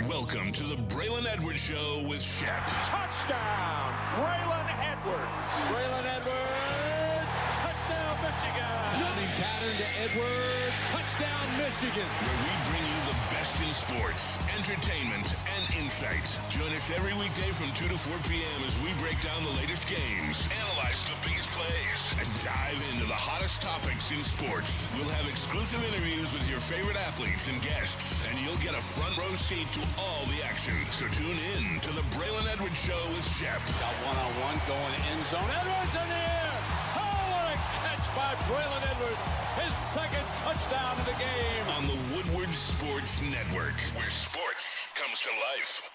Welcome to the Braylon Edwards Show with Shep. Touchdown, Braylon Edwards. Braylon Edwards, touchdown, Michigan. Running pattern to Edwards, touchdown, Michigan. Where we bring you the best in sports, entertainment, and insight. Join us every weekday from 2 to 4 p.m. as we break down the latest games, analyze the biggest plays, and dive into the hottest topics in sports. We'll have exclusive interviews with your favorite athletes and guests, and you'll get a front row seat to all the action. So tune in to the Braylon Edwards Show with Shep. Got one-on-one going end zone. Edwards in the air. Oh, what a catch by Braylon Edwards. His second touchdown of the game. On the Woodward Sports Network, where sports comes to life.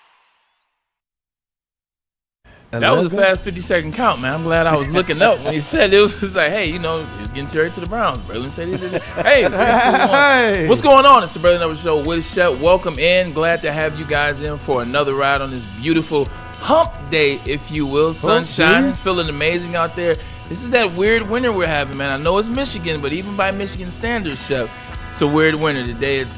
That was a fast 50-second count, man. I'm glad I was looking up when he said it. Was like, hey, he's getting traded to the Browns. Braylon said he did it. Hey, 3, 2, 1. What's going on? It's the Braylon Edwards Show with Shep. Welcome in. Glad to have you guys in for another ride on this beautiful hump day, if you will. Sun shining, feeling amazing out there. This is that weird winter we're having, man. I know it's Michigan, but even by Michigan standards, Shep, it's a weird winter today. It's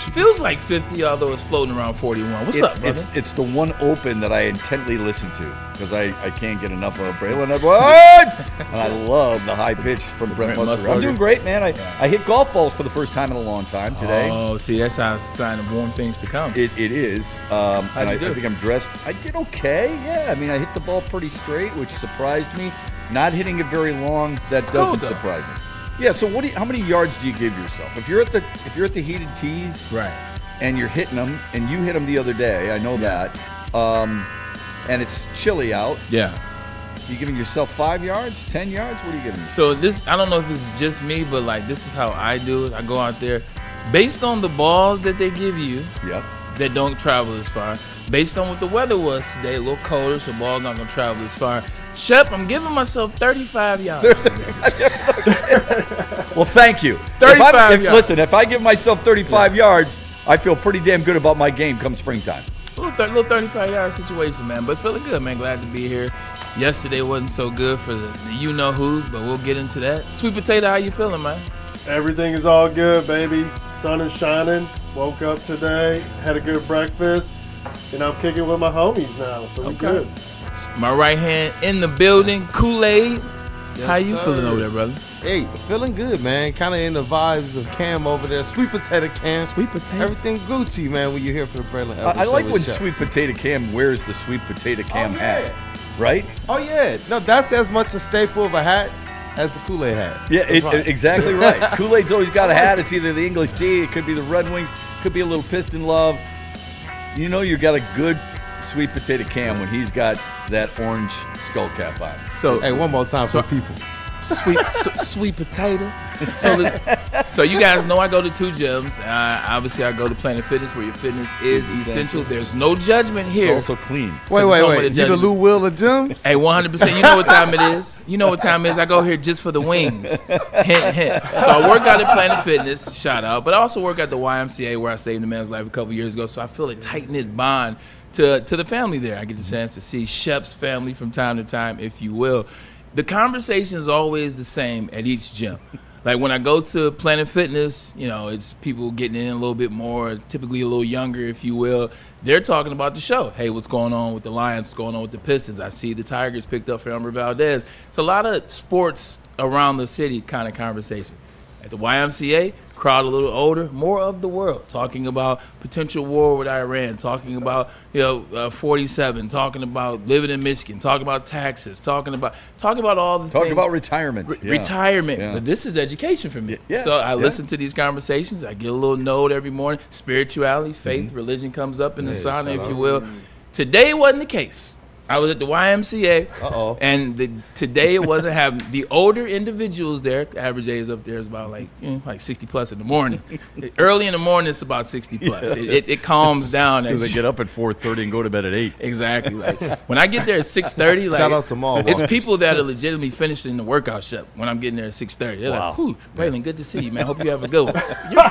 feels like 50, although it's floating around 41. What's up, brother? It's the one open that I intently listen to because I can't get enough of Braylon Edwards. And I love the high pitch from Brent Musburger. I'm doing great, man. I hit golf balls for the first time in a long time today. Oh, see, that's a sign of warm things to come. It is. And I think I'm dressed. I did okay. Yeah, I mean, I hit the ball pretty straight, which surprised me. Not hitting it very long, that doesn't surprise me. Yeah, so how many yards do you give yourself? If you're at the heated tees, right, and you're hitting them, and you hit them the other day, I know that, and it's chilly out. Yeah. You giving yourself 5 yards, 10 yards? What are you giving me? So I don't know if this is just me, but like this is how I do it. I go out there, based on the balls that they give you, that don't travel as far. Based on what the weather was today, a little colder, so balls not gonna travel as far. Shep, I'm giving myself 35 yards. Well, thank you. 35 yards. Listen, if I give myself 35 yards, I feel pretty damn good about my game come springtime. Little 35-yard situation, man. But feeling good, man. Glad to be here. Yesterday wasn't so good for the you-know-whos, but we'll get into that. Sweet Potato, how you feeling, man? Everything is all good, baby. Sun is shining. Woke up today, had a good breakfast, and I'm kicking with my homies now, so we're good. My right hand in the building, Kool-Aid. Yes, how you sir. feeling over there, brother? Hey, feeling good, man. Kind of in the vibes of Cam over there. Sweet Potato Cam. Sweet Potato. Everything Gucci, man, when you're here for the Braylon Edwards I like Show when with Shep. Sweet Potato Cam wears the Sweet Potato Cam hat, right? Oh, yeah. No, that's as much a staple of a hat as the Kool-Aid hat. Yeah, exactly right. Kool-Aid's always got a hat. It's either the English G, it could be the Red Wings, could be a little Piston love. You know you got a good Sweet Potato Cam when he's got that orange skull cap on. So, Hey, one more time for people. Sweet Potato. So you guys know I go to 2 gyms. Obviously, I go to Planet Fitness, where your fitness is essential. There's no judgment here. It's also clean. Wait. You the Lou Will of gyms? Hey, 100%. You know what time it is. You know what time it is. I go here just for the wings. Hint, hint. So I work out at Planet Fitness, shout out. But I also work at the YMCA, where I saved a man's life a couple years ago. So I feel a tight-knit bond to the family there. I get the chance to see Shep's family from time to time, if you will. The conversation is always the same at each gym. Like when I go to Planet Fitness, it's people getting in a little bit more, typically a little younger, if you will. They're talking about the show. Hey, what's going on with the Lions? What's going on with the Pistons? I see the Tigers picked up for Amon-Ra Valdez. It's a lot of sports around the city kind of conversations. At the YMCA, crowd a little older, more of the world, talking about potential war with Iran, talking about 47, talking about living in Michigan, talking about taxes, talking about all the things. Talking about retirement. Retirement. Yeah. But this is education for me. Yeah. So I listen to these conversations. I get a little note every morning. Spirituality, faith, religion comes up in the sauna, if you will. Today wasn't the case. I was at the YMCA, and today it wasn't happening. The older individuals there, the average age up there is about like 60 plus in the morning. Early in the morning, it's about 60 plus. It calms down. Because they get up at 4:30 and go to bed at 8. Exactly. Like when I get there at 6:30, like Shout out to Mall it's Walkers. people that are legitimately finishing the workout shop when I'm getting there at 6:30. They're like, "Whew, Braylon, good to see you, man. Hope you have a good one."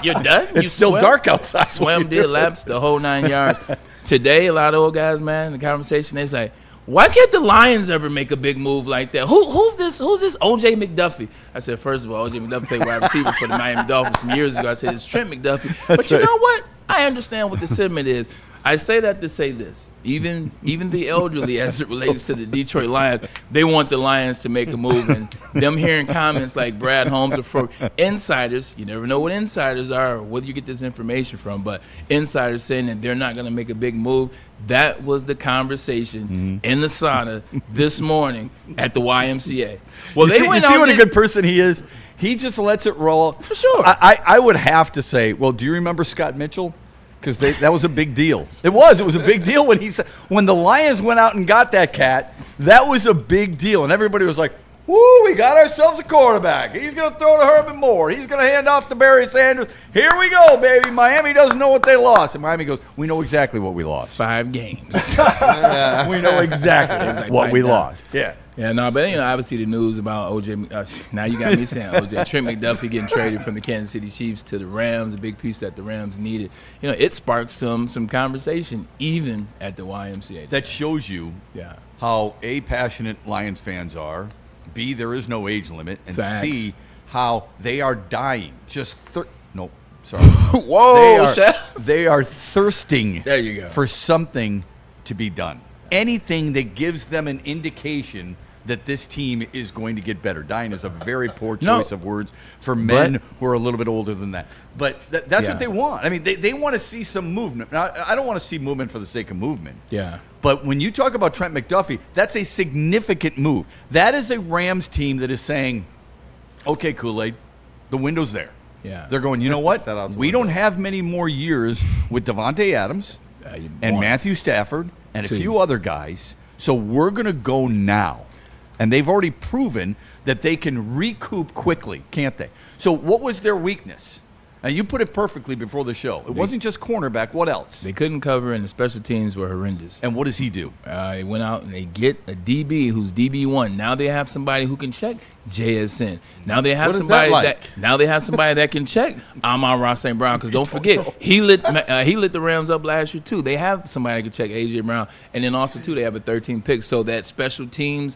You're done. It's still dark outside. Swim, did laps, the whole 9 yards. Today, a lot of old guys, man, in the conversation, they say, why can't the Lions ever make a big move like that? Who's this O.J. McDuffie? I said, first of all, O.J. McDuffie played wide receiver for the Miami Dolphins some years ago. I said, it's Trent McDuffie. But you know what? I understand what the sentiment is. I say that to say this. Even the elderly, as it relates to the Detroit Lions, they want the Lions to make a move. And them hearing comments like Brad Holmes or for insiders, you never know what insiders are or whether you get this information from, but insiders saying that they're not going to make a big move. That was the conversation in the sauna this morning at the YMCA. Well, you see what a good person he is? He just lets it roll. For sure. I would have to say, well, do you remember Scott Mitchell? Because that was a big deal. It was a big deal when the Lions went out and got that cat. That was a big deal, and everybody was like, "Woo, we got ourselves a quarterback. He's going to throw to Herman Moore. He's going to hand off to Barry Sanders. Here we go, baby. Miami doesn't know what they lost." And Miami goes, "We know exactly what we lost. 5 games. We know exactly what we lost." Yeah. Yeah, no, but obviously the news about O.J. Now you got me saying O.J. Trent McDuffie getting traded from the Kansas City Chiefs to the Rams, a big piece that the Rams needed. It sparked some conversation even at the YMCA. That shows you how A, passionate Lions fans are, B, there is no age limit, and Facts. C, how they are dying. Sorry. Whoa, they are thirsting There you go. for something to be done. Anything that gives them an indication that this team is going to get better. Dying is a very poor choice of words for men who are a little bit older than that. But that's what they want. I mean, they want to see some movement. Now, I don't want to see movement for the sake of movement. Yeah. But when you talk about Trent McDuffie, that's a significant move. That is a Rams team that is saying, okay, Kool-Aid, the window's there. Yeah. They're going, you know what? Set out the We window. don't have many more years with Devontae Adams and Matthew Stafford and a few other guys, so we're going to go now. And they've already proven that they can recoup quickly, can't they? So what was their weakness? Now, you put it perfectly before the show. It wasn't just cornerback. What else? They couldn't cover, and the special teams were horrendous. And what does he do? They went out and they get a DB who's DB1. Now they have somebody who can check JSN. Now they have What is somebody that like? now they have somebody that can check Amon-Ra St. Brown. Because don't forget, he lit the Rams up last year too. They have somebody that can check AJ Brown, and then also too they have a 13th pick. So that special teams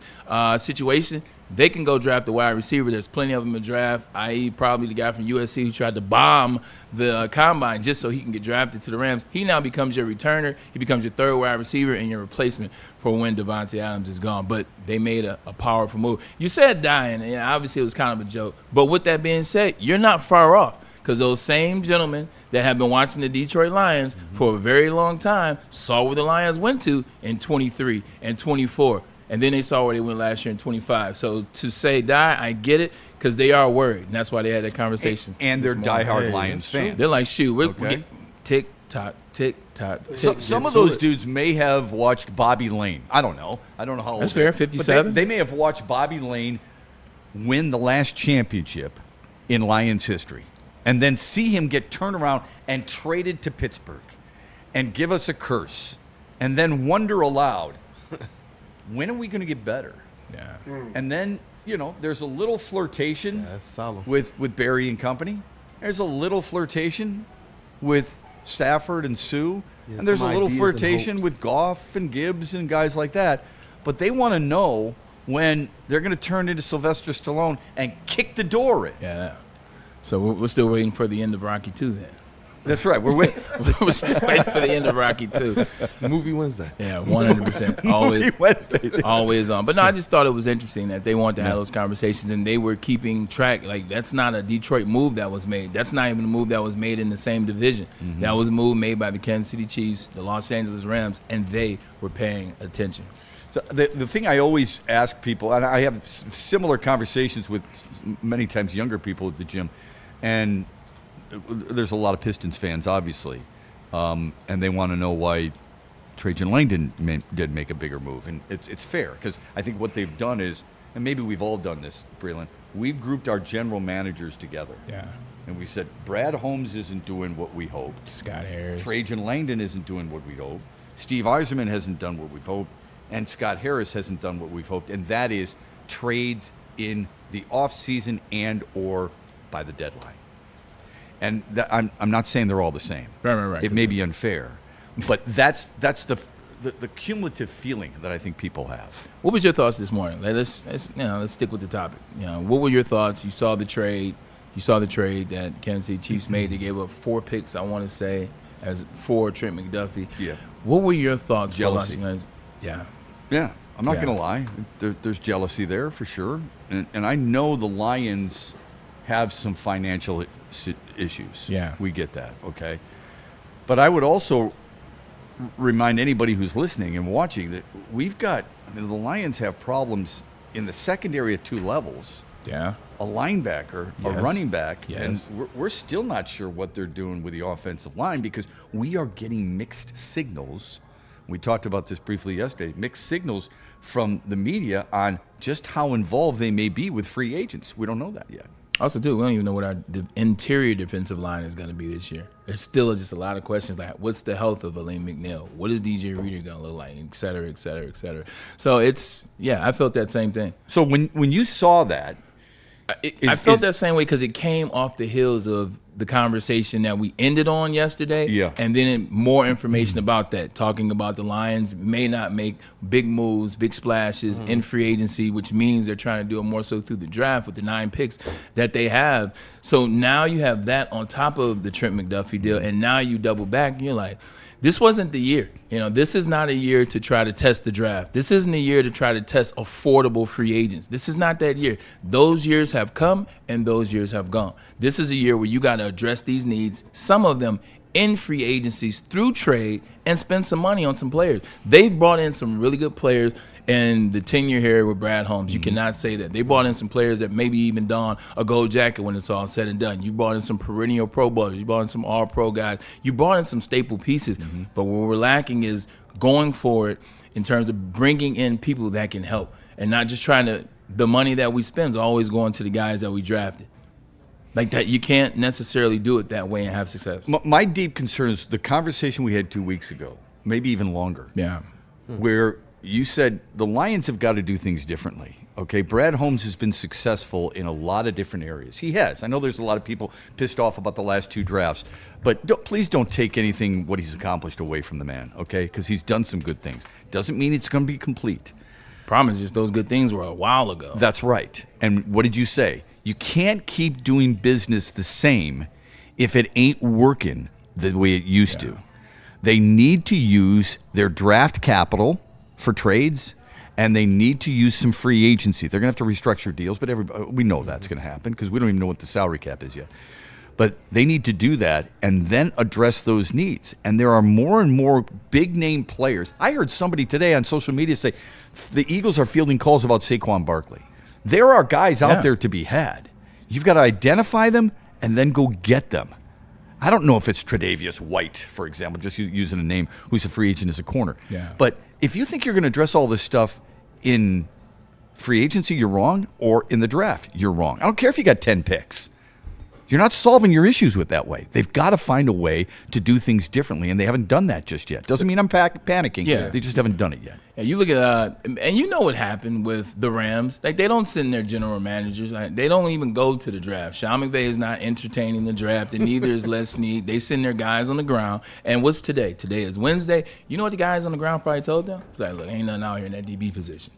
situation, they can go draft the wide receiver. There's plenty of them in draft, i.e. probably the guy from USC who tried to bomb the combine just so he can get drafted to the Rams. He now becomes your returner. He becomes your third wide receiver and your replacement for when Devontae Adams is gone. But they made a powerful move. You said dying, and obviously it was kind of a joke. But with that being said, you're not far off, because those same gentlemen that have been watching the Detroit Lions for a very long time saw where the Lions went to in 23 and 24. And then they saw where they went last year in 25. So to say die, I get it, because they are worried. And that's why they had that conversation. And they're diehard Lions fans. They're like, shoot, Okay. tick-tock, tick-tock. Some of those dudes may have watched Bobby Lane. I don't know how old. That's they fair, are. But 57. They may have watched Bobby Lane win the last championship in Lions history, and then see him get turned around and traded to Pittsburgh and give us a curse, and then wonder aloud, when are we going to get better? Yeah. And then, there's a little flirtation That's solid. with Barry and company. There's a little flirtation with Stafford and Sue. Yeah, and there's a some little ideas and flirtation hopes. with Goff and Gibbs and guys like that. But they want to know when they're going to turn into Sylvester Stallone and kick the door in. Yeah. So we're still waiting for the end of Rocky 2 then. That's right. We're waiting. We're still waiting for the end of Rocky 2. Movie Wednesday. Yeah, 100%. Always. Wednesdays. Always on. But no, I just thought it was interesting that they wanted to have those conversations, and they were keeping track. Like, that's not a Detroit move that was made. That's not even a move that was made in the same division. That was a move made by the Kansas City Chiefs, the Los Angeles Rams, and they were paying attention. So the thing I always ask people, and I have similar conversations with many times younger people at the gym, and there's a lot of Pistons fans, obviously, and they want to know why Trajan Langdon did make a bigger move. And it's fair, because I think what they've done is, and maybe we've all done this, Braylon, we've grouped our general managers together. Yeah. And we said, Brad Holmes isn't doing what we hoped. Scott Harris. Trajan Langdon isn't doing what we hoped. Steve Yzerman hasn't done what we've hoped. And Scott Harris hasn't done what we've hoped. And that is trades in the offseason and or by the deadline. And I'm not saying they're all the same. Right. It may be unfair, but that's the cumulative feeling that I think people have. What was your thoughts this morning? Let's stick with the topic. What were your thoughts? You saw the trade. You saw the trade that Kansas City Chiefs made. They gave up 4 picks, I want to say, as for Trent McDuffie. Yeah. What were your thoughts? Jealousy. Yeah. Yeah, I'm not Yeah. going to lie. There's jealousy there for sure. And I know the Lions have some financial issues. Yeah. We get that, okay? But I would also remind anybody who's listening and watching that the Lions have problems in the secondary at 2 levels. Yeah. A linebacker, a Yes. running back, Yes. and we're still not sure what they're doing with the offensive line because we are getting mixed signals. We talked about this briefly yesterday. Mixed signals from the media on just how involved they may be with free agents. We don't know that yet. Also, too, we don't even know what our interior defensive line is going to be this year. There's still just a lot of questions like, what's the health of Aleem McNeil? What is DJ Reader going to look like? Et cetera, et cetera, et cetera. So I felt that same thing. So when you saw that, I felt that same way because it came off the heels of the conversation that we ended on yesterday. Yeah. And then more information about that, talking about the Lions may not make big moves, big splashes in free agency, which means they're trying to do it more so through the draft with the 9 picks that they have. So now you have that on top of the Trent McDuffie deal, and now you double back and you're like, this wasn't the year. This is not a year to try to test the draft. This isn't a year to try to test affordable free agents. This is not that year. Those years have come and those years have gone. This is a year where you got to address these needs, some of them in free agencies through trade, and spend some money on some players. They've brought in some really good players in the tenure here with Brad Holmes. You cannot say that. They brought in some players that maybe even don a gold jacket when it's all said and done. You brought in some perennial Pro Bowlers. You brought in some All-Pro guys. You brought in some staple pieces. But what we're lacking is going for it in terms of bringing in people that can help and not just trying to – the money that we spend is always going to the guys that we drafted. Like that, you can't necessarily do it that way and have success. my deep concern is the conversation we had 2 weeks ago, maybe even longer, Yeah. where you said the Lions have got to do things differently. Okay, Brad Holmes has been successful in a lot of different areas. He has. I know there's a lot of people pissed off about the last 2 drafts, but please don't take anything what he's accomplished away from the man, okay? Because he's done some good things. Doesn't mean it's going to be complete. Problem is just those good things were a while ago. That's right. And what did you say? You can't keep doing business the same if it ain't working the way it used to. They need to use their draft capital for trades, and they need to use some free agency. They're going to have to restructure deals, but we know that's going to happen because we don't even know what the salary cap is yet. But they need to do that and then address those needs. And there are more and more big-name players. I heard somebody today on social media say the Eagles are fielding calls about Saquon Barkley. There are guys out there to be had. You've got to identify them and then go get them. I don't know if it's Tre'Davious White, for example, just using a name, who's a free agent as a corner. Yeah. But if you think you're going to address all this stuff in free agency, you're wrong, or in the draft, you're wrong. I don't care if you got 10 picks. You're not solving your issues with that way. They've got to find a way to do things differently, and they haven't done that just yet. Doesn't mean I'm panicking. Yeah. They just haven't done it yet. Yeah, you look at and you know what happened with the Rams. Like, they don't send their general managers. Like, they don't even go to the draft. Sean McVay is not entertaining the draft, and neither is Les Snead. They send their guys on the ground. And what's today? Today is Wednesday. You know what the guys on the ground probably told them? It's like, look, ain't nothing out here in that DB position.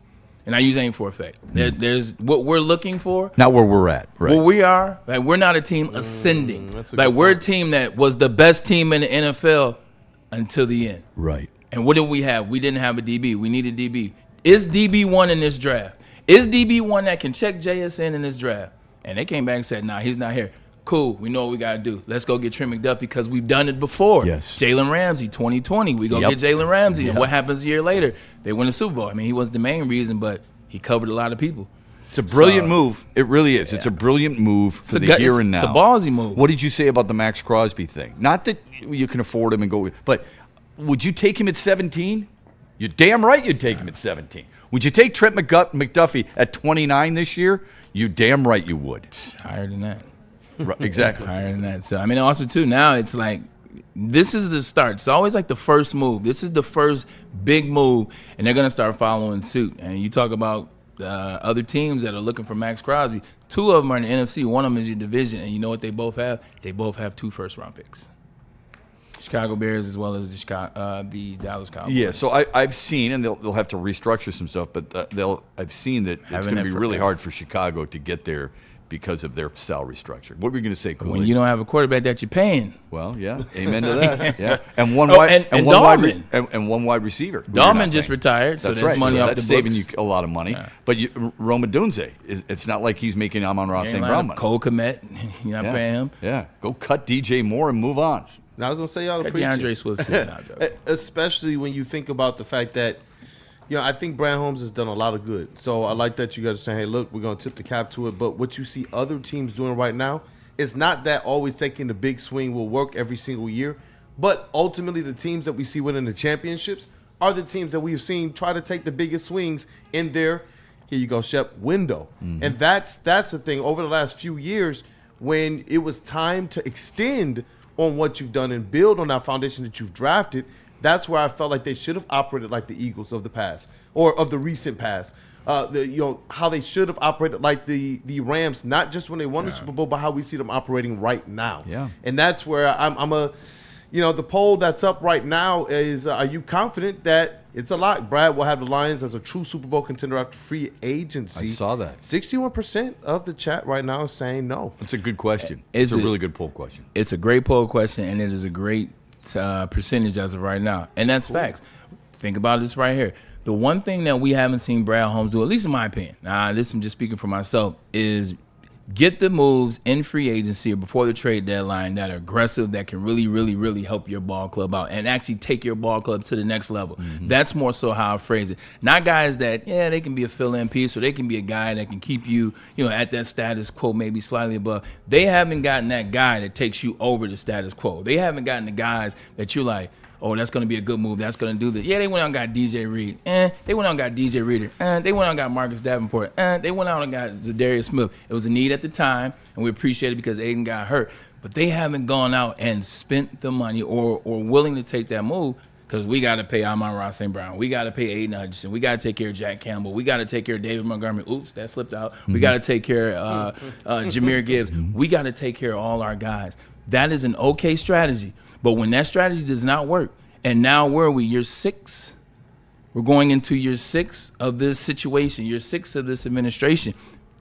And I use aim for effect. There's what we're looking for. Not where we're at. Right. Where we are, like, we're not a team ascending. Like, we're a team that was the best team in the NFL until the end. Right. And what did we have? We didn't have a DB. We needed DB. Is DB one in this draft? Is DB one that can check JSN in this draft? And they came back and said, nah, he's not here. Cool. We know what we got to do. Let's go get Trent McDuffie because we've done it before. Yes. Jalen Ramsey, 2020. We go get Jalen Ramsey. And what happens a year later? They win the Super Bowl. I mean, he wasn't the main reason, but he covered a lot of people. It's a brilliant move. It really is. Yeah. It's a brilliant move for the here and now. It's a ballsy move. What did you say about the Max Crosby thing? Not that you can afford him and go, but would you take him at 17? You're damn right you'd take him at 17. Would you take Trent McDuffie at 29 this year? You damn right you would. Higher than that. Right, exactly. Higher than that. So, I mean, also, too, now it's like, this is the start. It's always like the first move. This is the first big move, and they're going to start following suit. And you talk about other teams that are looking for Max Crosby. 2 of them are in the NFC. One of them is your division. And you know what they both have? They both have 2 first-round picks. Chicago Bears as well as the Dallas Cowboys. Yeah, so I've seen, and they'll have to restructure some stuff, but I've seen that it's going to be really hard for Chicago to get there because of their salary structure. What were you going to say, Cooley? When you don't have a quarterback that you're paying. Well, yeah, amen to that. Yeah, and one wide receiver. Dahlman just retired, so that's there's right. money off that's the saving books. you a lot of money. Yeah. But Rome Odunze, it's not like he's making Amon-Ra St. Brown money. Cole Kmet, you're not paying him. Yeah, go cut DJ Moore and move on. Now I was gonna say y'all Cut preaching. DeAndre Swift too. Now, Especially when you think about the fact that, I think Brad Holmes has done a lot of good. So I like that you guys are saying, hey, look, we're going to tip the cap to it. But what you see other teams doing right now, it's not that always taking the big swing will work every single year. But ultimately, the teams that we see winning the championships are the teams that we've seen try to take the biggest swings in their, here you go, Shep, window. Mm-hmm. And that's the thing. Over the last few years, when it was time to extend on what you've done and build on that foundation that you've drafted, that's where I felt like they should have operated like the Eagles of the past or of the recent past. How they should have operated like the Rams, not just when they won the Super Bowl, but how we see them operating right now. Yeah. And that's where the poll that's up right now is, are you confident that it's a lot? Brad will have the Lions as a true Super Bowl contender after free agency. I saw that. 61% of the chat right now is saying no. That's a good question. It's a really good poll question. It's a great poll question, and it is a great percentage as of right now. And that's facts. Think about this right here. The one thing that we haven't seen Brad Holmes do, at least in my opinion, this I'm just speaking for myself, is get the moves in free agency or before the trade deadline that are aggressive, that can really, really, really help your ball club out and actually take your ball club to the next level. Mm-hmm. That's more so how I phrase it. Not guys that, they can be a fill-in piece or they can be a guy that can keep you, at that status quo, maybe slightly above. They haven't gotten that guy that takes you over the status quo. They haven't gotten the guys that you're like, oh, that's going to be a good move. That's going to do this. Yeah, they went out and got DJ Reed. They went out and got DJ Reader. They went out and got Marcus Davenport. They went out and got Zadarius Smith. It was a need at the time, and we appreciate it because Aiden got hurt. But they haven't gone out and spent the money or willing to take that move because we got to pay Amon-Ra St. Brown. We got to pay Aiden Hutchinson. We got to take care of Jack Campbell. We got to take care of David Montgomery. Oops, that slipped out. Mm-hmm. We got to take care of Jahmyr Gibbs. We got to take care of all our guys. That is an okay strategy. But when that strategy does not work, and now where are we? Year 6? We're going into year 6 of this situation, year 6 of this administration.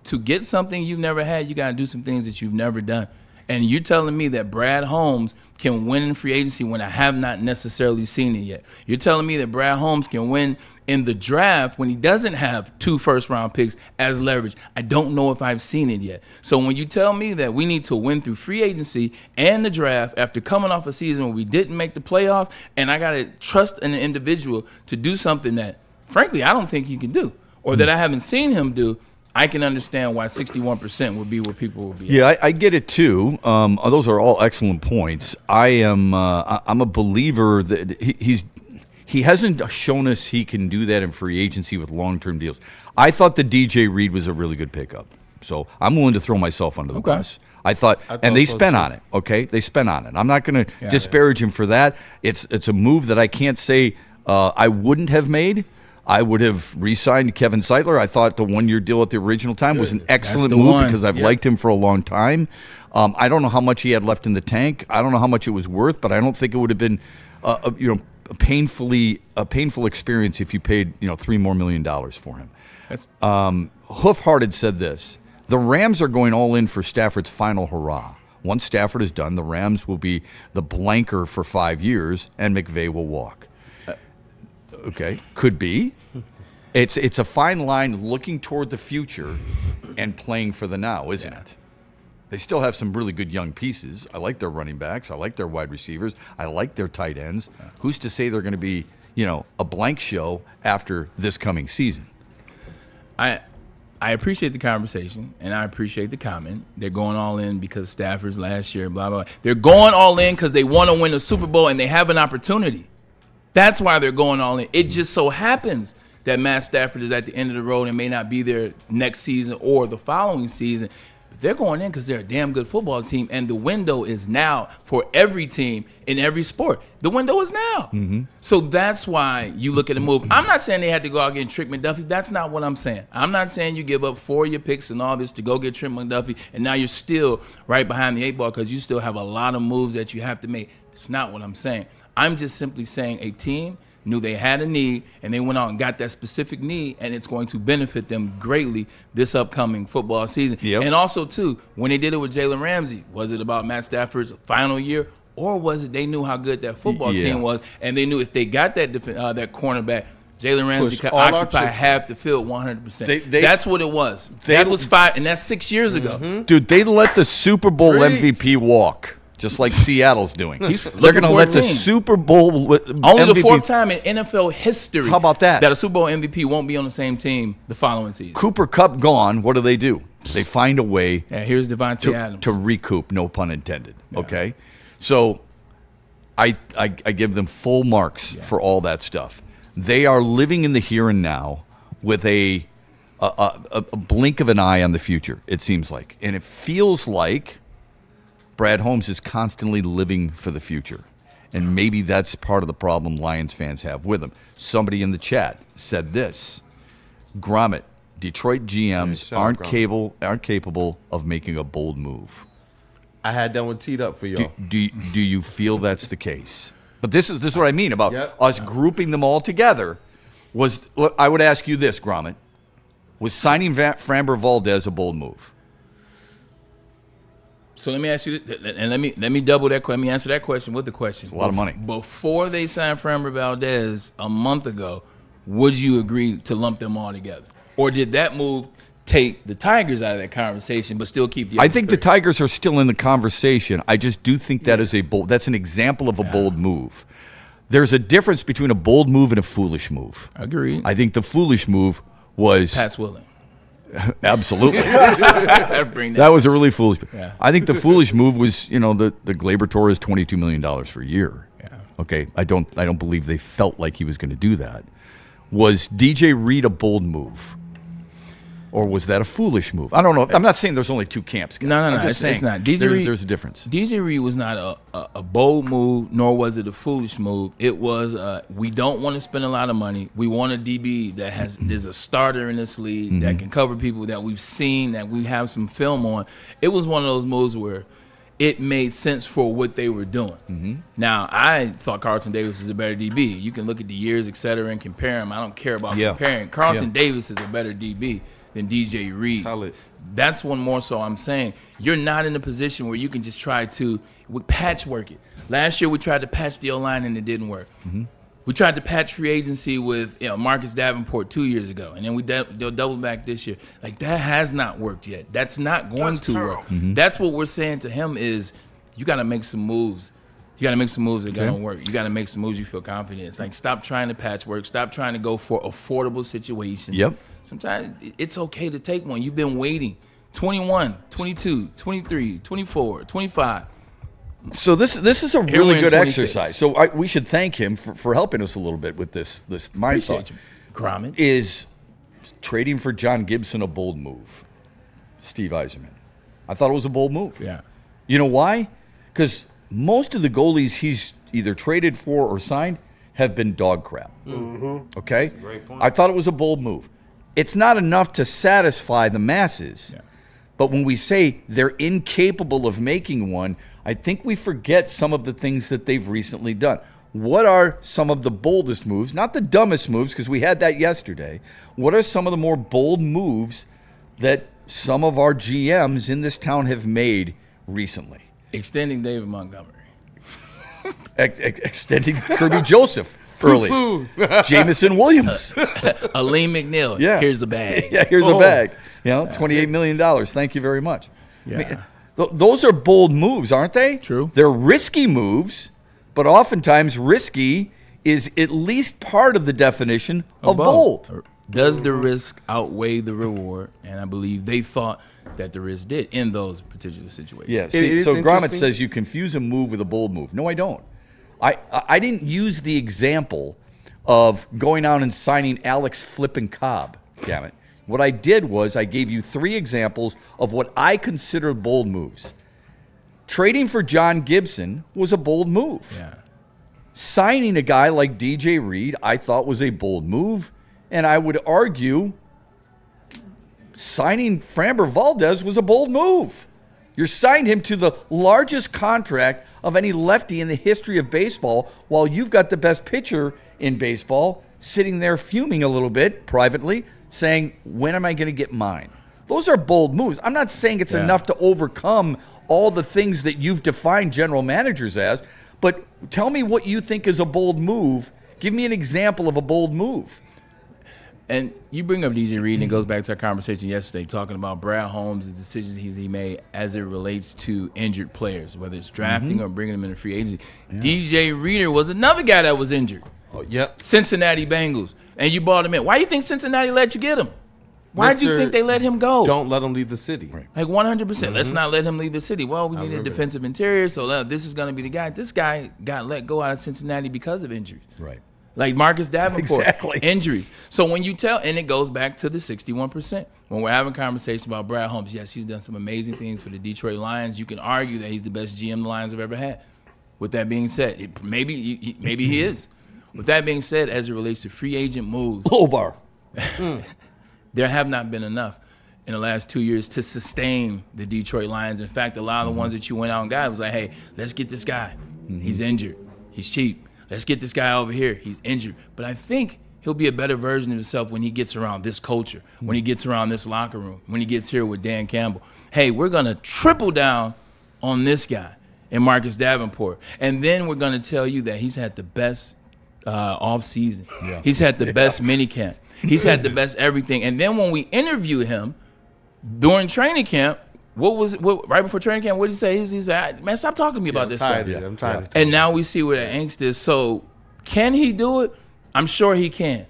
To get something you've never had, you got to do some things that you've never done. And you're telling me that Brad Holmes can win in free agency when I have not necessarily seen it yet. You're telling me that Brad Holmes can win in the draft when he doesn't have 2 first-round picks as leverage. I don't know if I've seen it yet. So when you tell me that we need to win through free agency and the draft after coming off a season where we didn't make the playoffs, and I got to trust an individual to do something that, frankly, I don't think he can do or that I haven't seen him do, I can understand why 61% would be where people would be. Yeah, I get it too. Those are all excellent points. I'm a believer that he hasn't shown us he can do that in free agency with long-term deals. I thought the DJ Reed was a really good pickup, so I'm willing to throw myself under the bus. I thought and they spent on it. Okay, they spent on it. I'm not going to disparage him for that. It's a move that I can't say I wouldn't have made. I would have re-signed Kevin Seidler. I thought the one-year deal at the original time was an excellent move because I've liked him for a long time. I don't know how much he had left in the tank. I don't know how much it was worth, but I don't think it would have been, a painful experience if you paid $3 more million for him. Hoofhard had said this: the Rams are going all in for Stafford's final hurrah. Once Stafford is done, the Rams will be the blanker for 5 years, and McVay will walk. Okay, could be. It's a fine line looking toward the future and playing for the now, isn't it? They still have some really good young pieces. I like their running backs. I like their wide receivers. I like their tight ends. Who's to say they're going to be, a blank show after this coming season? I appreciate the conversation, and I appreciate the comment. They're going all in because Stafford's last year, blah, blah, blah. They're going all in because they want to win a Super Bowl, and they have an opportunity. That's why they're going all in. It just so happens that Matt Stafford is at the end of the road and may not be there next season or the following season. But they're going in because they're a damn good football team, and the window is now for every team in every sport. The window is now. Mm-hmm. So that's why you look at the move. I'm not saying they had to go out and get Trent McDuffie. That's not what I'm saying. I'm not saying you give up 4 of your picks and all this to go get Trent McDuffie, and now you're still right behind the 8 ball because you still have a lot of moves that you have to make. That's not what I'm saying. I'm just simply saying a team knew they had a need, and they went out and got that specific need, and it's going to benefit them greatly this upcoming football season. Yep. And also, too, when they did it with Jalen Ramsey, was it about Matt Stafford's final year, or was it they knew how good that football team was, and they knew if they got that that cornerback, Jalen Ramsey could occupy half the field 100%. That's what it was. That was 5, and that's 6 years ago. Dude, they let the Super Bowl MVP walk, just like Seattle's doing. They're going to let the Super Bowl only MVP. the 4th time in NFL history. How about that? That a Super Bowl MVP won't be on the same team the following season. Cooper Kupp gone. What do? They find a way Yeah, here's Devontae Adams. to recoup, no pun intended. Yeah. Okay? So I give them full marks for all that stuff. They are living in the here and now with a blink of an eye on the future, it seems like. And it feels like Brad Holmes is constantly living for the future. And maybe that's part of the problem Lions fans have with him. Somebody in the chat said this: Gromit, Detroit GMs aren't capable of making a bold move. I had that one teed up for y'all. Do you feel that's the case? But this is what I mean about us grouping them all together. I would ask you this, Gromit: was signing Framber Valdez a bold move? So let me ask you this, and let me double that question. Let me answer that question with the question. It's a lot of money. Before they signed Framber Valdez a month ago, would you agree to lump them all together, or did that move take the Tigers out of that conversation, but still keep the other I think three? the Tigers are still in the conversation. I just do think that is that's an example of a bold move. There's a difference between a bold move and a foolish move. Agreed. I think the foolish move was Pat's willing. Absolutely. Bring That was a really foolish. Yeah. I think the foolish move was, the Glaber Torres $22 million for a year. Yeah. Okay, I don't believe they felt like he was going to do that. Was DJ Reed a bold move? Or was that a foolish move? I don't know. I'm not saying there's only two camps, guys. No, I'm just saying it's not. There's a difference. DJ Reed was not a bold move, nor was it a foolish move. It was we don't want to spend a lot of money. We want a DB that is a starter in this league that can cover people that we've seen, that we have some film on. It was one of those moves where it made sense for what they were doing. Now, I thought Carlton Davis was a better DB. You can look at the years, et cetera, and compare them. I don't care about comparing. Carlton Davis is a better DB than DJ Reed. Solid. That's one more so I'm saying. You're not in a position where you can just try to patchwork it. Last year we tried to patch the O-line and it didn't work. We tried to patch free agency with Marcus Davenport 2 years ago, and then they'll double back this year. Like, that has not worked yet. That's not going to work. That's what we're saying to him is you got to make some moves. You got to make some moves that don't work. You got to make some moves you feel confident. It's like, stop trying to patchwork. Stop trying to go for affordable situations. Yep. Sometimes it's okay to take one. You've been waiting 21, 22, 23, 24, 25. So this is a Here really we're in good 26. exercise. So we should thank him for helping us a little bit with this. My Appreciate thought you, Gromit. is trading for John Gibson a bold move. Steve Eiserman. I thought it was a bold move. Yeah. You know why? Because most of the goalies he's either traded for or signed have been dog crap. Okay? That's a great point. I thought it was a bold move. It's not enough to satisfy the masses. Yeah. But when we say they're incapable of making one, I think we forget some of the things that they've recently done. What are some of the boldest moves? Not the dumbest moves, because we had that yesterday. What are some of the more bold moves that some of our GMs in this town have made recently? Extending David Montgomery. Extending Kirby Joseph early. Jamison Williams. Aleem McNeil. Yeah. Here's the bag. Yeah, here's a bag. $28 million. Thank you very much. Yeah. I mean, those are bold moves, aren't they? True. They're risky moves, but oftentimes risky is at least part of the definition of bold. Does the risk outweigh the reward? And I believe they thought that the risk did in those particular situations. Yeah. It See, is so Gromit interesting. says you confuse a move with a bold move. No, I don't. I didn't use the example of going out and signing Alex Flippin' Cobb. Damn it. What I did was I gave you 3 examples of what I consider bold moves. Trading for John Gibson was a bold move. Yeah. Signing a guy like DJ Reed, I thought was a bold move. And I would argue signing Framber Valdez was a bold move. You signed him to the largest contract of any lefty in the history of baseball, while you've got the best pitcher in baseball sitting there fuming a little bit privately, saying, when am I going to get mine? Those are bold moves. I'm not saying it's enough to overcome all the things that you've defined general managers as, but tell me what you think is a bold move. Give me an example of a bold move. And you bring up DJ Reed, and it goes back to our conversation yesterday, talking about Brad Holmes, the decisions he made as it relates to injured players, whether it's drafting or bringing them into free agency. Yeah. DJ Reader was another guy that was injured. Oh, yep. Cincinnati Bengals. And you brought him in. Why do you think Cincinnati let you get him? Why did you think they let him go? Don't let him leave the city. Right. Like 100%. Let's not let him leave the city. Well, we need a defensive interior, so this is going to be the guy. This guy got let go out of Cincinnati because of injuries. Right. Like Marcus Davenport, exactly. Injuries. So when you tell, and it goes back to the 61%. When we're having conversations about Brad Holmes, yes, he's done some amazing things for the Detroit Lions. You can argue that he's the best GM the Lions have ever had. With that being said, maybe he is. With that being said, as it relates to free agent moves, low bar. There have not been enough in the last 2 years to sustain the Detroit Lions. In fact, a lot of the ones that you went out and got was like, hey, let's get this guy. He's injured. He's cheap. Let's get this guy over here. He's injured. But I think he'll be a better version of himself when he gets around this culture, when he gets around this locker room, when he gets here with Dan Campbell. Hey, we're going to triple down on this guy and Marcus Davenport. And then we're going to tell you that he's had the best off season. Yeah. He's had the best mini camp. He's had the best everything. And then when we interview him during training camp, right before training camp, what did he say? He said, man, stop talking to me about this stuff. I'm tired. And now we see where the angst is. So can he do it? I'm sure he can.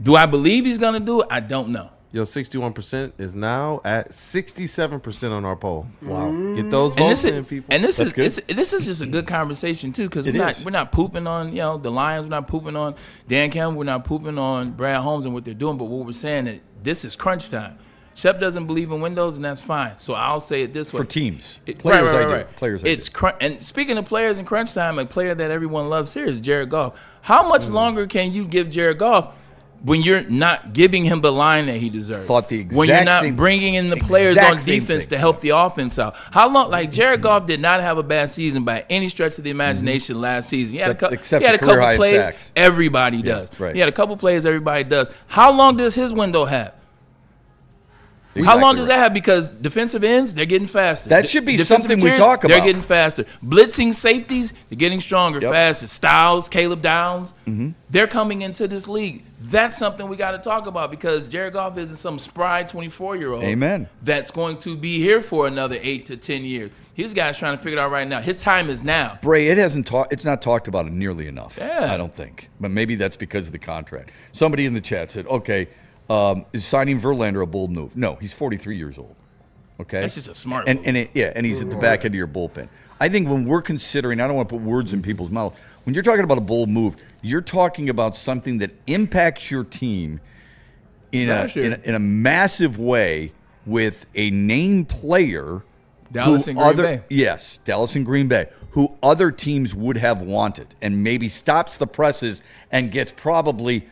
Do I believe he's going to do it? I don't know. Yo, 61% is now at 67% on our poll. Wow. Get those votes in, people. And this is just a good conversation, too, because we're not pooping on, the Lions. We're not pooping on Dan Campbell. We're not pooping on Brad Holmes and what they're doing. But what we're saying that this is crunch time. Shep doesn't believe in windows, and that's fine. So I'll say it this way. For teams. Players I do. Players I do. And speaking of players in crunch time, a player that everyone loves here is Jared Goff. How much longer can you give Jared Goff when you're not giving him the line that he deserves? Thought the exact when you're not bringing in the players on defense to help the offense out. How long? Like Jared Goff did not have a bad season by any stretch of the imagination last season. He had a couple plays everybody does. Right. He had a couple plays everybody does. How long does his window have? Exactly. How long does that have? Because defensive ends, they're getting faster. That should be something we talk about. They're getting faster. Blitzing safeties, they're getting stronger, faster. Styles, Caleb Downs, they're coming into this league. That's something we got to talk about because Jared Goff isn't some spry 24-year-old Amen. That's going to be here for another 8 to 10 years. His guy's trying to figure it out right now. His time is now. Bray, it's not talked about nearly enough, I don't think. But maybe that's because of the contract. Somebody in the chat said, okay, is signing Verlander a bold move? No, he's 43 years old. Okay, that's just a smart move. And he's at the back end of your bullpen. I think when we're considering, I don't want to put words in people's mouth. When you're talking about a bold move, you're talking about something that impacts your team in a massive way with a named player. Dallas and Green Bay. Yes, Dallas and Green Bay, who other teams would have wanted, and maybe stops the presses and gets probably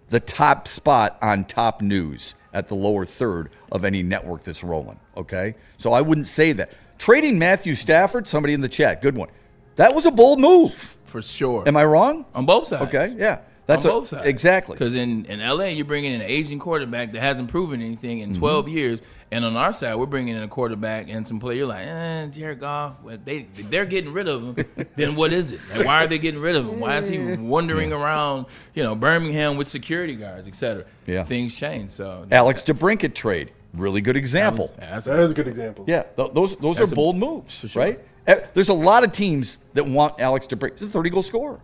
the top spot on top news at the lower third of any network that's rolling, okay? So I wouldn't say that. Trading Matthew Stafford, somebody in the chat, good one. That was a bold move. For sure. Am I wrong? On both sides. Okay, yeah. On both sides. Exactly. Because in L.A., you're bringing in an aging quarterback that hasn't proven anything in 12 years. And on our side, we're bringing in a quarterback and some player. You're like, Jared Goff, they're getting rid of him. Then what is it? Like, why are they getting rid of him? Why is he wandering around, Birmingham with security guards, et cetera? Yeah. Things change. So Alex DeBrincat trade, really good example. That is a good example. Yeah, those are bold moves, sure. Right? There's a lot of teams that want Alex DeBrincat. He's a 30-goal scorer.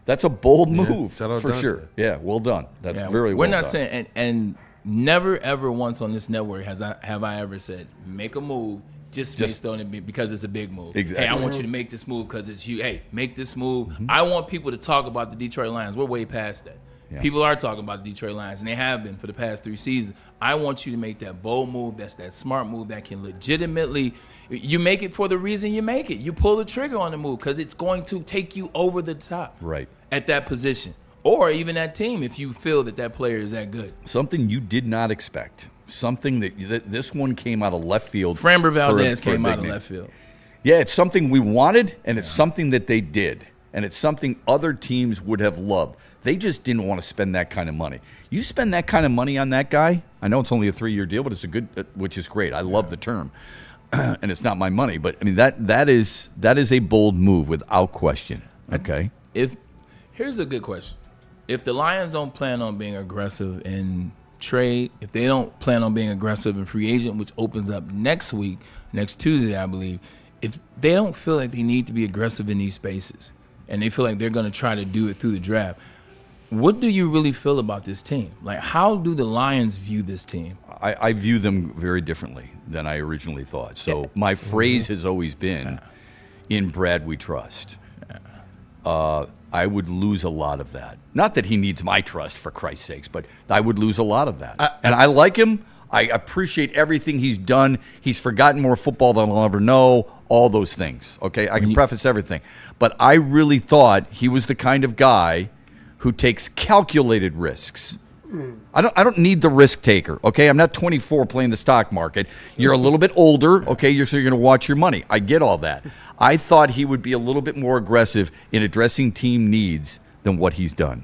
That's a bold move for sure. Yeah, well done. That's very well done. We're not saying and never ever once on this network have I ever said make a move just based on it because it's a big move. Exactly. Hey, I want you to make this move because it's you. Hey, make this move. I want people to talk about the Detroit Lions. We're way past that. Yeah. People are talking about the Detroit Lions, and they have been for the past 3 seasons. I want you to make that bold move. That's that smart move that can legitimately. You make it for the reason you make it. You pull the trigger on the move because it's going to take you over the top. Right. At that position. Or even that team if you feel that player is that good. Something you did not expect. Something that this one came out of left field. Framber Valdez came out of left field. Yeah, it's something we wanted, and it's something that they did, and it's something other teams would have loved. They just didn't want to spend that kind of money. You spend that kind of money on that guy, I know it's only a 3-year deal, but it's a good, which is great. I love the term, and it's not my money, but I mean that is a bold move without question. Okay. Here's a good question: if the Lions don't plan on being aggressive in trade, if they don't plan on being aggressive in free agent, which opens up next Tuesday, I believe, if they don't feel like they need to be aggressive in these spaces, and they feel like they're going to try to do it through the draft. What do you really feel about this team? Like, how do the Lions view this team? I view them very differently than I originally thought. So my phrase has always been, in Brad we trust. I would lose a lot of that. Not that he needs my trust, for Christ's sakes, but I would lose a lot of that. And I like him. I appreciate everything he's done. He's forgotten more football than I'll ever know. All those things. Okay, I can preface everything. But I really thought he was the kind of guy who takes calculated risks. I don't need the risk taker, okay? I'm not 24 playing the stock market. You're a little bit older, okay? So you're going to watch your money. I get all that. I thought he would be a little bit more aggressive in addressing team needs than what he's done.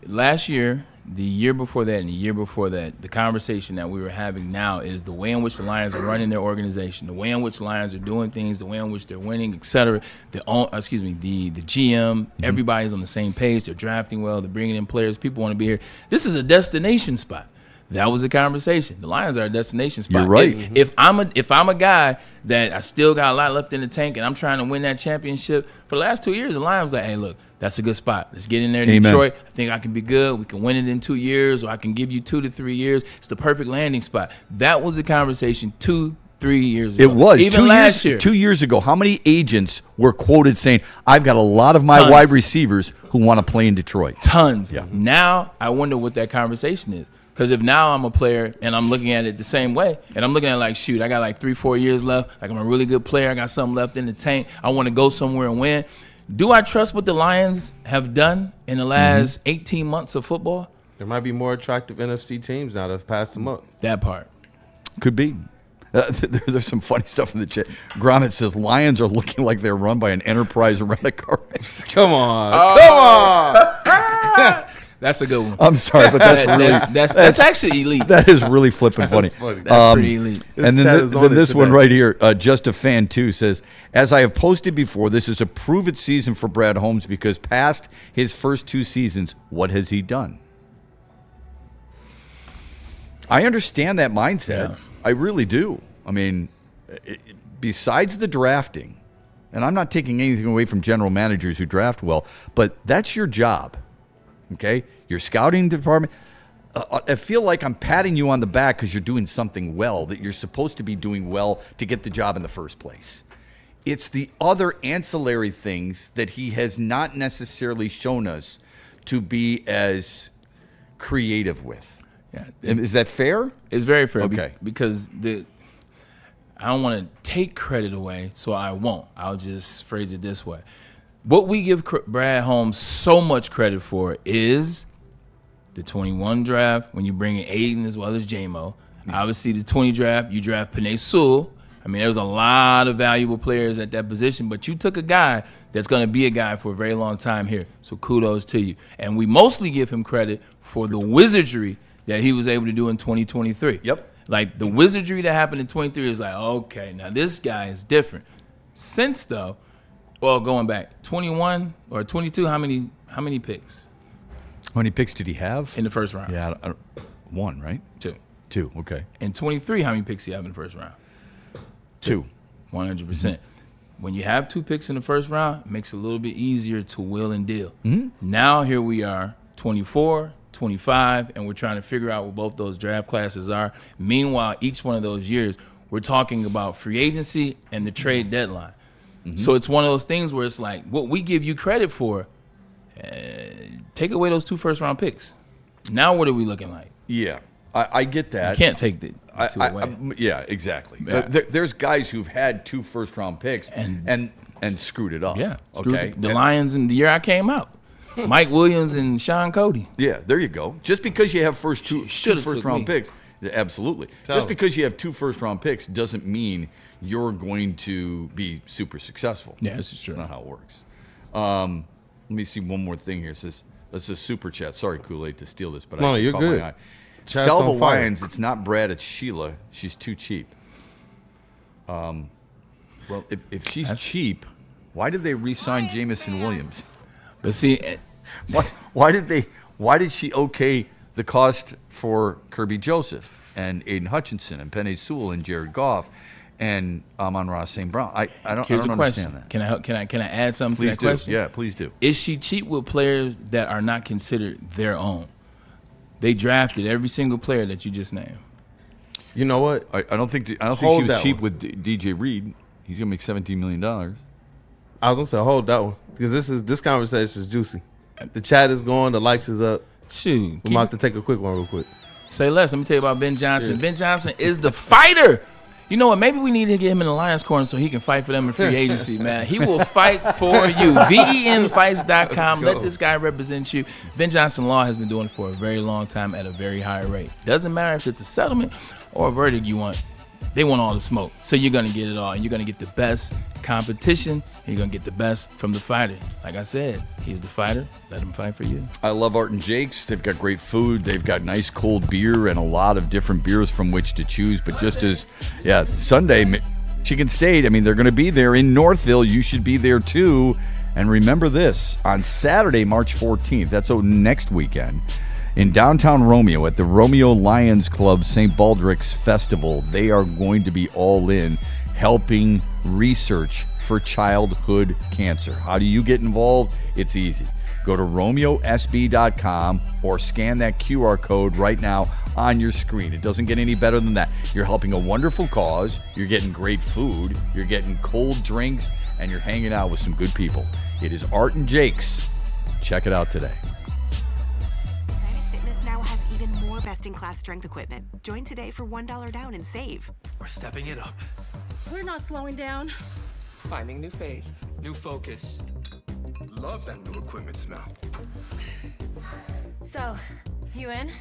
Last year, the year before that, and the year before that, the conversation that we were having now is the way in which the Lions are running their organization, the way in which the Lions are doing things, the way in which they're winning, et cetera. The GM, everybody's on the same page. They're drafting well. They're bringing in players. People want to be here. This is a destination spot. That was the conversation. The Lions are a destination spot. You're right. If I'm a guy that I still got a lot left in the tank and I'm trying to win that championship, for the last 2 years, the Lions was like, hey, look, that's a good spot. Let's get in there, Amen. Detroit. I think I can be good. We can win it in 2 years, or I can give you 2 to 3 years. It's the perfect landing spot. That was the conversation 2-3 years ago. It was. Even last year. 2 years ago, how many agents were quoted saying, I've got a lot of my wide receivers who want to play in Detroit? Tons. Yeah. Now I wonder what that conversation is. Because if now I'm a player and I'm looking at it the same way, and I'm looking at it like, shoot, I got like 3-4 years left. Like, I'm a really good player. I got something left in the tank. I want to go somewhere and win. Do I trust what the Lions have done in the last 18 months of football? There might be more attractive NFC teams now that have passed them up. That part. Could be. There's some funny stuff in the chat. Gromit says, Lions are looking like they're run by an enterprise rent-a-car. Come on. Come on. That's a good one. I'm sorry, but that's actually elite. That is really flipping funny. That's pretty elite. And then this one right here, Just a Fan 2 says, as I have posted before, this is a prove-it season for Brad Holmes because past his first 2 seasons, what has he done? I understand that mindset. Yeah. I really do. I mean, besides the drafting, and I'm not taking anything away from general managers who draft well, but that's your job. Okay, your scouting department. I feel like I'm patting you on the back because you're doing something well that you're supposed to be doing well to get the job in the first place. It's the other ancillary things that he has not necessarily shown us to be as creative with. Yeah, is that fair? It's very fair. Okay, because I don't want to take credit away, so I won't. I'll just phrase it this way. What we give Brad Holmes so much credit for is the 21 draft, when you bring in Aiden as well as J-Mo. Obviously, the 20 draft, you draft Penei Sewell. I mean, there was a lot of valuable players at that position, but you took a guy that's going to be a guy for a very long time here. So kudos to you. And we mostly give him credit for the wizardry that he was able to do in 2023. Yep. Like, the wizardry that happened in 23 is like, okay, now this guy is different. Since, though, well, going back, 21 or 22, how many picks? How many picks did he have? In the first round. Yeah, 1, right? 2, okay. In 23, how many picks do you have in the first round? 2. 100%. When you have 2 picks in the first round, it makes it a little bit easier to will and deal. Mm-hmm. Now here we are, 24, 25, and we're trying to figure out what both those draft classes are. Meanwhile, each one of those years, we're talking about free agency and the trade deadline. So it's one of those things where it's like, what we give you credit for, take away those 2 first-round picks. Now what are we looking like? Yeah, I get that. You can't take the 2 away. Yeah, exactly. Yeah. There's guys who've had 2 first-round picks and screwed it up. Yeah. Okay. The Lions in the year I came out. Mike Williams and Sean Cody. Yeah, there you go. Just because you have two first-round picks, absolutely. Just because you have 2 first-round picks doesn't mean you're going to be super successful. Yeah, this is true. That's not how it works. Let me see one more thing here. It says, this is super chat. Sorry, Kool-Aid, to steal this, but No, I you're caught good. my eye. Chat's Sell the on fire. Lions. It's not Brad, it's Sheila. She's too cheap. Well, if she's cheap, why did they re-sign Jamison Williams? But see, Why did she okay the cost for Kirby Joseph and Aiden Hutchinson and Penei Sewell and Jared Goff and Amon-Ra St. Brown? I don't here's a understand question. that. Can I add something Please to that do. question? Yeah, please do. Is she cheap with players that are not considered their own? They drafted every single player that you just named. You know what? I don't think she Hold was that cheap one. with DJ Reed. He's gonna make $17 million. I was gonna say hold that one because this conversation is juicy. The chat is going. The likes is up. Shoot. We might have to take a quick one real quick. Say less. Let me tell you about Ben Johnson. Cheers. Ben Johnson is the fighter. You know what? Maybe we need to get him in the Lions corner so he can fight for them in free agency, man. He will fight for you. VENfights.com. Let this guy represent you. Ben Johnson Law has been doing it for a very long time at a very high rate. Doesn't matter if it's a settlement or a verdict you want. They want all the smoke. So you're going to get it all. And you're going to get the best competition. And you're going to get the best from the fighter. Like I said, he's the fighter. Let him fight for you. I love Art and Jake's. They've got great food. They've got nice cold beer and a lot of different beers from which to choose. But just as, Sunday, Michigan State, I mean, they're going to be there in Northville. You should be there too. And remember this, on Saturday, March 14th, that's next weekend, in downtown Romeo at the Romeo Lions Club St. Baldrick's Festival, they are going to be all in helping research for childhood cancer. How do you get involved? It's easy. Go to romeosb.com or scan that QR code right now on your screen. It doesn't get any better than that. You're helping a wonderful cause. You're getting great food. You're getting cold drinks, and you're hanging out with some good people. It is Art and Jake's. Check it out today. Best-in-class strength equipment. Join today for $1 down and save. We're stepping it up. We're not slowing down. Finding new faith, new focus. Love that new equipment smell. So, you in?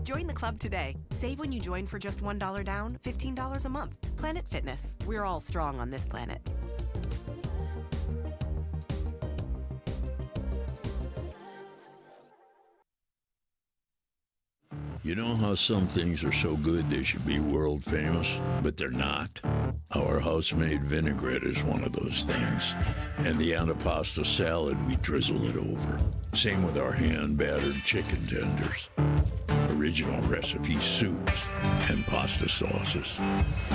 Join the club today. Save when you join for just $1 down, $15 a month. Planet Fitness. We're all strong on this planet. You know how some things are so good they should be world famous, but they're not? Our house-made vinaigrette is one of those things. And the antipasto salad, we drizzle it over. Same with our hand-battered chicken tenders. Original recipe soups and pasta sauces.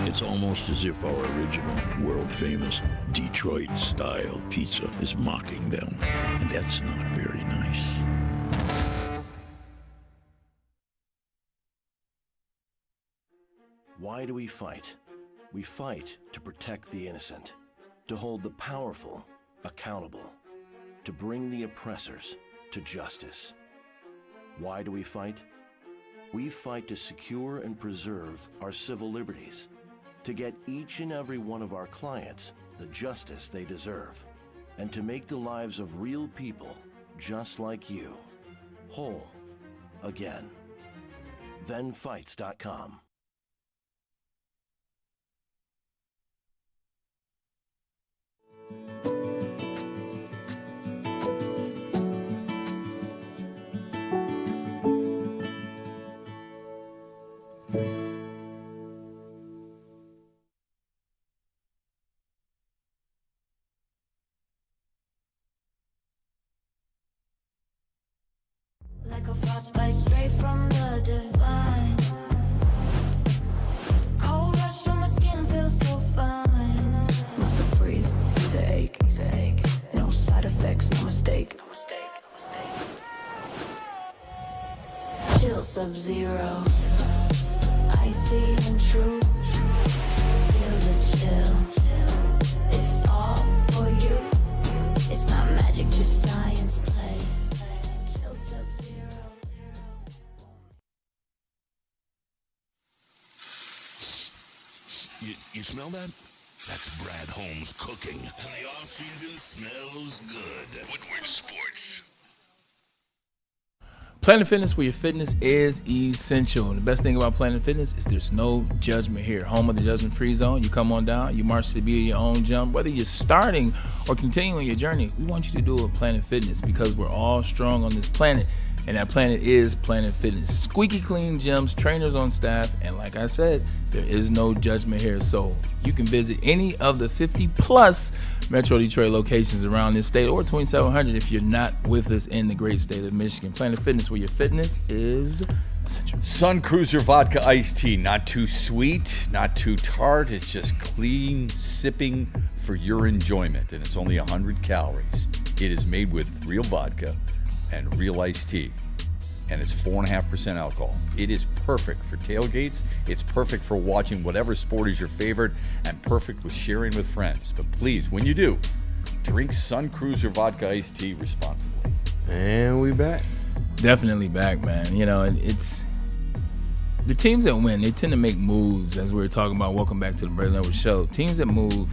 It's almost as if our original, world-famous Detroit-style pizza is mocking them. And that's not very nice. Why do we fight? We fight to protect the innocent, to hold the powerful accountable, to bring the oppressors to justice. Why do we fight? We fight to secure and preserve our civil liberties, to get each and every one of our clients the justice they deserve, and to make the lives of real people just like you whole again. VenFights.com. Like a frostbite straight from the divine. Cold rush on my skin feels so fine. Muscle freeze, the ache. No side effects, no mistake. Chill sub-zero. Icy and true. Feel the chill. It's all for you. It's not magic, just science play. Chill sub-zero. You smell that? That's Brad Holmes cooking. And the off-season smells good. Woodward Sports. Planet Fitness, where your fitness is essential. And the best thing about Planet Fitness is there's no judgment here. Home of the judgment-free zone. You come on down, you march to the beat of your own gym. Whether you're starting or continuing your journey, we want you to do it with Planet Fitness because we're all strong on this planet. And that planet is Planet Fitness. Squeaky clean gyms, trainers on staff, and like I said, there is no judgment here. So you can visit any of the 50-plus Metro Detroit locations around this state, or 2,700 if you're not with us in the great state of Michigan. Planet Fitness, where your fitness is essential. Sun Cruiser Vodka Iced Tea. Not too sweet, not too tart. It's just clean sipping for your enjoyment. And it's only 100 calories. It is made with real vodka and real iced tea, and it's 4.5% alcohol. It is perfect for tailgates. It's perfect for watching whatever sport is your favorite, and perfect with sharing with friends. But please, when you do, drink Sun Cruiser Vodka Iced Tea responsibly. And we back. Definitely back, man. You know, it's the teams that win, they tend to make moves, as we were talking about. Welcome back to the Braylon Show. Teams that move,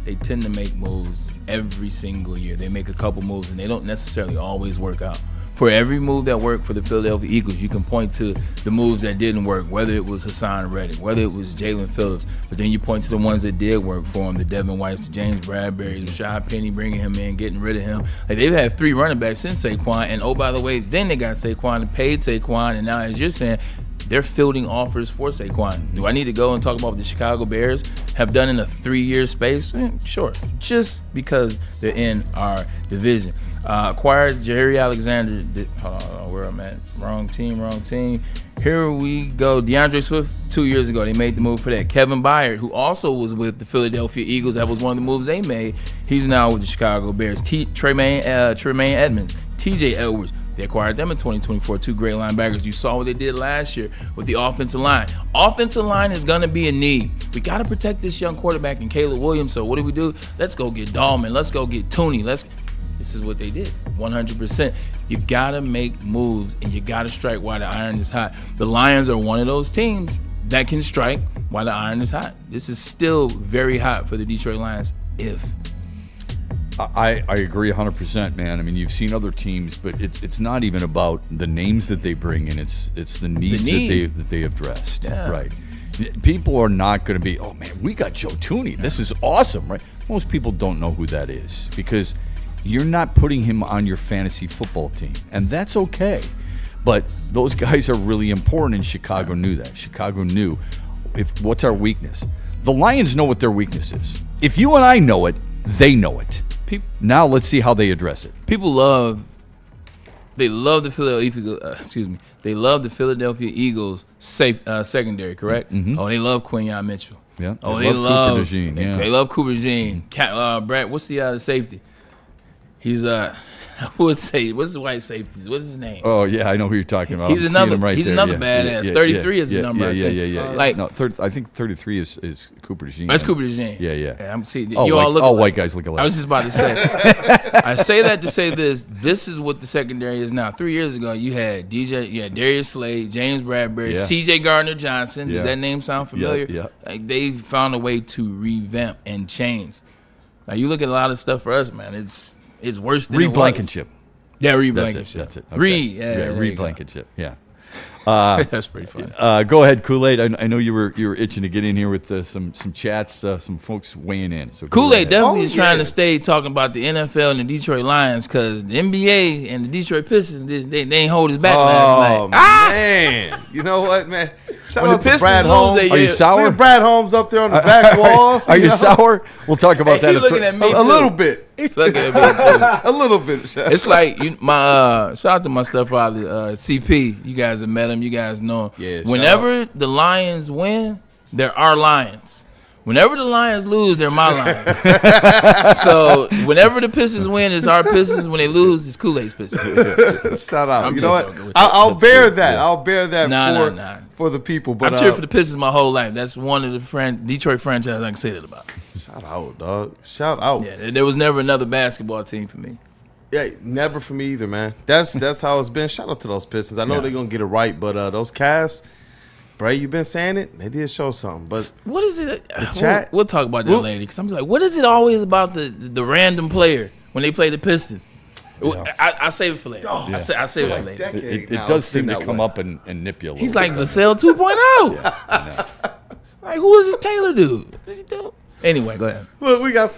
they tend to make moves every single year. They make a couple moves, and they don't necessarily always work out. For every move that worked for the Philadelphia Eagles, you can point to the moves that didn't work, whether it was Hassan Reddick, whether it was Jalen Phillips, but then you point to the ones that did work for him, the Devin Whites, the James Bradberry, Rashad Penny, bringing him in, getting rid of him. Like, they've had 3 running backs since Saquon, and oh, by the way, then they got Saquon and paid Saquon, and now, as you're saying, they're fielding offers for Saquon. Do I need to go and talk about what the Chicago Bears have done in a 3-year space? Sure, just because they're in our division. Acquired Jerry Alexander. Hold on, where I'm at. Wrong team. Here we go. DeAndre Swift, 2 years ago, they made the move for that. Kevin Byard, who also was with the Philadelphia Eagles, that was one of the moves they made. He's now with the Chicago Bears. Tremaine Edmonds, TJ Edwards. They acquired them in 2024, 2 great linebackers. You saw what they did last year with the offensive line. Offensive line is going to be a need. We got to protect this young quarterback in Caleb Williams. So what do we do? Let's go get Dahlman. Let's go get Tooney. This is what they did, 100%. You got to make moves, and you got to strike while the iron is hot. The Lions are one of those teams that can strike while the iron is hot. This is still very hot for the Detroit Lions if – I agree 100%, man. I mean, you've seen other teams, but it's not even about the names that they bring in. It's the needs that they have addressed. Yeah. Right. People are not going to be, oh, man, we got Joe Tooney. This is awesome, right? Most people don't know who that is because you're not putting him on your fantasy football team, and that's okay. But those guys are really important, and Chicago knew that. Chicago knew what's our weakness. The Lions know what their weakness is. If you and I know it, they know it. Now let's see how they address it. People love the Philadelphia. They love the Philadelphia Eagles secondary, correct? Mm-hmm. Oh, they love Quinyon Mitchell. Yeah. Oh, they love Cooper DeJean. Yeah. They love Cooper DeJean. Brad, what's the safety? He's who would say what's the white safety? What's his name? Oh yeah, I know who you're talking about. He's another badass. 33 is his number. Yeah. Like no, I think 33 is Cooper DeJean. That's Cooper DeJean. Yeah. I'm see. All white guys look alike. I was just about to say. I say that to say this. This is what the secondary is now. 3 years ago, you had Darius Slade, James Bradberry, C.J. Gardner-Johnson. Does that name sound familiar? Yeah. Like they've found a way to revamp and change. Now you look at a lot of stuff for us, man. It's worse than Reed Blankenship. Yeah, Reed Blankenship. That's it. Okay. Reed, Reed Blankenship. Yeah. That's pretty funny. Go ahead, Kool-Aid. I know you were itching to get in here with some chats, some folks weighing in. So Kool-Aid definitely is trying to stay talking about the NFL and the Detroit Lions because the NBA and the Detroit Pistons they ain't hold us back last night. Man, you know what, man? Shout when out to Brad Holmes. Are you sour? Look at Brad Holmes up there on the back wall. Are you sour? We'll talk about that. Looking at me a little bit. Looking at me too. A little bit. It's like shout out to my stepfather, CP. You guys have met him. You guys know him. Yeah, whenever the Lions win, there are Lions. Whenever the Lions lose, they're my Lions. So whenever the Pistons win, it's our Pistons. When they lose, it's Kool-Aid's Pistons. Shout out. You know what? I'll bear that. I'll bear that for the people. But I've cheered for the Pistons my whole life. That's one of the Detroit franchises I can say that about. Shout out, dog. Shout out. Yeah, there was never another basketball team for me. Yeah, never for me either, man. That's how it's been. Shout out to those Pistons. I know they're gonna get it right, but those Cavs, Bray, you've been saying it. They did show something, but what is it? The chat. We'll talk about that later because I'm like, what is it always about the random player when they play the Pistons? I save it for later. I save it for later. It does seem to come up and nip you a little He's like bit. Vassell 2.0. Like, who is this Taylor dude? Anyway, go ahead. Look, we got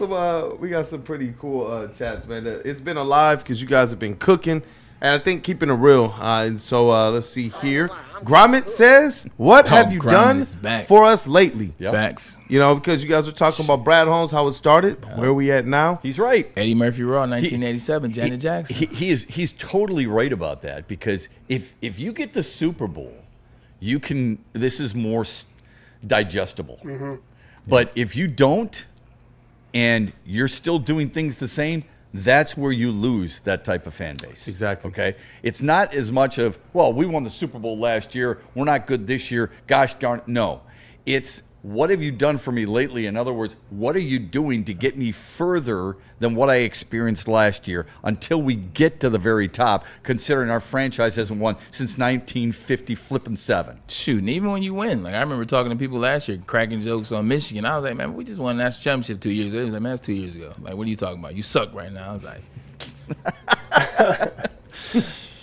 some pretty cool chats, man. It's been alive because you guys have been cooking, and I think keeping it real. And so let's see here. Gromit says, "What have you done for us lately?" Yep. Facts. You know, because you guys were talking about Brad Holmes, how it started, where are we at now? He's right. Eddie Murphy Raw, 1987, Janet Jackson. He's totally right about that, because if you get the Super Bowl, you can. This is more digestible. Mm-hmm. But if you don't, and you're still doing things the same, that's where you lose that type of fan base. Exactly. Okay? It's not as much of, well, we won the Super Bowl last year, we're not good this year, gosh darn it. No. It's, what have you done for me lately? In other words, what are you doing to get me further than what I experienced last year until we get to the very top, considering our franchise hasn't won since 1950-7. Shoot, and even when you win, like I remember talking to people last year, cracking jokes on Michigan. I was like, man, we just won a national championship 2 years ago. They was like, man, that's 2 years ago. Like, what are you talking about? You suck right now. I was like,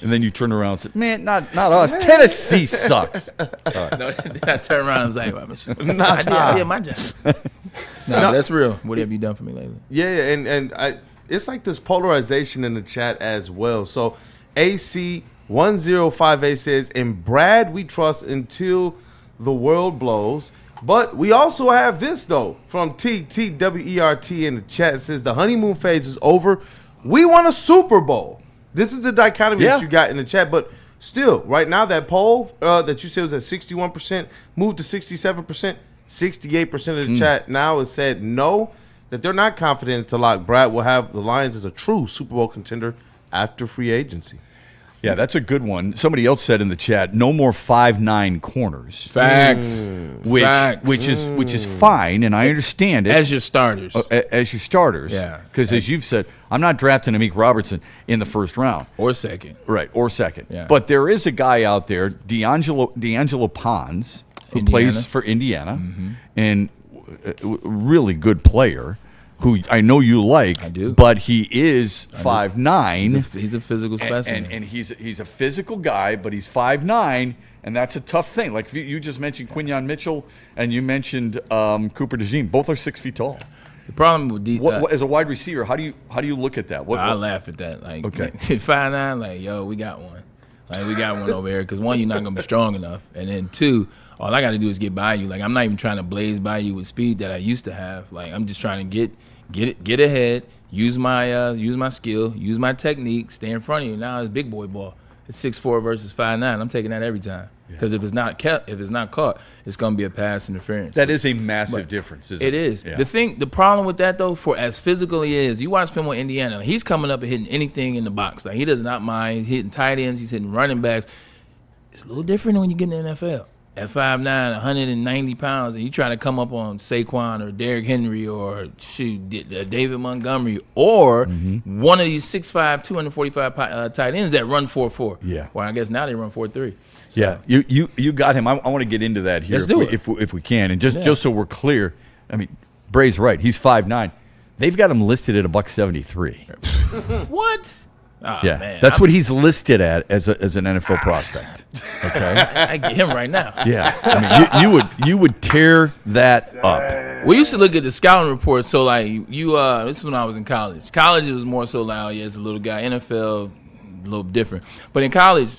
And then you turn around and say, man, not us. Tennessee sucks. no, then I turned around and was like, I did my job. No, that's real. What have you done for me lately? Yeah, and it's like this polarization in the chat as well. So AC1058 says, "In Brad we trust until the world blows." But we also have this, though, from TTWERT in the chat. It says, "The honeymoon phase is over. We won a Super Bowl." This is the dichotomy that you got in the chat. But still, right now, that poll that you said was at 61% moved to 67%. 68% of the chat now has said no, that they're not confident to lock Brad will have the Lions as a true Super Bowl contender after free agency. Yeah, that's a good one. Somebody else said in the chat, no more 5'9" corners. Facts. Which is fine, and I understand it. As your starters. As your starters. Yeah. Because as you've said, I'm not drafting Amik Robertson in the first round. Or second. Right, or second. Yeah. But there is a guy out there, D'Angelo Pons, who plays for Indiana, and a really good player, who I know you like. I do. But he is 5'9". He's a physical specimen. And he's a physical guy, but he's 5'9", and that's a tough thing. Like you just mentioned Quinyon Mitchell, and you mentioned Cooper DeJean. Both are 6 feet tall. The problem with as a wide receiver, how do you look at that? I laugh at that. Like, okay, 5'9", like, yo, we got one. Like, we got one over here. Because one, you're not gonna be strong enough, and then two, all I got to do is get by you. Like, I'm not even trying to blaze by you with speed that I used to have. Like, I'm just trying to get ahead, use my skill, use my technique, stay in front of you. Now it's big boy ball. It's 6'4" versus 5'9". I'm taking that every time. Because if it's not caught, it's gonna be a pass interference. That is a massive difference, isn't it? It is. Yeah. The problem with that, though, for as physical he is, you watch film with Indiana, like, he's coming up and hitting anything in the box. Like, he does not mind hitting tight ends, he's hitting running backs. It's a little different when you get in the NFL. At 5'9", 190 pounds, and you try to come up on Saquon or Derrick Henry or David Montgomery or one of these 6'5", 245 tight ends that run 4.4. Yeah. Well, I guess now they run 4.3. So. Yeah, you got him. I want to get into that here if we can, and just so we're clear. I mean, Bray's right. He's 5'9". They've got him listed at $173. What? Oh, yeah, man. that's what he's listed at as an NFL prospect. Okay, I get him right now. Yeah, I mean, you would tear that up. We used to look at the scouting reports. So like this is when I was in college. College it was more so loud. Yeah, as a little guy. NFL a little different. But in college,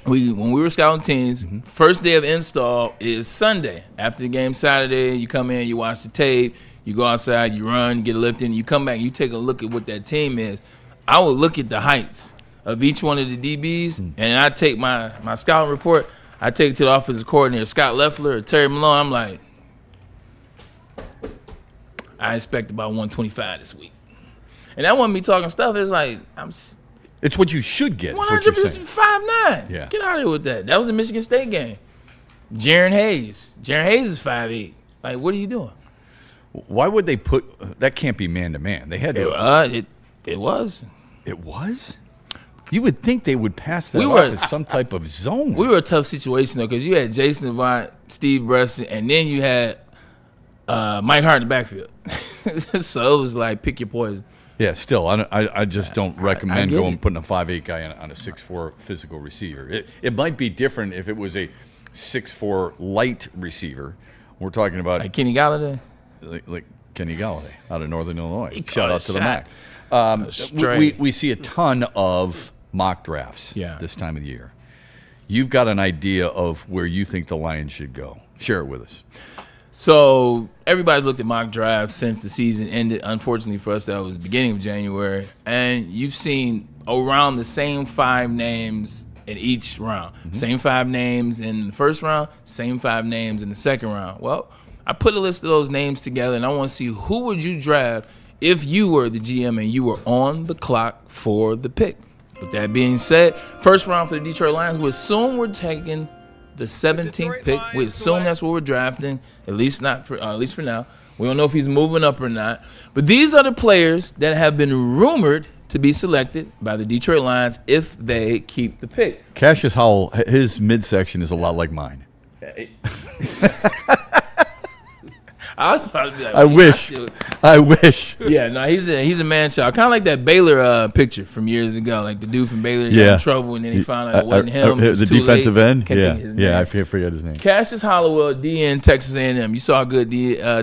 when we were scouting teams, first day of install is Sunday. After the game Saturday, you come in, you watch the tape, you go outside, you run, get a lift in, you come back, you take a look at what that team is. I would look at the heights of each one of the DBs, and I take my scouting report, I take it to the offensive coordinator, Scott Loeffler or Terry Malone. I'm like, I expect about 125 this week. And that wasn't me talking stuff. It's like, it's what you should get. 100% 5'9". Yeah. Get out of here with that. That was a Michigan State game. Jaren Hayes is 5'8". Like, what are you doing? Why would they put that? Can't be man to man. They had to. It was. It was? You would think they would pass that off as some type of zone. We were a tough situation, though, because you had Jason Avant, Steve Bresson, and then you had Mike Hart in the backfield. So it was like, pick your poison. Yeah, still, I just don't recommend get going it. putting a 5'8" guy on a 6'4" physical receiver. It might be different if it was a 6'4" light receiver. We're talking about Like Kenny Galladay? like Kenny Galladay out of Northern Illinois. He Shout caught out a to the shot. MAC. Straight. We see a ton of mock drafts this time of the year. You've got an idea of where you think the Lions should go. Share it with us. So everybody's looked at mock drafts since the season ended. Unfortunately for us, that was the beginning of January. And you've seen around the same 5 names in each round. Same 5 names in the first round, same 5 names in the second round. Well, I put a list of those names together, and I want to see who would you draft if you were the GM and you were on the clock for the pick. With that being said, first round for the Detroit Lions, we assume we're taking the 17th pick. We assume that's what we're drafting, at least for now. We don't know if he's moving up or not. But these are the players that have been rumored to be selected by the Detroit Lions if they keep the pick. Cassius Howell, his midsection is a lot like mine. I was about to be like, I wish. Yeah, no, he's a man child. Kind of like that Baylor picture from years ago. Like the dude from Baylor got in trouble, and then he found out it wasn't him. It was the too defensive late. end? Can't think of his name. I forget his name. Cassius Hollowell, DN, Texas A&M. You saw how good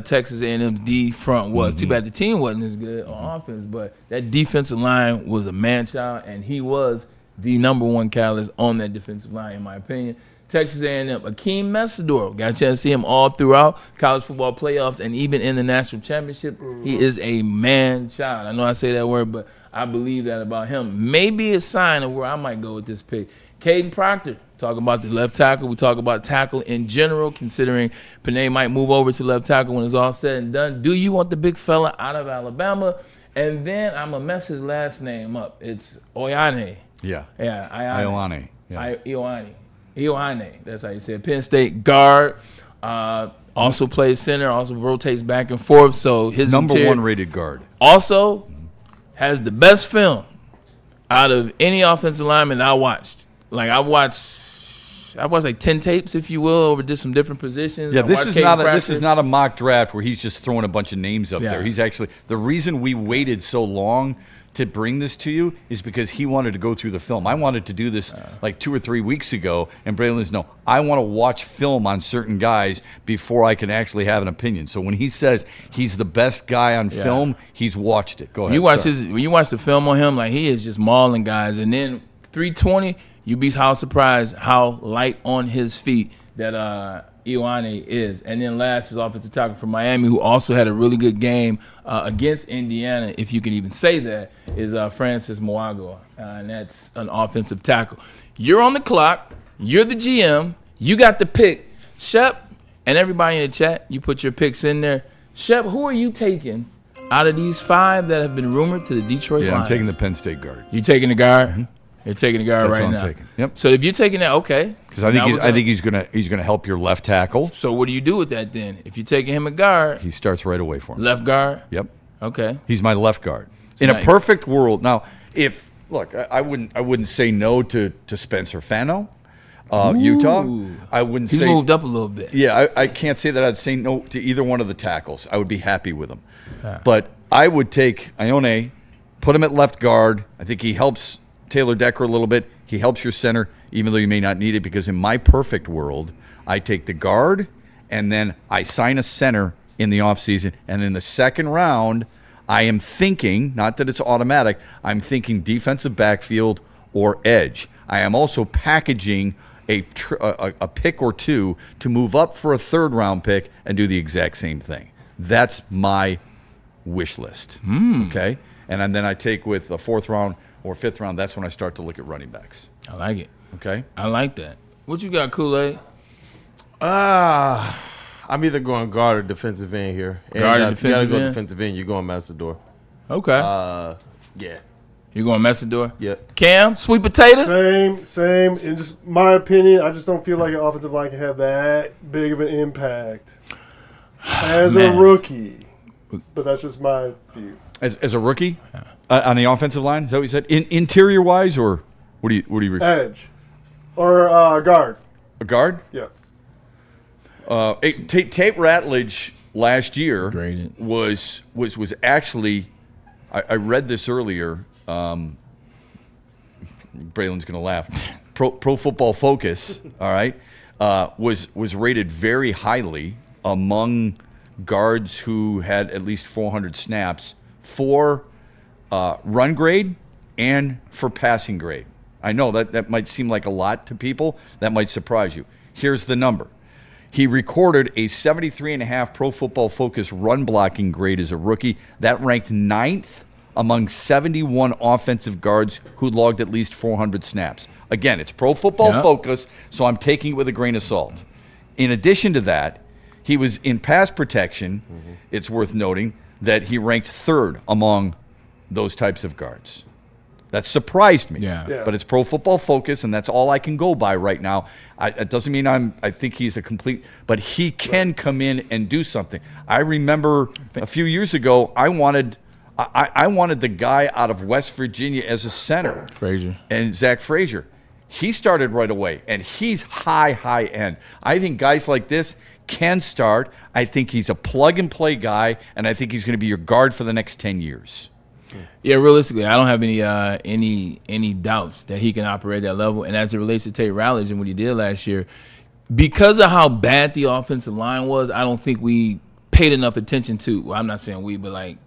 Texas A&M's D front was. Too bad the team wasn't as good on offense, but that defensive line was a man child, and he was the number one catalyst on that defensive line, in my opinion. Texas A&M, Akeem Messidor. Got a chance to see him all throughout college football playoffs and even in the national championship. He is a man child. I know I say that word, but I believe that about him. Maybe a sign of where I might go with this pick. Caden Proctor, talking about the left tackle. We talk about tackle in general, considering Panay might move over to left tackle when it's all said and done. Do you want the big fella out of Alabama? And then I'm going to mess his last name up. It's Ioane. Yeah. Ioane. Yeah. Ioane, that's how you say it. Penn State guard, also plays center, also rotates back and forth. So his number 1 rated guard. Also has the best film out of any offensive lineman I watched. Like I watched like 10 tapes, if you will, over just some different positions. Yeah, this is not a mock draft where he's just throwing a bunch of names up there. He's actually the reason we waited so long to bring this to you is because he wanted to go through the film. I wanted to do this like 2 or 3 weeks ago, and Braylon's no. I want to watch film on certain guys before I can actually have an opinion. So when he says he's the best guy on film, he's watched it. Go ahead. When you watch the film on him, like he is just mauling guys. And then 320, you'd be how surprised how light on his feet that Ioane is. And then last is offensive tackle from Miami, who also had a really good game against Indiana, if you can even say that, is Francis Mouago. And that's an offensive tackle. You're on the clock. You're the GM. You got the pick. Shep, and everybody in the chat, you put your picks in there. Shep, who are you taking out of these 5 that have been rumored to the Detroit Lions? I'm taking the Penn State guard. You taking the guard? Mm-hmm. You're taking the guard That's right what now. I'm taking. Yep. So if you're taking that, okay. Because I think he's gonna help your left tackle. So what do you do with that then? If you're taking him a guard, he starts right away for him. Left guard. Yep. Okay. He's my left guard. So in a perfect world, now if look, I wouldn't say no to Spencer Fano, Utah. I wouldn't. He's moved up a little bit. Yeah, I can't say that I'd say no to either one of the tackles. I would be happy with them, but I would take Ioane, put him at left guard. I think he helps Taylor Decker a little bit. He helps your center, even though you may not need it, because in my perfect world, I take the guard, and then I sign a center in the offseason. And in the second round, I am thinking, not that it's automatic, I'm thinking defensive backfield or edge. I am also packaging a pick or two to move up for a third-round pick and do the exact same thing. That's my wish list, okay? And then I take with a 4th round or 5th round, that's when I start to look at running backs. I like it. Okay? I like that. What you got, Kool-Aid? I'm either going guard or defensive end here. Guard or defensive end? If you gotta go end? defensive end, you're going Messidor. Okay. Yeah. You're going Messidor? Yep. Cam, sweet potato? Same. In just my opinion, I just don't feel like an offensive line can have that big of an impact as a rookie. But that's just my view. As a rookie? On the offensive line? Is that what you said? Interior wise, or what do you refer? Edge. Or guard. A guard? Yeah. Tate Ratledge last year was actually I read this earlier. Braylon's going to laugh. Pro Football Focus, all right, was rated very highly among guards who had at least 400 snaps for run grade and for passing grade. I know that might seem like a lot to people. That might surprise you. Here's the number. He recorded a 73.5 Pro Football Focus run blocking grade as a rookie. That ranked 9th among 71 offensive guards who logged at least 400 snaps. Again, it's Pro Football Focus, so I'm taking it with a grain of salt. In addition to that, he was in pass protection. It's worth noting that he ranked 3rd among those types of guards. That surprised me. But it's Pro Football Focus, and that's all I can go by right now. It doesn't mean I think he's a complete, but he can come in and do something. I remember a few years ago, I wanted the guy out of West Virginia as a center. Frazier. And Zach Frazier. He started right away, and he's high end. I think guys like this can start. I think he's a plug-and-play guy, and I think he's going to be your guard for the next 10 years. Yeah, realistically, I don't have any doubts that he can operate at that level. And as it relates to Tate Ratledge and what he did last year, because of how bad the offensive line was, I don't think we paid enough attention to. Well, I'm not saying we, but like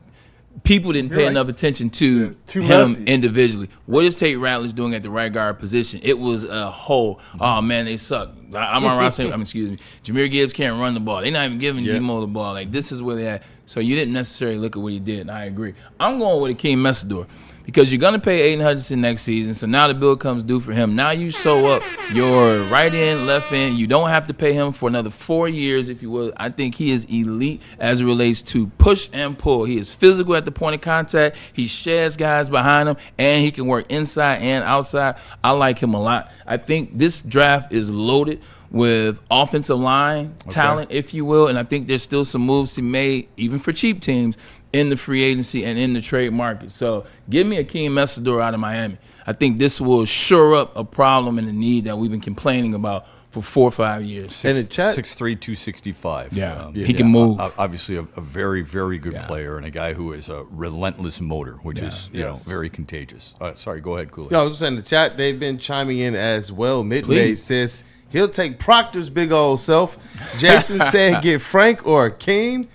people didn't pay enough attention to him individually. What is Tate Ratledge doing at the right guard position? It was a hole. Oh man, they suck. Amon-Ra saying, Jahmyr Gibbs can't run the ball. They're not even giving Demo the ball. Like this is where they at. So you didn't necessarily look at what he did, and I agree. I'm going with Akeem Messidor because you're going to pay Aiden Hutchinson next season, so now the bill comes due for him. Now you sew up your right end, left end. You don't have to pay him for another 4 years, if you will. I think he is elite as it relates to push and pull. He is physical at the point of contact. He sheds guys behind him, and he can work inside and outside. I like him a lot. I think this draft is loaded with offensive line talent, if you will, and I think there's still some moves to be made, even for cheap teams, in the free agency and in the trade market. So give me Akeem Messidor out of Miami. I think this will shore up a problem and a need that we've been complaining about for 4 or 5 years. And in chat, 6'3", 265. He can move. Obviously, a very, very good player and a guy who is a relentless motor, which is very contagious. Sorry, go ahead, Cooley. No, I was just saying in the chat, they've been chiming in as well. Midnight says he'll take Proctor's big old self. Jason said get Frank or Akeem.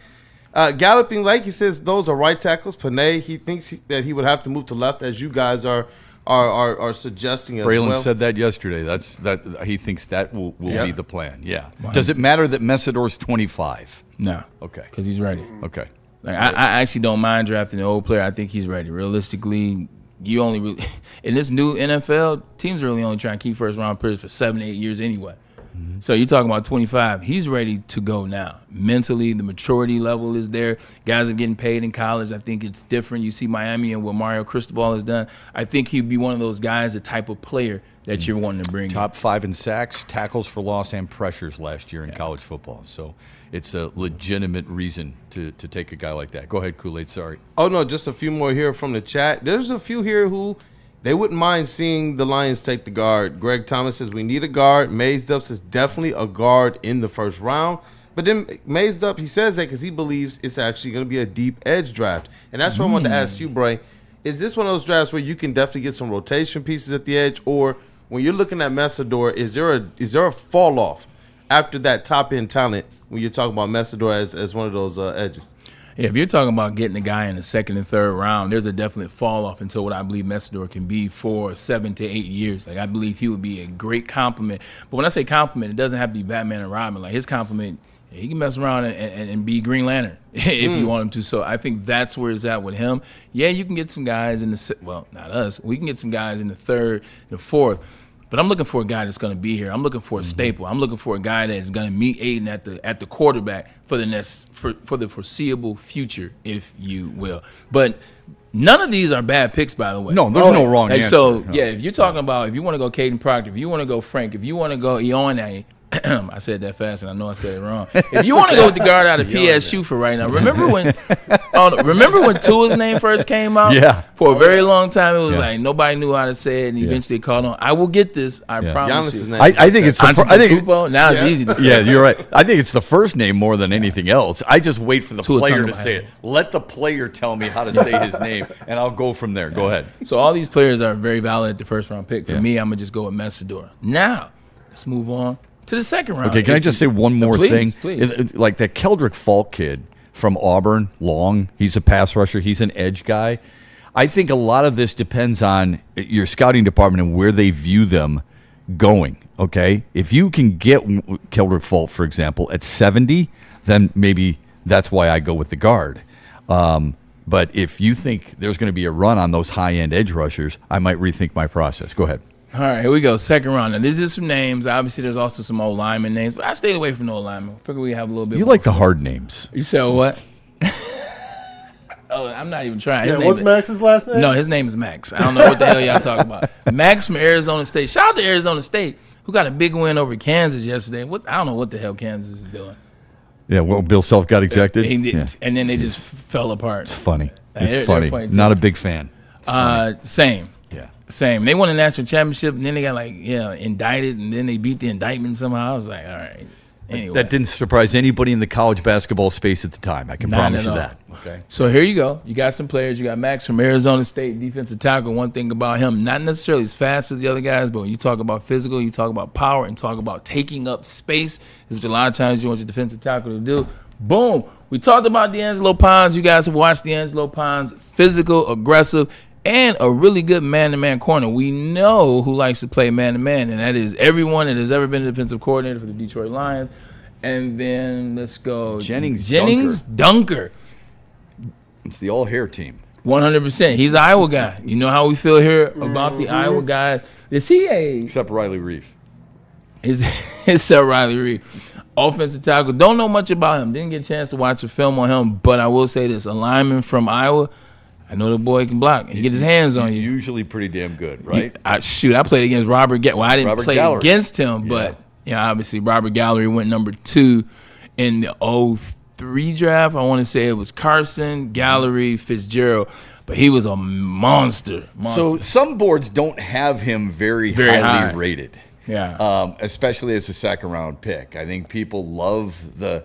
Galloping Lake, he says those are right tackles. Panay, he thinks that he would have to move to left, as you guys are suggesting as Braylon well. said that yesterday. He thinks that will be the plan. Yeah. Wow. Does it matter that Messidor's 25? No. Okay. Because he's ready. Okay. Like, I actually don't mind drafting an old player. I think he's ready. Realistically, you only really in this new NFL, teams are really only trying to keep first round players for 7 to 8 years anyway. So you're talking about 25. He's ready to go now. Mentally, the maturity level is there. Guys are getting paid in college. I think it's different. You see Miami and what Mario Cristobal has done. I think he'd be one of those guys, the type of player that you're wanting to bring Top 5 in sacks, tackles for loss, and pressures last year in college football. So it's a legitimate reason to take a guy like that. Go ahead, Kool-Aid. Sorry. Oh, no, just a few more here from the chat. There's a few here who they wouldn't mind seeing the Lions take the guard. Greg Thomas says we need a guard. Mazed Up says definitely a guard in the first round. But then Mazed Up, he says that because he believes it's actually going to be a deep edge draft. And that's what I wanted to ask you, Bray. Is this one of those drafts where you can definitely get some rotation pieces at the edge? Or when you're looking at Messidor, is there a fall off after that top end talent when you're talking about Messidor as one of those edges? Yeah, if you're talking about getting a guy in the second and third round, there's a definite fall off until what I believe Messidor can be for 7 to 8 years. Like I believe he would be a great compliment. But when I say compliment, it doesn't have to be Batman and Robin. Like his compliment, he can mess around and be Green Lantern if you want him to. So I think that's where it's at with him. Yeah, you can get some guys in the not us. We can get some guys in the third, the fourth. But I'm looking for a guy that's going to be here. I'm looking for a staple. I'm looking for a guy that's going to meet Aiden at the quarterback for the foreseeable future, if you will. But none of these are bad picks, by the way. No, there's no wrong answer. So, yeah, if you're talking about if you want to go Caden Proctor, if you want to go Frank, if you want to go Ione, I said that fast, and I know I said it wrong. If you want to go with the guard out of PSU for right now, remember when Tua's name first came out? Yeah. For a very long time, it was like nobody knew how to say it, and eventually they called on. I will get this. I promise you. I think it's now it's easy to say. Yeah, you're right. I think it's the first name more than anything else. I just wait for the player to say it. Let the player tell me how to say his name, and I'll go from there. Go ahead. So all these players are very valid at the first round pick. For me, I'm gonna just go with Messidor. Now, let's move on to the second round. Okay, can I just say one more thing? Please. Like that Keldrick Falk kid from Auburn, long. He's a pass rusher. He's an edge guy. I think a lot of this depends on your scouting department and where they view them going. Okay, if you can get Keldrick Falk, for example, at 70, then maybe that's why I go with the guard. But if you think there's going to be a run on those high-end edge rushers, I might rethink my process. Go ahead. All right, here we go. Second round. Now, this is some names. Obviously, there's also some old lineman names, but I stayed away from the old linemen. Figure we have a little bit. You like the hard names. You said what? Oh, I'm not even trying. Yeah, what's Max's last name? No, his name is Max. I don't know what the hell y'all talking about. Max from Arizona State. Shout out to Arizona State, who got a big win over Kansas yesterday. I don't know what the hell Kansas is doing. Yeah, well, Bill Self got ejected. He did, and then they just fell apart. It's funny. They're Funny. Not a big fan. Same. Yeah. Same. They won a national championship, and then they got indicted, and then they beat the indictment somehow. I was like, all right. Anyway. That didn't surprise anybody in the college basketball space at the time. I can promise you that. Okay. So here you go. You got some players. You got Max from Arizona State, defensive tackle. One thing about him, not necessarily as fast as the other guys, but when you talk about physical, you talk about power, and talk about taking up space, which a lot of times you want your defensive tackle to do. Boom. We talked about D'Angelo Pons. You guys have watched D'Angelo Pons. Physical, aggressive, and a really good man-to-man corner. We know who likes to play man-to-man, and that is everyone that has ever been a defensive coordinator for the Detroit Lions. And then let's go. Jennings Dunker. It's the all-hair team. 100%. He's an Iowa guy. You know how we feel here about the Iowa guy. Is he Except Riley Reef. Except Riley Reef. Offensive tackle. Don't know much about him. Didn't get a chance to watch a film on him, but I will say this. A lineman from Iowa, I know the boy can block. He get his hands on you. Usually pretty damn good, right? I played against Robert Gallery. Well, I didn't play Gallery. Against him, but obviously Robert Gallery went number 2 in the 2003 draft. I want to say it was Carson, Gallery, Fitzgerald. But he was a monster. So some boards don't have him very highly high. rated. Yeah. Especially as a second round pick. I think people love the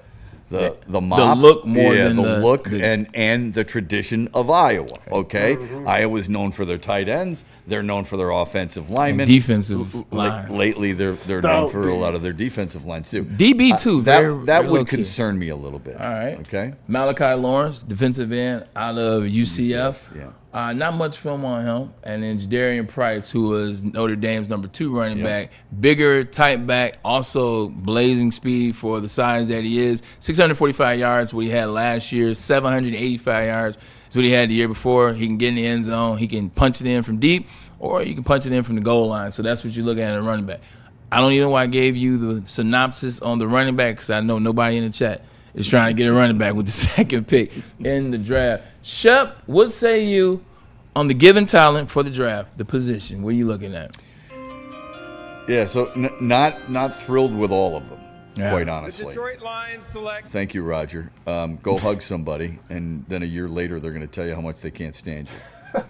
mop, the look more than the look and the tradition of Iowa. Okay, Iowa's known for their tight ends. They're known for their offensive linemen. And defensive line. Lately, they're known for a lot of their defensive lines too. DB too. That would concern me a little bit. All right. Okay. Malachi Lawrence, defensive end out of UCF. Yeah. Not much film on him. And then Jadarian Price, who was Notre Dame's number 2 running back. Bigger, tight back, also blazing speed for the size that he is. 645 yards, what he had last year. 785 yards is what he had the year before. He can get in the end zone. He can punch it in from deep, or you can punch it in from the goal line. So that's what you look at in a running back. I don't even know why I gave you the synopsis on the running back, because I know nobody in the chat is trying to get a running back with the second pick in the draft. Shep, what say you on the given talent for the draft, the position? What are you looking at? Yeah, so not thrilled with all of them, quite honestly. The Detroit Lions select. Thank you, Roger. Go hug somebody, and then a year later they're going to tell you how much they can't stand you.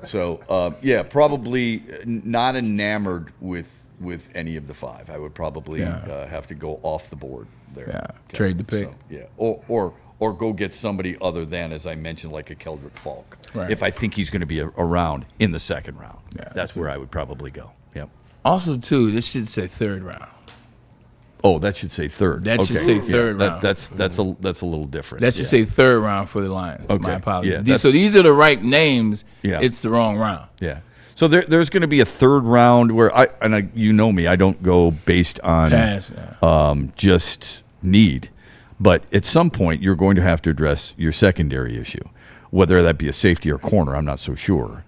So, probably not enamored with any of the 5. I would probably have to go off the board there. Yeah, trade the pick. So, or go get somebody other than, as I mentioned, like a Keldrick Falk. Right. If I think he's going to be around in the second round. Yeah, that's where I would probably go. Yep. Also, too, this should say 3rd round. Oh, that should say 3rd. That should say 3rd round. That's a little different. That should say 3rd round for the Lions. Okay. My apologies. Yeah, so these are the right names. Yeah. It's the wrong round. Yeah. So there's going to be a 3rd round where you know me, I don't go based on just need. But at some point, you're going to have to address your secondary issue, whether that be a safety or corner. I'm not so sure.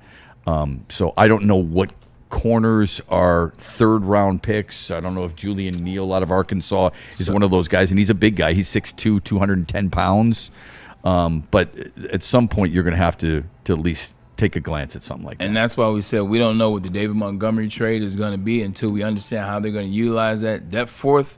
So I don't know what corners are 3rd round picks. I don't know if Julian Neal out of Arkansas is one of those guys, and he's a big guy. He's 6'2", 210 pounds. But at some point, you're going to have to at least take a glance at something like that. And that's why we said we don't know what the David Montgomery trade is going to be until we understand how they're going to utilize that. That 4th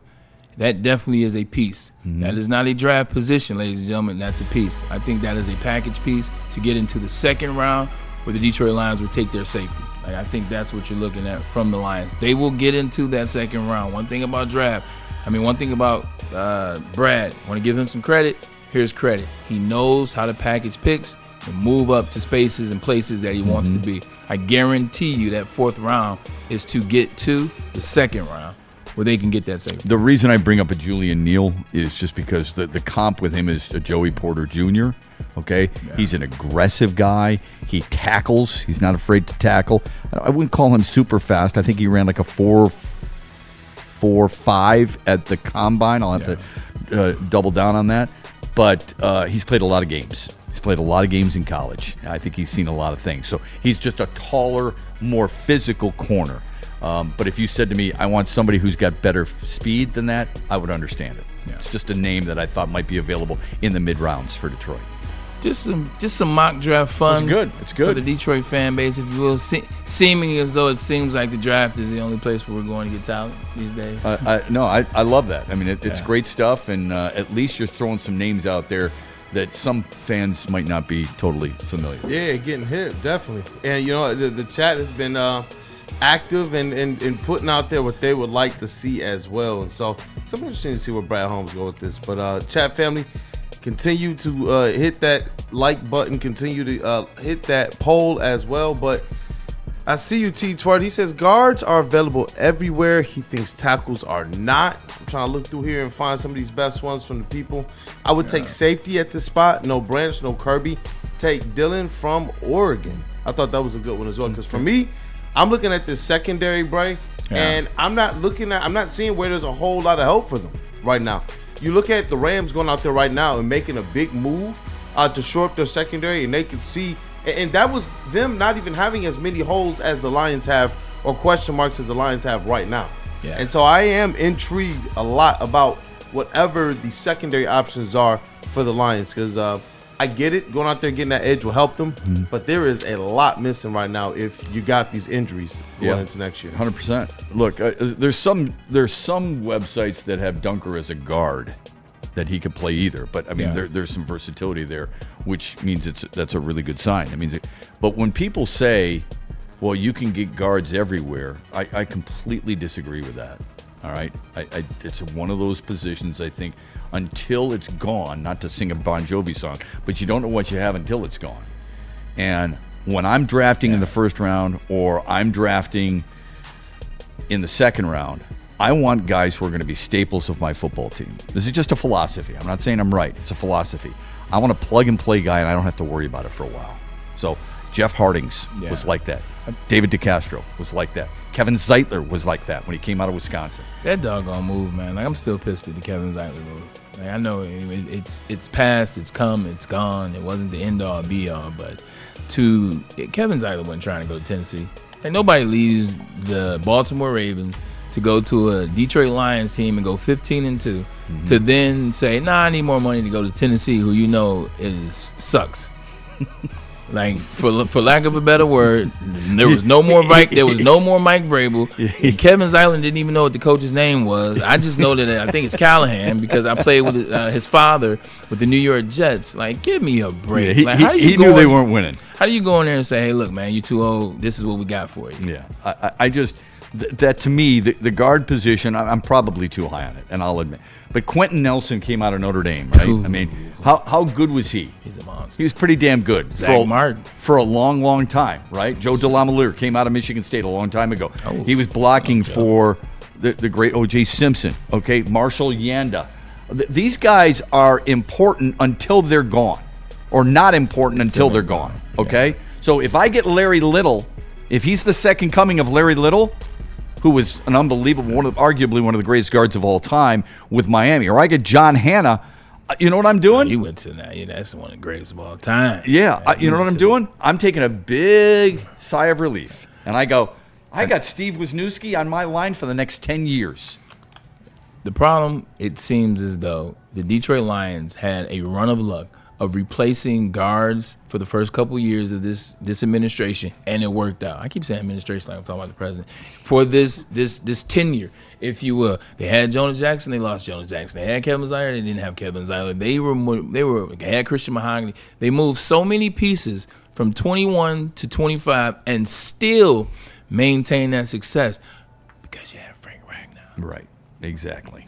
That definitely is a piece. That is not a draft position, ladies and gentlemen. That's a piece. I think that is a package piece to get into the second round where the Detroit Lions would take their safety. Like, I think that's what you're looking at from the Lions. They will get into that second round. One thing about Brad, want to give him some credit. Here's credit. He knows how to package picks and move up to spaces and places that he wants to be. I guarantee you that fourth round is to get to the second round where they can get that safety. The reason I bring up a Julian Neal is just because the comp with him is a Joey Porter Jr., okay? Yeah. He's an aggressive guy. He tackles. He's not afraid to tackle. I wouldn't call him super fast. I think he ran like a 4.45 at the combine. I'll have to double down on that. But he's played a lot of games. He's played a lot of games in college. I think he's seen a lot of things. So he's just a taller, more physical corner. But if you said to me, I want somebody who's got better speed than that, I would understand it. Yeah. It's just a name that I thought might be available in the mid-rounds for Detroit. Just some mock draft fun. It's good. It's good. For the Detroit fan base, if you will, seeming as though it seems like the draft is the only place where we're going to get talent these days. I love that. I mean, it's great stuff, and at least you're throwing some names out there that some fans might not be totally familiar with. Yeah, getting hit, definitely. And, the chat has been active and putting out there what they would like to see as well. And so it's interesting to see where Brad Holmes go with this. But chat family, continue to hit that like button, continue to hit that poll as well. But I see you, T. Twart. He says guards are available everywhere. He thinks tackles are not. I'm trying to look through here and find some of these best ones from the people. I would take safety at this spot. No Branch, no Kirby. Take Dylan from Oregon. I thought that was a good one as well. Because for me, I'm looking at this secondary, Bray, and I'm not seeing where there's a whole lot of help for them right now. You look at the Rams going out there right now and making a big move to shore up their secondary, and they could see, and that was them not even having as many holes as the Lions have, or question marks as the Lions have right now. Yeah. And so I am intrigued a lot about whatever the secondary options are for the Lions, because I get it. Going out there getting that edge will help them, but there is a lot missing right now if you got these injuries going into next year. 100%. Look, there's some websites that have Dunker as a guard that he could play either, but I mean there's some versatility there, which means that's a really good sign. It means but when people say, well, you can get guards everywhere, I completely disagree with that. All right, it's one of those positions, I think, until it's gone, not to sing a Bon Jovi song, but you don't know what you have until it's gone. And when I'm drafting in the first round, or I'm drafting in the second round, I want guys who are going to be staples of my football team. This is just a philosophy. I'm not saying I'm right. It's a philosophy. I want a plug-and-play guy, and I don't have to worry about it for a while. So Jeff Hardings was like that. David DeCastro was like that. Kevin Zeitler was like that when he came out of Wisconsin. That doggone move, man. Like, I'm still pissed at the Kevin Zeitler move. Like, I know it's past, it's come, it's gone. It wasn't the end-all, be-all, but Kevin Zeitler wasn't trying to go to Tennessee. Like, nobody leaves the Baltimore Ravens to go to a Detroit Lions team and go 15-2 to then say, I need more money to go to Tennessee, who sucks. Like, for lack of a better word, there was no more Mike Vrabel. Kevin Zeitler didn't even know what the coach's name was. I just know that I think it's Callahan because I played with his father with the New York Jets. Like, give me a break. Yeah, he knew they weren't winning. How do you go in there and say, hey, look, man, you're too old. This is what we got for you? Yeah, I just that to me, the guard position, I'm probably too high on it, and I'll admit. But Quentin Nelson came out of Notre Dame, right? Ooh. I mean, how good was he? He's a monster. He was pretty damn good for a long, long time, right? Joe DeLamielleure came out of Michigan State a long time ago. Oh, he was blocking for the great O.J. Simpson, okay? Marshall Yanda. These guys are important until they're gone, or not important until they're gone, okay? Yeah. So if I get Larry Little, if he's the second coming of Larry Little, who was an unbelievable, arguably one of the greatest guards of all time with Miami, or I get John Hanna, you know what I'm doing? You went to that. Yeah, that's one of the greatest of all time. Yeah, you know what I'm doing? I'm taking a big sigh of relief, and I go, I got Steve Wisniewski on my line for the next 10 years. The problem, it seems as though the Detroit Lions had a run of luck of replacing guards for the first couple years of this administration, and it worked out. I keep saying administration like I'm talking about the president. For this tenure, if you will. They had Jonah Jackson, they lost Jonah Jackson. They had Kevin Zeidler, they didn't have Kevin Zeidler. They had Christian Mahogany. They moved so many pieces from 21 to 25 and still maintain that success because you have Frank Ragnow. Right, exactly.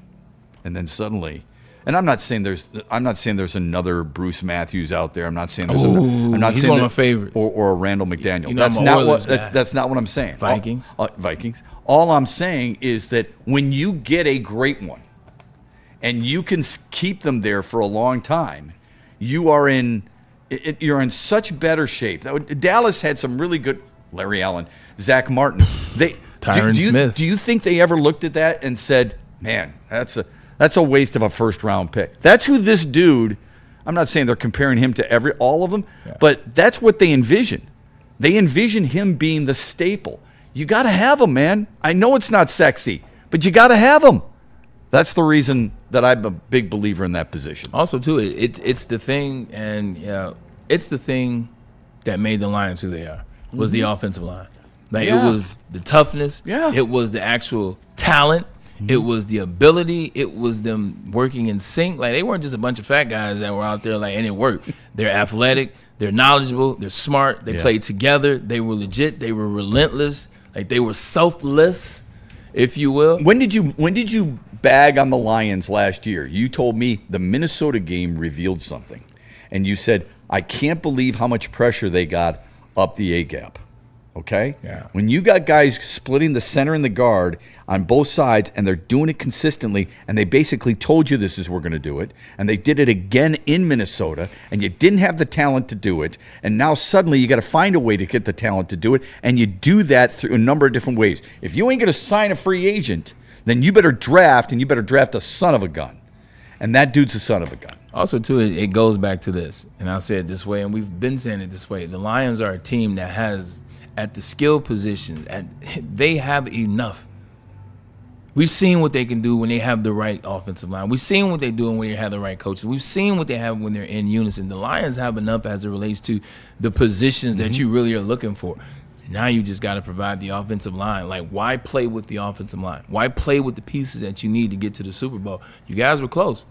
And then suddenly, and I'm not saying there's another Bruce Matthews out there. I'm not saying there's he's one of my favorites. Or a Randall McDaniel. You know, That's not what I'm saying. Vikings. Vikings. All I'm saying is that when you get a great one and you can keep them there for a long time, you're in such better shape. Dallas had some really good Larry Allen, Zach Martin. Tyron Smith. Do you think they ever looked at that and said, "Man, that's a waste of a first-round pick"? That's who this dude. I'm not saying they're comparing him to all of them, but that's what they envision. They envision him being the staple. You got to have him, man. I know it's not sexy, but you got to have him. That's the reason that I'm a big believer in that position. Also, too, it's the thing, and it's the thing that made the Lions who they are. Was the offensive line. It was the toughness. Yeah. It was the actual talent. It was the ability. It was them working in sync. Like, they weren't just a bunch of fat guys that were out there, and it worked. They're athletic. They're knowledgeable. They're smart. They played together. They were legit. They were relentless. Like, they were selfless, if you will. When did you bag on the Lions last year? You told me the Minnesota game revealed something. And you said, I can't believe how much pressure they got up the A-gap. Okay? Yeah. When you got guys splitting the center and the guard on both sides, and they're doing it consistently, and they basically told you this is we're going to do it, and they did it again in Minnesota, and you didn't have the talent to do it, and now suddenly you got to find a way to get the talent to do it, and you do that through a number of different ways. If you ain't going to sign a free agent, then you better draft, and you better draft a son of a gun. And that dude's a son of a gun. Also, too, it goes back to this, and I'll say it this way, and we've been saying it this way. The Lions are a team that has, at the skill position, they have enough. We've seen what they can do when they have the right offensive line. We've seen what they're doing when they have the right coaches. We've seen what they have when they're in unison. The Lions have enough as it relates to the positions that you really are looking for. Now you just got to provide the offensive line. Like, why play with the offensive line? Why play with the pieces that you need to get to the Super Bowl? You guys were close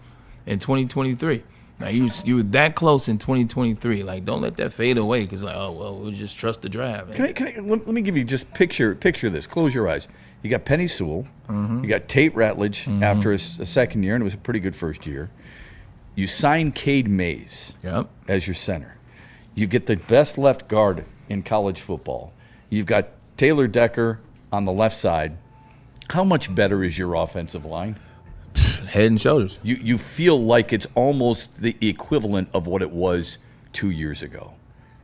in 2023. Now you were that close in 2023. Like, don't let that fade away because, like, oh, well, we'll just trust the draft. Let me give you just picture this. Close your eyes. You got Penny Sewell. You got Tate Ratledge after a second year, and it was a pretty good first year. You sign Cade Mays as your center. You get the best left guard in college football. You've got Taylor Decker on the left side. How much better is your offensive line? Head and shoulders. You feel like it's almost the equivalent of what it was 2 years ago.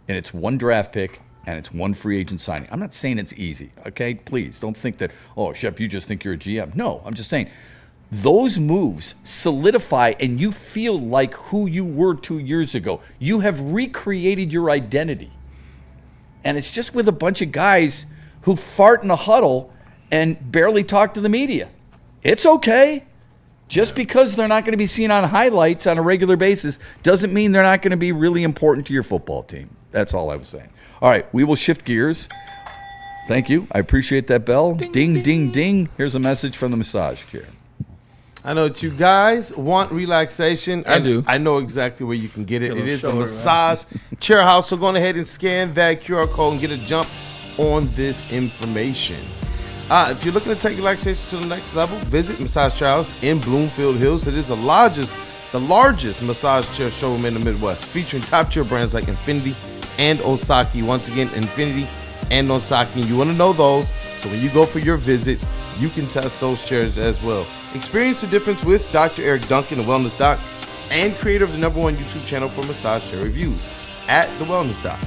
And it's one draft pick, and it's one free agent signing. I'm not saying it's easy, okay? Please, don't think that, oh, Shep, you just think you're a GM. No, I'm just saying those moves solidify, and you feel like who you were 2 years ago. You have recreated your identity. And it's just with a bunch of guys who fart in a huddle and barely talk to the media. It's okay. Just because they're not going to be seen on highlights on a regular basis doesn't mean they're not going to be really important to your football team. That's all I was saying. All right, we will shift gears. Thank you. I appreciate that bell. Ding, ding, ding. Here's a message from the massage chair. I know that you guys want relaxation. I do. I know exactly where you can get it. It is a massage chair house. So go ahead and scan that QR code and get a jump on this information. If you're looking to take relaxation to the next level, visit Massage Chair House in Bloomfield Hills. It is the largest massage chair showroom in the Midwest, featuring top-tier brands like Infinity and Osaki. Once again, Infinity and Osaki. You want to know those, so when you go for your visit, you can test those chairs as well. Experience the difference with Dr. Eric Duncan, the Wellness Doc, and creator of the #1 YouTube channel for massage chair reviews at The Wellness Doc.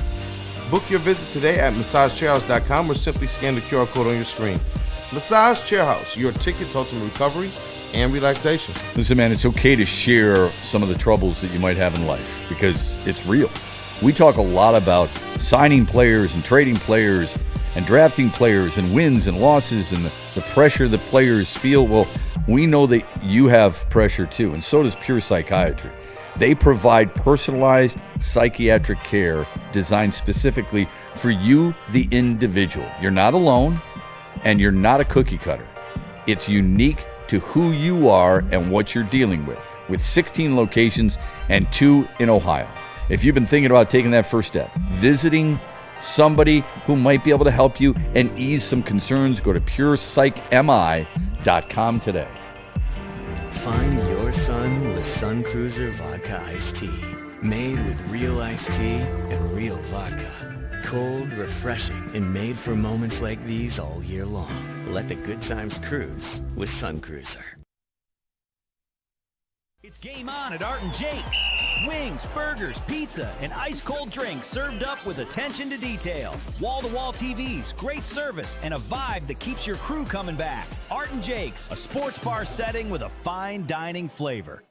Book your visit today at massagechairhouse.com or simply scan the QR code on your screen. Massage Chair House, your ticket to ultimate recovery and relaxation. Listen, man, it's okay to share some of the troubles that you might have in life because it's real. We talk a lot about signing players and trading players and drafting players and wins and losses and the pressure that players feel. Well, we know that you have pressure too, and so does Pure Psychiatry. They provide personalized psychiatric care designed specifically for you, the individual. You're not alone, and you're not a cookie cutter. It's unique to who you are and what you're dealing with 16 locations and 2 in Ohio. If you've been thinking about taking that first step, visiting somebody who might be able to help you and ease some concerns, go to PurePsychMI.com today. Find your sun with Sun Cruiser Vodka Iced Tea. Made with real iced tea and real vodka. Cold, refreshing, and made for moments like these all year long. Let the good times cruise with Sun Cruiser. It's game on at Art & Jake's. Wings, burgers, pizza, and ice-cold drinks served up with attention to detail. Wall-to-wall TVs, great service, and a vibe that keeps your crew coming back. Art & Jake's, a sports bar setting with a fine dining flavor.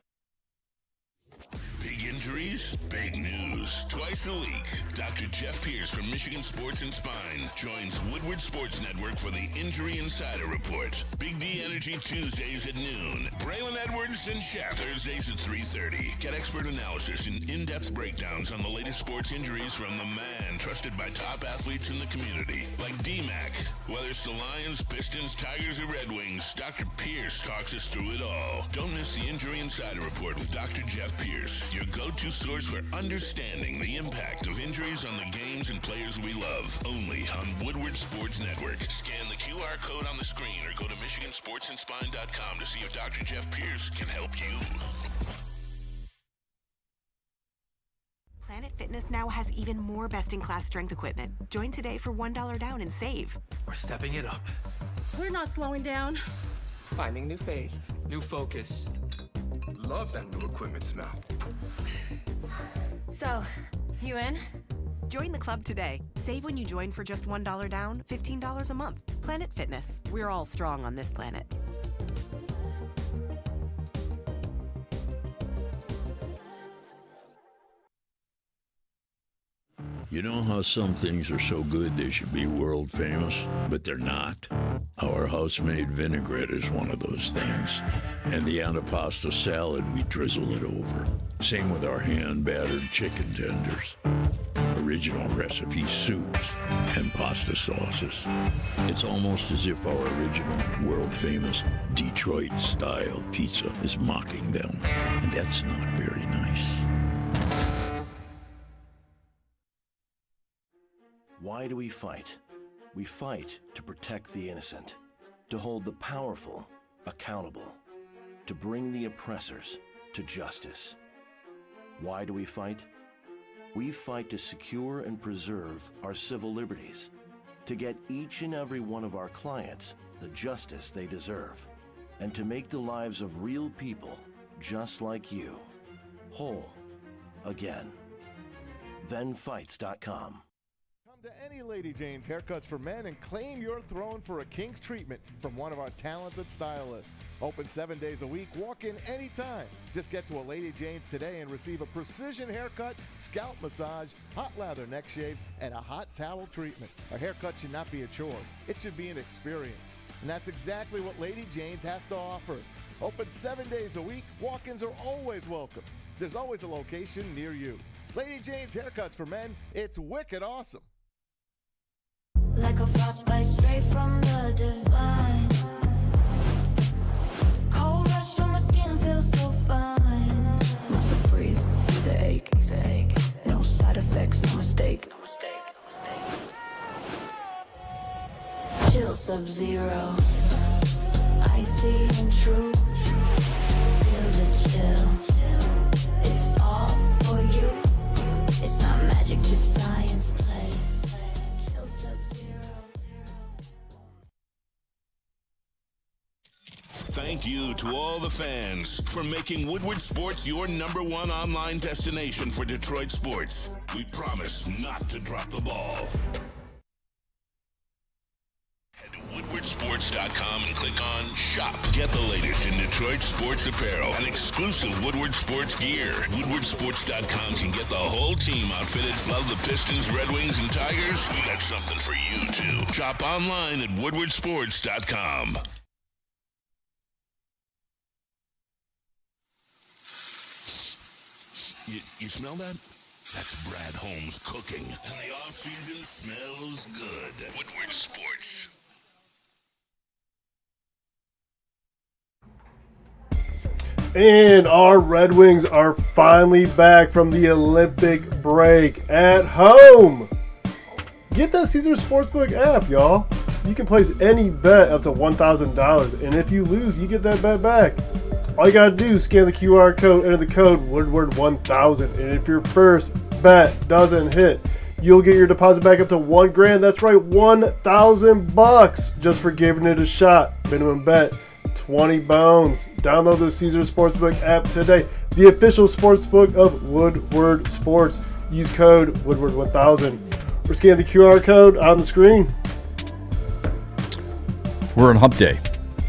Big injuries, big news. Twice a week, Dr. Jeff Pierce from Michigan Sports and Spine joins Woodward Sports Network for the Injury Insider Report. Big D Energy Tuesdays at noon. Braylon Edwards and Shaq Thursdays at 3:30. Get expert analysis and in-depth breakdowns on the latest sports injuries from the man trusted by top athletes in the community, like D-Mac. Whether it's the Lions, Pistons, Tigers, or Red Wings, Dr. Pierce talks us through it all. Don't miss the Injury Insider Report with Dr. Jeff Pierce, your go-to source for understanding the impact of injuries on the games and players we love. Only on Woodward Sports Network. Scan the QR code on the screen or go to MichiganSportsandSpine.com to see if Dr. Jeff Pierce can help you. Planet Fitness now has even more best-in-class strength equipment. Join today for $1 down and save. We're stepping it up. We're not slowing down. Finding new faith, new focus. Love that new equipment smell. So, you in? Join the club today. Save when you join for just $1 down, $15 a month. Planet Fitness. We're all strong on this planet. You know how some things are so good they should be world famous, but they're not? Our house-made vinaigrette is one of those things. And the antipasto salad, we drizzle it over. Same with our hand-battered chicken tenders. Original recipe soups and pasta sauces. It's almost as if our original, world-famous Detroit-style pizza is mocking them. And that's not very nice. Why do we fight? We fight to protect the innocent, to hold the powerful accountable, to bring the oppressors to justice. Why do we fight? We fight to secure and preserve our civil liberties, to get each and every one of our clients the justice they deserve, and to make the lives of real people just like you whole again. ThenFights.com. To any Lady Jane's Haircuts for Men and claim your throne for a king's treatment from one of our talented stylists. Open 7 days a week, walk in anytime. Just get to a Lady Jane's today and receive a precision haircut, scalp massage, hot lather neck shave, and a hot towel treatment. A haircut should not be a chore. It should be an experience. And that's exactly what Lady Jane's has to offer. Open 7 days a week, walk-ins are always welcome. There's always a location near you. Lady Jane's Haircuts for Men, it's wicked awesome. Like a frostbite straight from the divine. Cold rush on my skin feels so fine. Muscle freeze, the ache. No side effects, no mistake. Chill sub-zero. Icy and true. Feel the chill. It's all for you. It's not magic, just science play. Chill sub-zero. Thank you to all the fans for making Woodward Sports your #1 online destination for Detroit sports. We promise not to drop the ball. Head to WoodwardSports.com and click on Shop. Get the latest in Detroit sports apparel and exclusive Woodward Sports gear. WoodwardSports.com can get the whole team outfitted. Love the Pistons, Red Wings, and Tigers? We got something for you, too. Shop online at WoodwardSports.com. You smell that? That's Brad Holmes cooking. And the off-season smells good. Woodward Sports. And our Red Wings are finally back from the Olympic break at home. Get that Caesars Sportsbook app, y'all. You can place any bet up to $1,000, and if you lose, you get that bet back. All you gotta do is scan the QR code, enter the code Woodward1000, and if your first bet doesn't hit, you'll get your deposit back up to $1,000. That's right, $1,000 just for giving it a shot. Minimum bet 20 bones. Download the Caesars Sportsbook app today, the official sportsbook of Woodward Sports. Use code Woodward1000 or scan the QR code on the screen. We're on hump day.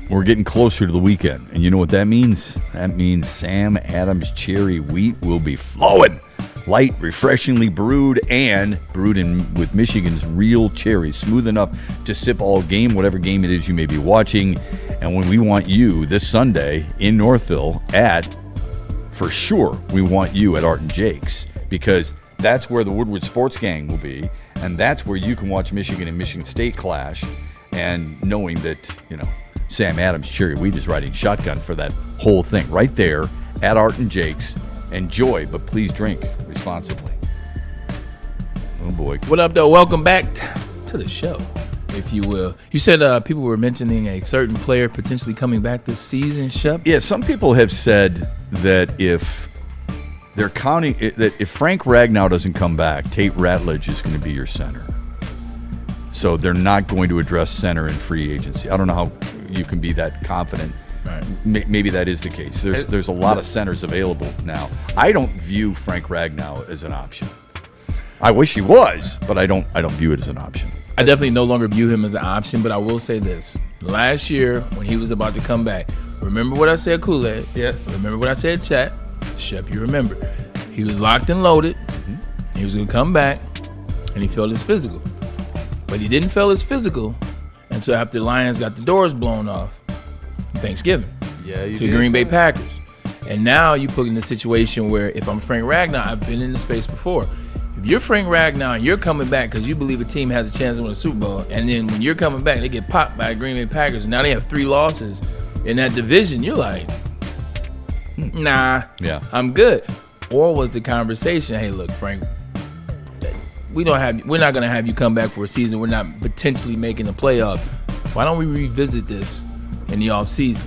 We're getting closer to the weekend. And you know what that means? That means Sam Adams cherry wheat will be flowing. Light, refreshingly brewed, and brewed with Michigan's real cherries. Smooth enough to sip all game, whatever game it is you may be watching. And when we want you this Sunday in Northville for sure, we want you at Art and Jake's, because that's where the Woodward Sports Gang will be. And that's where you can watch Michigan and Michigan State clash. And knowing that, Sam Adams cherry wheat is riding shotgun for that whole thing right there at Art and Jake's. Enjoy, but please drink responsibly. Oh boy. What up, though? Welcome back to the show, if you will. You said people were mentioning a certain player potentially coming back this season, Shep? Yeah, some people have said that if they're counting that if Frank Ragnow doesn't come back, Tate Ratledge is going to be your center. So they're not going to address center in free agency. I don't know how you can be that confident. Right. Maybe that is the case. There's a lot of centers available now. I don't view Frank Ragnow as an option. I wish he was, but I don't view it as an option. I definitely no longer view him as an option, but I will say this. Last year, when he was about to come back, remember what I said, Kool-Aid? Yeah. Remember what I said, Chat? Shep, you remember. He was locked and loaded. Mm-hmm. He was going to come back, and he failed his physical. But he didn't fail his physical until after the Lions got the doors blown off Thanksgiving to Green Bay Packers. And now you put in a situation where if I'm Frank Ragnow, I've been in the space before. If you're Frank Ragnow and you're coming back because you believe a team has a chance to win a Super Bowl, and then when you're coming back, they get popped by Green Bay Packers, and now they have 3 losses in that division, you're like, nah, I'm good. Or was the conversation, hey, look, Frank, we're not going to have you come back for a season. We're not potentially making the playoff. Why don't we revisit this in the offseason?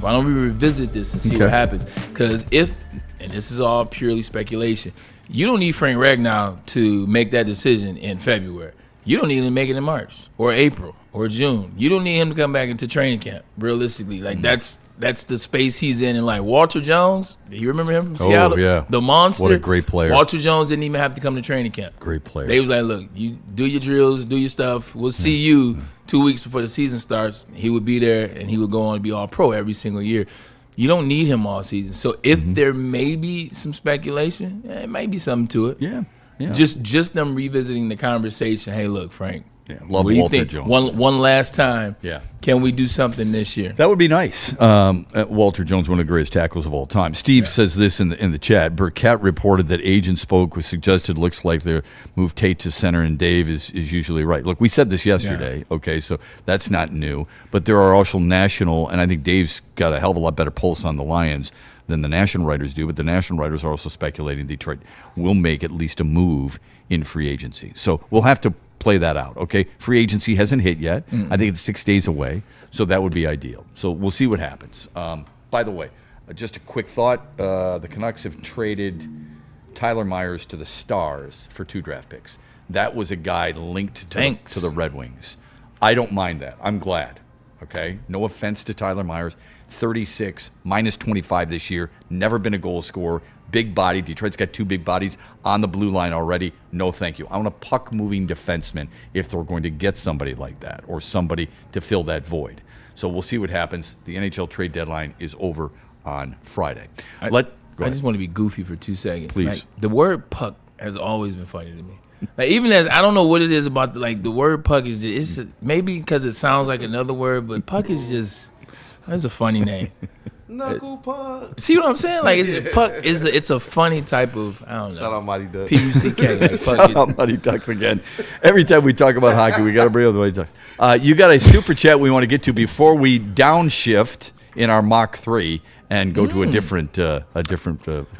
Why don't we revisit this and see what happens? Because and this is all purely speculation, you don't need Frank Ragnow to make that decision in February. You don't need him to make it in March or April or June. You don't need him to come back into training camp, realistically. Like, that's the space he's in. And like Walter Jones, do you remember him from Seattle? Oh, yeah. The monster. What a great player. Walter Jones didn't even have to come to training camp. Great player. They was like, look, you do your drills, do your stuff. We'll see you 2 weeks before the season starts. He would be there, and he would go on to be all pro every single year. You don't need him all season. So if there may be some speculation, it might be something to it. Yeah. Just them revisiting the conversation. Hey, look, Frank. Love what do you Walter think? Jones. One last time. Yeah. Can we do something this year? That would be nice. Walter Jones, one of the greatest tackles of all time. Steve says this in the chat. Burkett reported that agents spoke with suggested looks like they move Tate to center, and Dave is usually right. Look, we said this yesterday. Okay, so that's not new. But there are also national, and I think Dave's got a hell of a lot better pulse on the Lions than the national writers do. But the national writers are also speculating Detroit will make at least a move in free agency. So we'll have to play that out, okay? Free agency hasn't hit yet. I think it's 6 days away, so that would be ideal. So we'll see what happens. By the way, just a quick thought. The Canucks have traded Tyler Myers to the Stars for 2 draft picks. That was a guy linked to the Red Wings. I don't mind that. I'm glad, okay? No offense to Tyler Myers. 36, minus 25 this year. Never been a goal scorer. Big body. Detroit's got 2 big bodies on the blue line already. No, thank you. I want a puck-moving defenseman if they're going to get somebody like that or somebody to fill that void. So we'll see what happens. The NHL trade deadline is over on Friday. I just want to be goofy for 2 seconds. Please. Like, the word puck has always been funny to me. Like, even as I don't know what it is about the word puck is just, maybe because it sounds like another word, but puck is just that's a funny name. Knuckle puck. See what I'm saying? Like puck is it's a funny type of, I don't know. Shout out Mighty Ducks. P-U-C-K. Like, Shout out Mighty Ducks again. Every time we talk about hockey, we got to bring up the Mighty Ducks. You got a super chat we want to get to before we downshift in our Mach 3 and go to a different I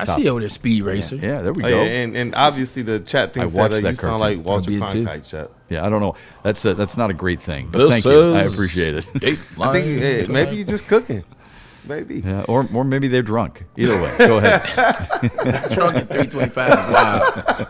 see you over there, Speed Racer. Yeah, there we Oh, go. yeah, and obviously the chat thing said you sound like Walter Cronkite, chat. Yeah, I don't know. That's not a great thing, but thank you. I appreciate it. I think maybe you're just cooking. Maybe. Yeah, or maybe they're drunk. Either way, go ahead. Drunk at 3:25. Wow.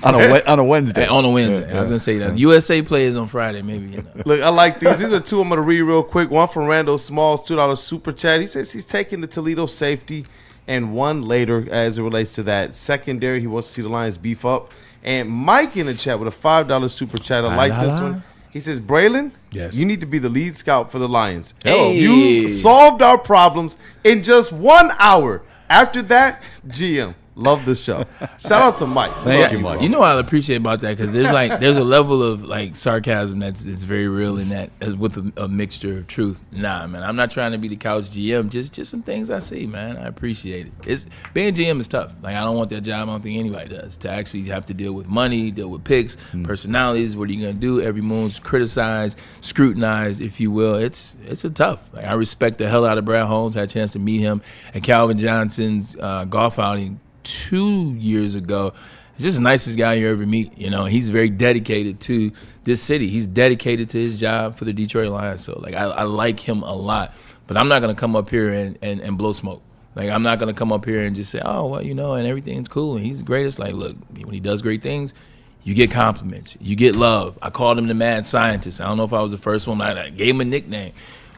on a Wednesday. Hey, on a Wednesday. I was gonna say that. USA plays on Friday. Maybe. You know. Look, I like these. These are two I'm gonna read real quick. One from Randall Smalls, $2 super chat. He says he's taking the Toledo safety, and one later as it relates to that secondary. He wants to see the Lions beef up. And Mike in the chat with a $5 super chat. I like this one. He says, Braylon, you need to be the lead scout for the Lions. Hey. You've solved our problems in just 1 hour. After that, GM. Love the show. Shout out to Mike. Thank you, Mike. You know what I appreciate about that, because there's a level of like sarcasm that's very real in that, with a mixture of truth. Nah, man, I'm not trying to be the couch GM. Just some things I see, man. I appreciate it. Being GM is tough. Like, I don't want that job. I don't think anybody does. To actually have to deal with money, deal with picks, personalities. What are you gonna do? Every move's criticized, scrutinized, if you will. It's a tough. Like, I respect the hell out of Brad Holmes. Had a chance to meet him at Calvin Johnson's golf outing 2 years ago. He's just the nicest guy you ever meet. You know, he's very dedicated to this city. He's dedicated to his job for the Detroit Lions. So, like, I like him a lot. But I'm not going to come up here and blow smoke. Like, I'm not going to come up here and just say, oh, well, you know, and everything's cool and he's the greatest. Like, look, when he does great things, you get compliments. You get love. I called him the mad scientist. I don't know if I was the first one. I gave him a nickname.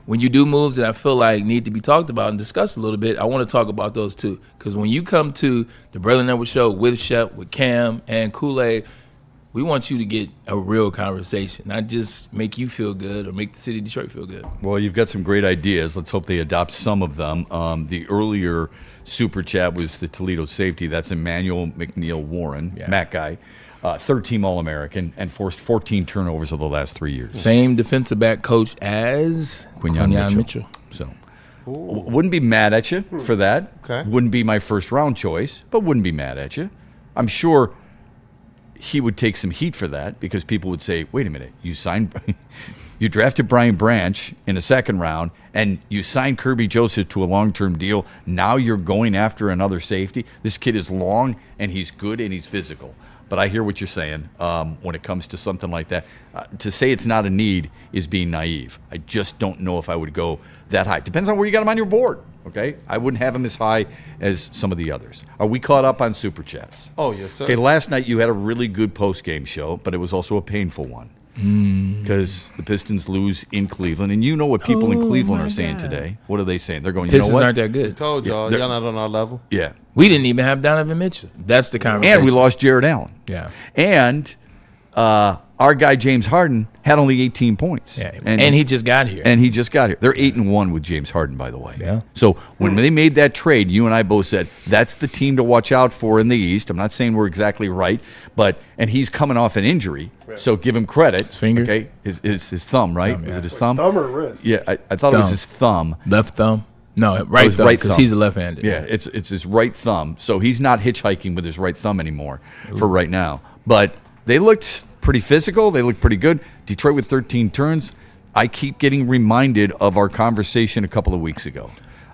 When you do moves that I feel like need to be talked about and discussed a little bit, I want to talk about those too. Because when you come to the Braylon Edwards Show with Shep, with Cam, and Kool-Aid, we want you to get a real conversation, not just make you feel good or make the city of Detroit feel good. Well, you've got some great ideas. Let's hope they adopt some of them. The earlier super chat was the Toledo safety. That's Emmanuel McNeil Warren, Mac guy. Third-team All-American and forced 14 turnovers over the last 3 years. Same defensive back coach as Quinyon Mitchell. So, wouldn't be mad at you for that. Okay. Wouldn't be my first-round choice, but wouldn't be mad at you. I'm sure he would take some heat for that because people would say, wait a minute, you drafted Brian Branch in the second round, and you signed Kirby Joseph to a long-term deal. Now you're going after another safety. This kid is long, and he's good, and he's physical. But I hear what you're saying when it comes to something like that. To say it's not a need is being naive. I just don't know if I would go that high. Depends on where you got him on your board, okay? I wouldn't have him as high as some of the others. Are we caught up on Super Chats? Oh, yes, sir. Okay, last night you had a really good post-game show, but it was also a painful one because the Pistons lose in Cleveland. And you know what people in Cleveland are saying today. What are they saying? They're going, Pistons you know what? aren't that good. Told y'all, y'all not on our level. Yeah. We didn't even have Donovan Mitchell. That's the conversation. And we lost Jared Allen. Yeah. And our guy James Harden had only 18 points. Yeah. And he just got here. And he just got here. They're 8-1 with James Harden, by the way. Yeah. So when they made that trade, you and I both said that's the team to watch out for in the East. I'm not saying we're exactly right, and he's coming off an injury, so give him credit. His finger? Okay. His thumb, right? Thumb, yeah. Is it his thumb? Thumb or wrist? Yeah, I thought it was his thumb. Left thumb? No, right thumb, because he's a left-handed. Yeah, it's his right thumb. So he's not hitchhiking with his right thumb anymore for right now. But they looked pretty physical. They looked pretty good. Detroit with 13 turns. I keep getting reminded of our conversation a couple of weeks ago.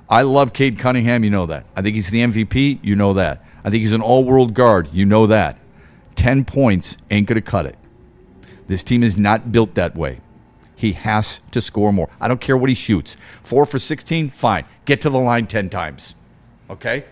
I love Cade Cunningham. You know that. I think he's the MVP. You know that. I think he's an all-world guard. You know that. 10 points ain't going to cut it. This team is not built that way. He has to score more. I don't care what he shoots. 4 for 16, fine. Get to the line 10 times. Okay?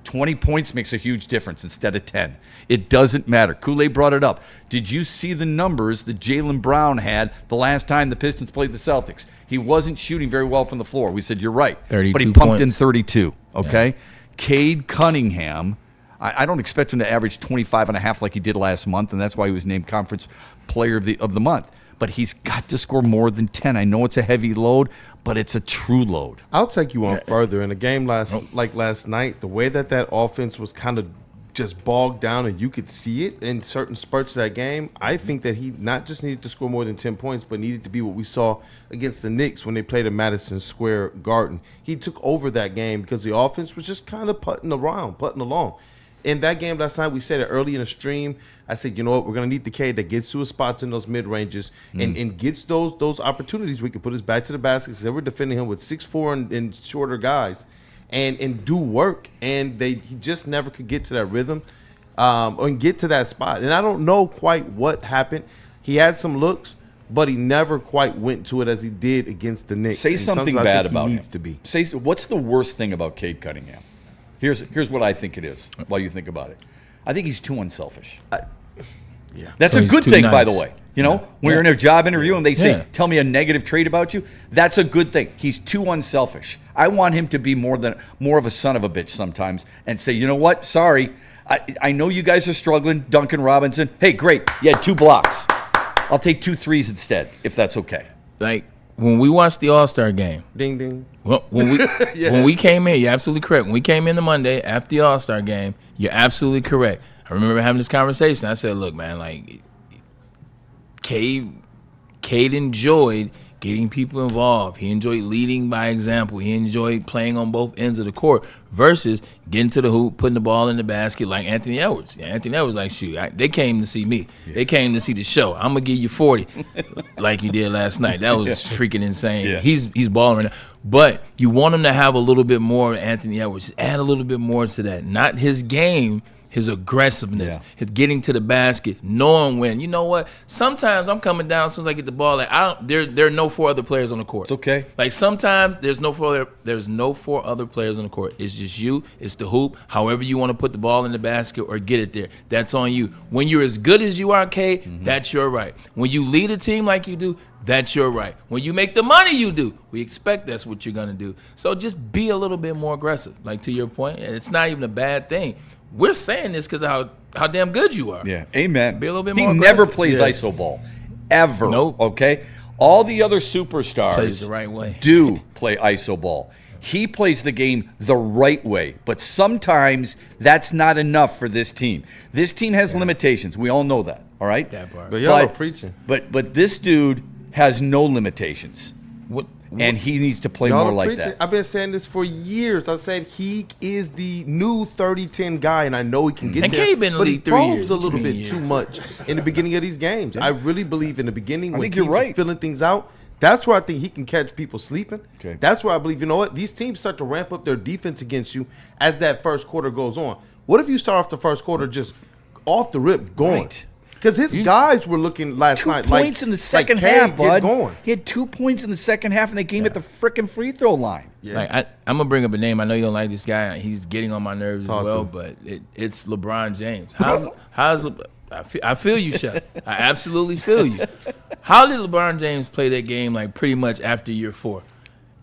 20 points makes a huge difference instead of 10. It doesn't matter. Kool-Aid brought it up. Did you see the numbers that Jaylen Brown had the last time the Pistons played the Celtics? He wasn't shooting very well from the floor. We said, you're right. 32 but he pumped points. in 32. Okay? Yeah. Cade Cunningham, I don't expect him to average 25.5 like he did last month, and that's why he was named Conference Player of the Month. But he's got to score more than 10. I know it's a heavy load, but it's a true load. I'll take you on further. In a game last night, the way that offense was kind of just bogged down, and you could see it in certain spurts of that game. I think that he not just needed to score more than 10 points, but needed to be what we saw against the Knicks when they played at Madison Square Garden. He took over that game because the offense was just kind of putting along. In that game last night, we said it early in the stream. I said, you know what, we're going to need the K that gets to his spots in those mid-ranges and gets those opportunities. We can put his back to the basket. So we're defending him with 6'4" and shorter guys. And do work, and he just never could get to that rhythm and get to that spot. And I don't know quite what happened. He had some looks, but he never quite went to it as he did against the Knicks. Say something bad about him. Needs to be. Say what's the worst thing about Cade Cunningham? Here's what I think it is. While you think about it, I think he's too unselfish. Yeah, that's a good thing, by the way. You know, when you're in a job interview and they say, "Tell me a negative trait about you," that's a good thing. He's too unselfish. I want him to be more of a son of a bitch sometimes and say, "You know what? Sorry, I know you guys are struggling." Duncan Robinson, hey, great, you had 2 blocks. I'll take 2 threes instead, if that's okay. Like when we watched the All-Star game, ding ding. Well, when we came in, you're absolutely correct. When we came in the Monday after the All-Star game, you're absolutely correct. I remember having this conversation. I said, "Look, man, like." Cade enjoyed getting people involved. He enjoyed leading by example. He enjoyed playing on both ends of the court versus getting to the hoop, putting the ball in the basket like Anthony Edwards. Anthony Edwards like, shoot, they came to see me. Yeah. They came to see the show. I'm going to give you 40 like you did last night. That was freaking insane. Yeah. He's balling right now. But you want him to have a little bit more of Anthony Edwards. Just add a little bit more to that. Not his game, his aggressiveness, his getting to the basket, knowing when. You know what? Sometimes I'm coming down as soon as I get the ball. Like there are no 4 other players on the court. It's okay. Like sometimes there's no 4 other players on the court. It's just you. It's the hoop. However you want to put the ball in the basket or get it there, that's on you. When you're as good as you are, Kay, that's your right. When you lead a team like you do, that's your right. When you make the money you do, we expect that's what you're gonna do. So just be a little bit more aggressive. Like to your point, and it's not even a bad thing. We're saying this because of how damn good you are. Yeah, amen. Be a little bit more aggressive. He never plays iso ball, ever. Nope. Okay? All the other superstars plays the right way. Do play iso ball. He plays the game the right way, but sometimes that's not enough for this team. This team has limitations. We all know that, all right? That part. But y'all are preaching. But this dude has no limitations. And he needs to play more like that. I've been saying this for years. I said he is the new 30-10 guy, and I know he can get and there. Been but he 3 years. probes a little bit too much in the beginning of these games. I really believe in the beginning when teams are filling things out, that's where I think he can catch people sleeping. Okay. That's where I believe, you know what, these teams start to ramp up their defense against you as that first quarter goes on. What if you start off the first quarter just off the rip going? Right. Because his guys were looking last night like 2 points in the second half, bud. Going. He had 2 points in the second half, and they came at the frickin' free throw line. Yeah. Like I'm gonna bring up a name. I know you don't like this guy. He's getting on my nerves as well. But it's LeBron James. I feel you, Chef. I absolutely feel you. How did LeBron James play that game? Like pretty much after year 4.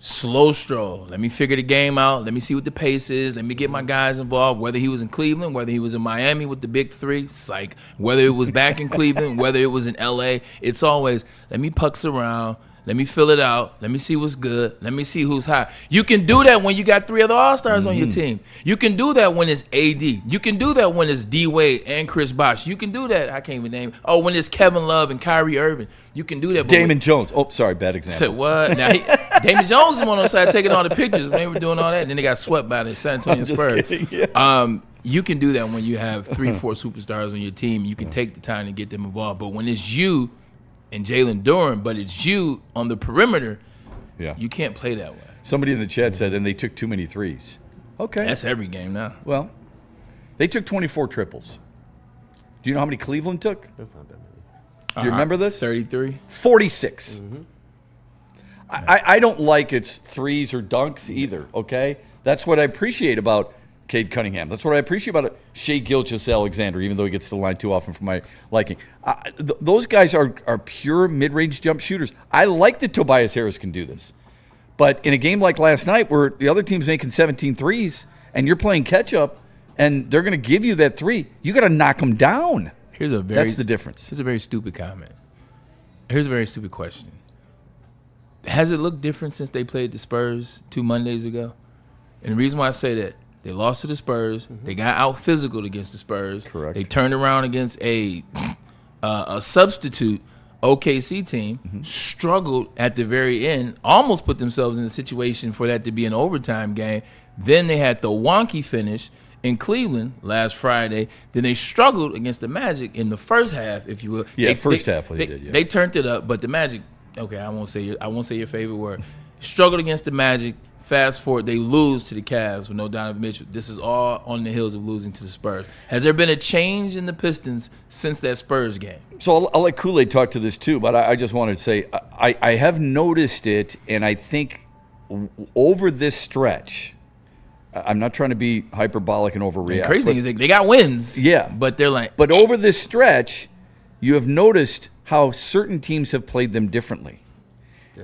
Slow stroll. Let me figure the game out. Let me see what the pace is. Let me get my guys involved. Whether he was in Cleveland, whether he was in Miami with the big 3, psych. Whether it was back in Cleveland, whether it was in LA, it's always let me pucks around. Let me fill it out. Let me see what's good. Let me see who's hot. You can do that when you got 3 other All-Stars on your team. You can do that when it's AD. You can do that when it's D-Wade and Chris Bosh. You can do that. I can't even name. Oh, when it's Kevin Love and Kyrie Irving. You can do that. Damon Jones. Oh, sorry, bad example. What? Now, Damon Jones is one on the side taking all the pictures when they were doing all that, and then they got swept by the San Antonio Spurs. You can do that when you have 3, 4 superstars on your team. You can take the time to get them involved. But when it's you and Jalen Duren, but it's you on the perimeter, you can't play that way. Somebody in the chat said, and they took too many threes. Okay. That's every game now. Well, they took 24 triples. Do you know how many Cleveland took? That's not that many. Do you remember this? 33. 46. I don't like its threes or dunks either, okay? That's what I appreciate about Cade Cunningham. That's what I appreciate about it. Shai Gilgeous-Alexander, even though he gets to the line too often for my liking. Those guys are pure mid-range jump shooters. I like that Tobias Harris can do this. But in a game like last night where the other team's making 17 threes and you're playing catch-up and they're going to give you that 3, you got to knock them down. That's the difference. Here's a very stupid comment. Here's a very stupid question. Has it looked different since they played the Spurs 2 Mondays ago? And the reason why I say that, They lost to the Spurs. They got out physical against the Spurs. Correct. They turned around against a substitute OKC team, struggled at the very end, almost put themselves in a situation for that to be an overtime game. Then they had the wonky finish in Cleveland last Friday. Then they struggled against the Magic in the first half, if you will. Yeah, first half they did. Yeah. They turned it up, but the Magic. Okay, I won't say your favorite word. Struggled against the Magic. Fast forward, they lose to the Cavs with no Donovan Mitchell. This is all on the heels of losing to the Spurs. Has there been a change in the Pistons since that Spurs game? So I'll let Kool-Aid talk to this too, but I just wanted to say I have noticed it, and I think over this stretch, I'm not trying to be hyperbolic and overreact. The crazy thing is they got wins. Yeah. But they're like. But over this stretch, you have noticed how certain teams have played them differently.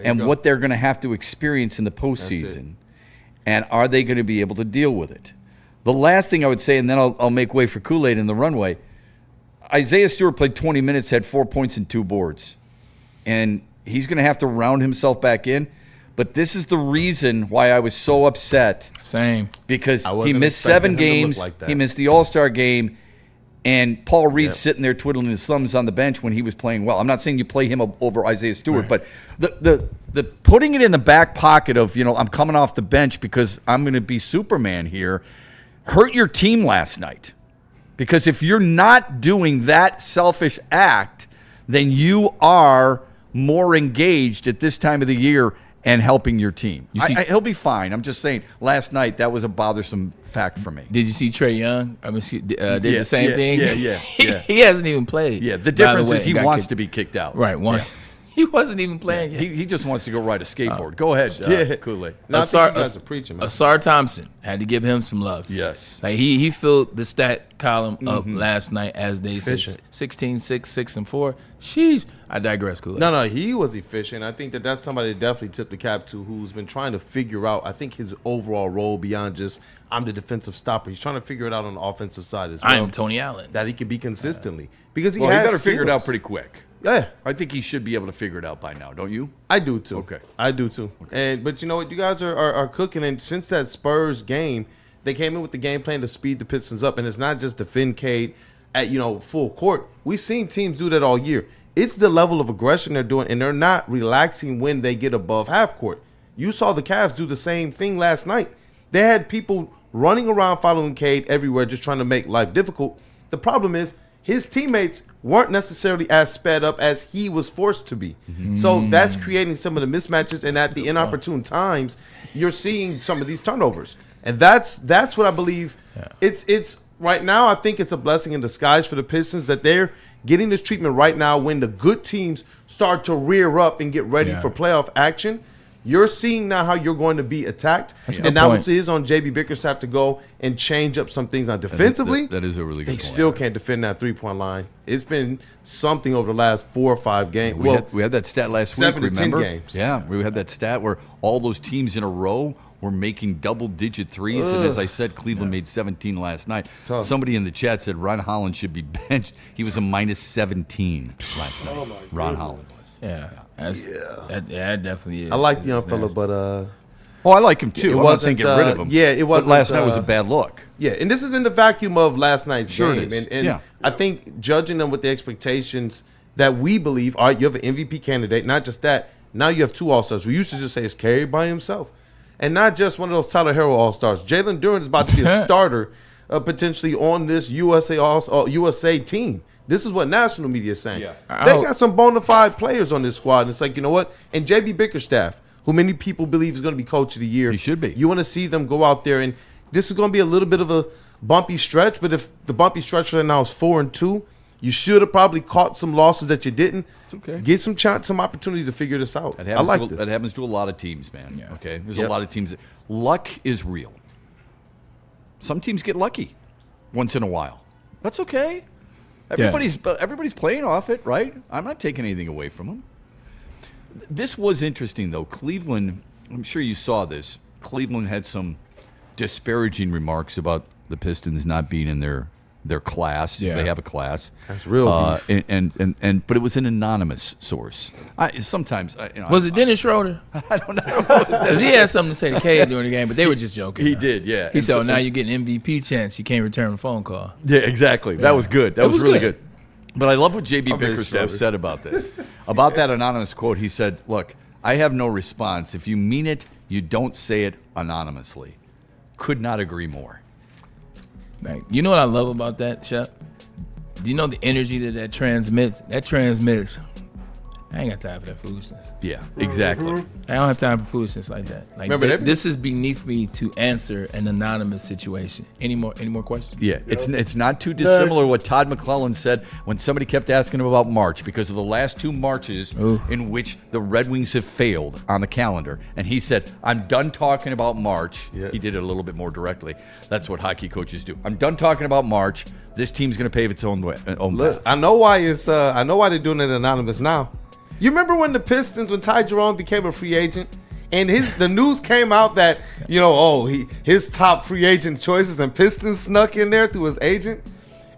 And what they're going to have to experience in the postseason. And are they going to be able to deal with it? The last thing I would say, and then I'll make way for Kool-Aid in the runway, Isaiah Stewart played 20 minutes, had 4 points and 2 boards. And he's going to have to round himself back in. But this is the reason why I was so upset. Same. Because he missed 7 games. He missed the All-Star game. And Paul Reed's sitting there twiddling his thumbs on the bench when he was playing well. I'm not saying you play him over Isaiah Stewart, but the putting it in the back pocket of, I'm coming off the bench because I'm going to be Superman here, hurt your team last night. Because if you're not doing that selfish act, then you are more engaged at this time of the year and helping your team. He'll be fine. I'm just saying, last night, that was a bothersome fact for me. Did you see Trae Young? I mean, did the same thing? Yeah. He hasn't even played. Yeah, the difference is he wants to be kicked out. Right, He wasn't even playing yet. He just wants to go ride a skateboard. Go ahead, Kool-Aid. Asar Thompson, had to give him some love. Yes. Like he filled the stat column up last night, as they said, 16, 6, 6, and 4. Sheesh. I digress, Kool-Aid. No, he was efficient. I think that's somebody that definitely tipped the cap to, who's been trying to figure out, I think, his overall role beyond just, I'm the defensive stopper. He's trying to figure it out on the offensive side as well. I am Tony Allen. That he can be consistently. Because he better figure it out pretty quick. Yeah. I think he should be able to figure it out by now, don't you? I do, too. Okay. I do, too. Okay. But you know what? You guys are cooking. And since that Spurs game, they came in with the game plan to speed the Pistons up. And it's not just defend Cade at, full court. We've seen teams do that all year. It's the level of aggression they're doing, and they're not relaxing when they get above half court. You saw the Cavs do the same thing last night. They had people running around following Cade everywhere, just trying to make life difficult. The problem is his teammates weren't necessarily as sped up as he was forced to be. So that's creating some of the mismatches, and at the inopportune times, you're seeing some of these turnovers. And that's what I believe. It's right now, I think it's a blessing in disguise for the Pistons that they're getting this treatment right now when the good teams start to rear up and get ready for playoff action. You're seeing now how you're going to be attacked. And now it is on J.B. Bickerstaff to go and change up some things. Now, defensively, that is a really good point. They still can't defend that three-point line. It's been something over the last 4 or 5 games. We had that stat last week, 7 to 10 remember? games. Yeah, we had that stat where all those teams in a row were making double-digit threes. And as I said, Cleveland made 17 last night. Somebody in the chat said Ron Holland should be benched. He was a minus 17 last night. Ron Holland. Yeah. That definitely is. I like the young fella, but I like him too. I'm not saying get rid of him. Yeah, it wasn't. But last night was a bad look. Yeah, and this is in the vacuum of last night's game. It is. And I think judging them with the expectations that we believe, all right, you have an MVP candidate. Not just that. Now you have 2 All-Stars. We used to just say it's carried by himself. And not just one of those Tyler Herro All-Stars. Jalen Duren is about to be a starter potentially on this USA team. This is what national media is saying. They got some bona fide players on this squad. And it's like, you know what? And J.B. Bickerstaff, who many people believe is going to be coach of the year. He should be. You want to see them go out there. And this is going to be a little bit of a bumpy stretch. But if the bumpy stretch right now is 4-2, you should have probably caught some losses that you didn't. It's okay. Get some chance, some opportunity to figure this out. I like this. That happens to a lot of teams, man. Yeah. Okay? There's a lot of teams. Luck is real. Some teams get lucky once in a while. That's okay. Everybody's playing off it, right? I'm not taking anything away from them. This was interesting, though. Cleveland, I'm sure you saw this. Cleveland had some disparaging remarks about the Pistons not being in their their class, if they have a class. That's real beef. But it was an anonymous source. Sometimes, was it Dennis Schroeder? I don't know. Because he had something to say to Cade during the game, but they were just joking. He did, yeah. He said, now you're getting MVP chance. You can't return a phone call. Yeah, exactly. That was good. That was really good. But I love what J.B. Bickerstaff said about this. About that anonymous quote, he said, look, I have no response. If you mean it, you don't say it anonymously. Could not agree more. Like, you know what I love about that, Shep? Do you know the energy that transmits? That transmits. I ain't got time for that foolishness. Yeah, exactly. I don't have time for foolishness like that. Like, remember, this is beneath me to answer an anonymous situation. Any more questions? Yeah, it's not too dissimilar what Todd McClellan said when somebody kept asking him about March because of the last 2 Marches in which the Red Wings have failed on the calendar. And he said, I'm done talking about March. Yeah. He did it a little bit more directly. That's what hockey coaches do. I'm done talking about March. This team's going to pave its own way. Look, I know why they're doing it anonymous now. You remember when the Pistons, when Ty Jerome became a free agent, and the news came out that his top free agent choices and Pistons snuck in there through his agent,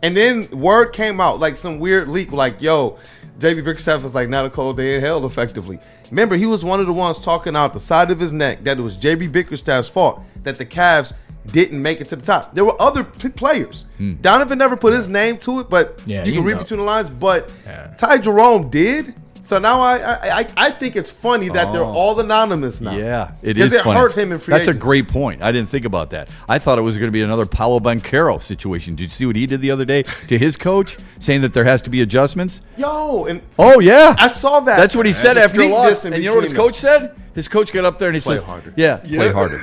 and then word came out like some weird leak like, J.B. Bickerstaff was like, not a cold day in hell, effectively. Remember, he was one of the ones talking out the side of his neck that it was J.B. Bickerstaff's fault that the Cavs didn't make it to the top. There were other players. Donovan never put his name to it, but you can read between the lines. But Ty Jerome did. So now I think it's funny that they're all anonymous now. Yeah, it is funny. Because it hurt him in free agency. That's a great point. I didn't think about that. I thought it was going to be another Paolo Banchero situation. Did you see what he did the other day to his coach, saying that there has to be adjustments? Oh, yeah. I saw that. That's what he said after a loss. And you know what his coach said? His coach got up there and he said, harder. Yeah, play harder.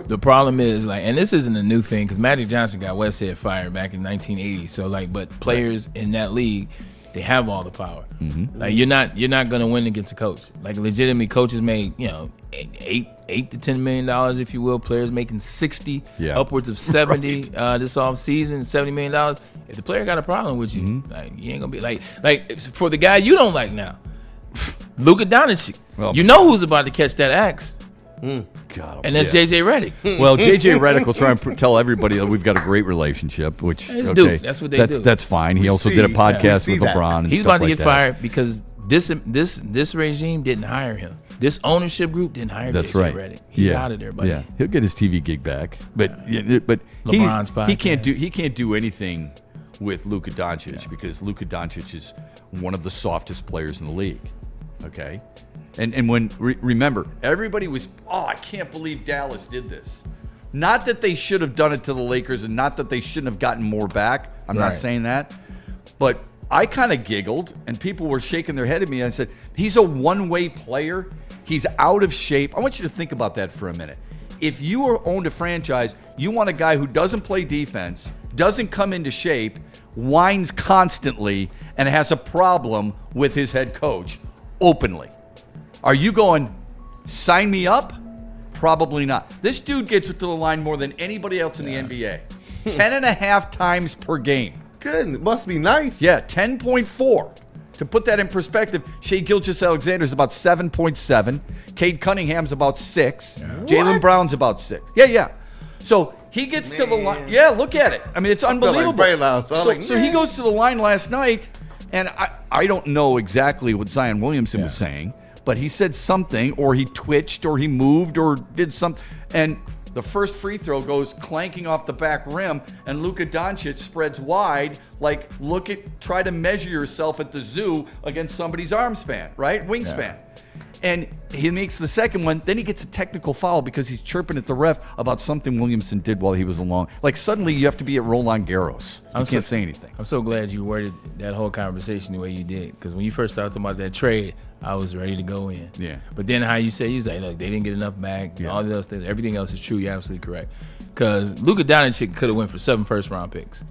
The problem is, and this isn't a new thing, because Magic Johnson got Westhead fired back in 1980. So, but players in that league, they have all the power. Mm-hmm. Like, you're not gonna win against a coach. Like, legitimately, coaches make $8 to $10 million, if you will. Players making 60, upwards of 70 this off season, $70 million. If the player got a problem with you, you ain't gonna be like for the guy you don't like now, Luka Doncic. Well, you know who's about to catch that axe. God, and that's JJ Redick. Well, JJ Redick will try and tell everybody that we've got a great relationship, which that's what they do. That's fine. He also did a podcast with LeBron. And he's stuff about to like get fired because this regime didn't hire him. This ownership group didn't hire That's JJ right. Redick. He's out of there, buddy. Yeah, he'll get his TV gig back, but LeBron's podcast. he can't do anything with Luka Doncic because Luka Doncic is one of the softest players in the league. Okay. And when remember, everybody was, I can't believe Dallas did this. Not that they should have done it to the Lakers, and not that they shouldn't have gotten more back. I'm not saying that, but I kind of giggled, and people were shaking their head at me. I said, he's a one-way player. He's out of shape. I want you to think about that for a minute. If you owned a franchise, you want a guy who doesn't play defense, doesn't come into shape, whines constantly, and has a problem with his head coach openly. Are you going, sign me up? Probably not. This dude gets to the line more than anybody else in the NBA. 10.5 times per game. Good. It must be nice. Yeah, 10.4. To put that in perspective, Shai Gilgeous-Alexander is about 7.7. Cade Cunningham's about 6. Jaylen Brown's about 6. Yeah. So he gets to the line. Yeah, look at it. I mean, it's unbelievable. Braylon. So he goes to the line last night, and I don't know exactly what Zion Williamson was saying, but he said something, or he twitched, or he moved, or did something, and the first free throw goes clanking off the back rim, and Luka Doncic spreads wide, like try to measure yourself at the zoo against somebody's arm span, right? Wingspan. And he makes the second one, then he gets a technical foul because he's chirping at the ref about something Williamson did while he was along. Like, suddenly you have to be at Roland Garros. You can't say anything. I'm so glad you worded that whole conversation the way you did, because when you first started talking about that trade, I was ready to go in. Yeah. But then how you say, you was like, look, they didn't get enough back. All the other things, everything else is true. You're absolutely correct. Because Luka Doncic could have went for 7 first-round picks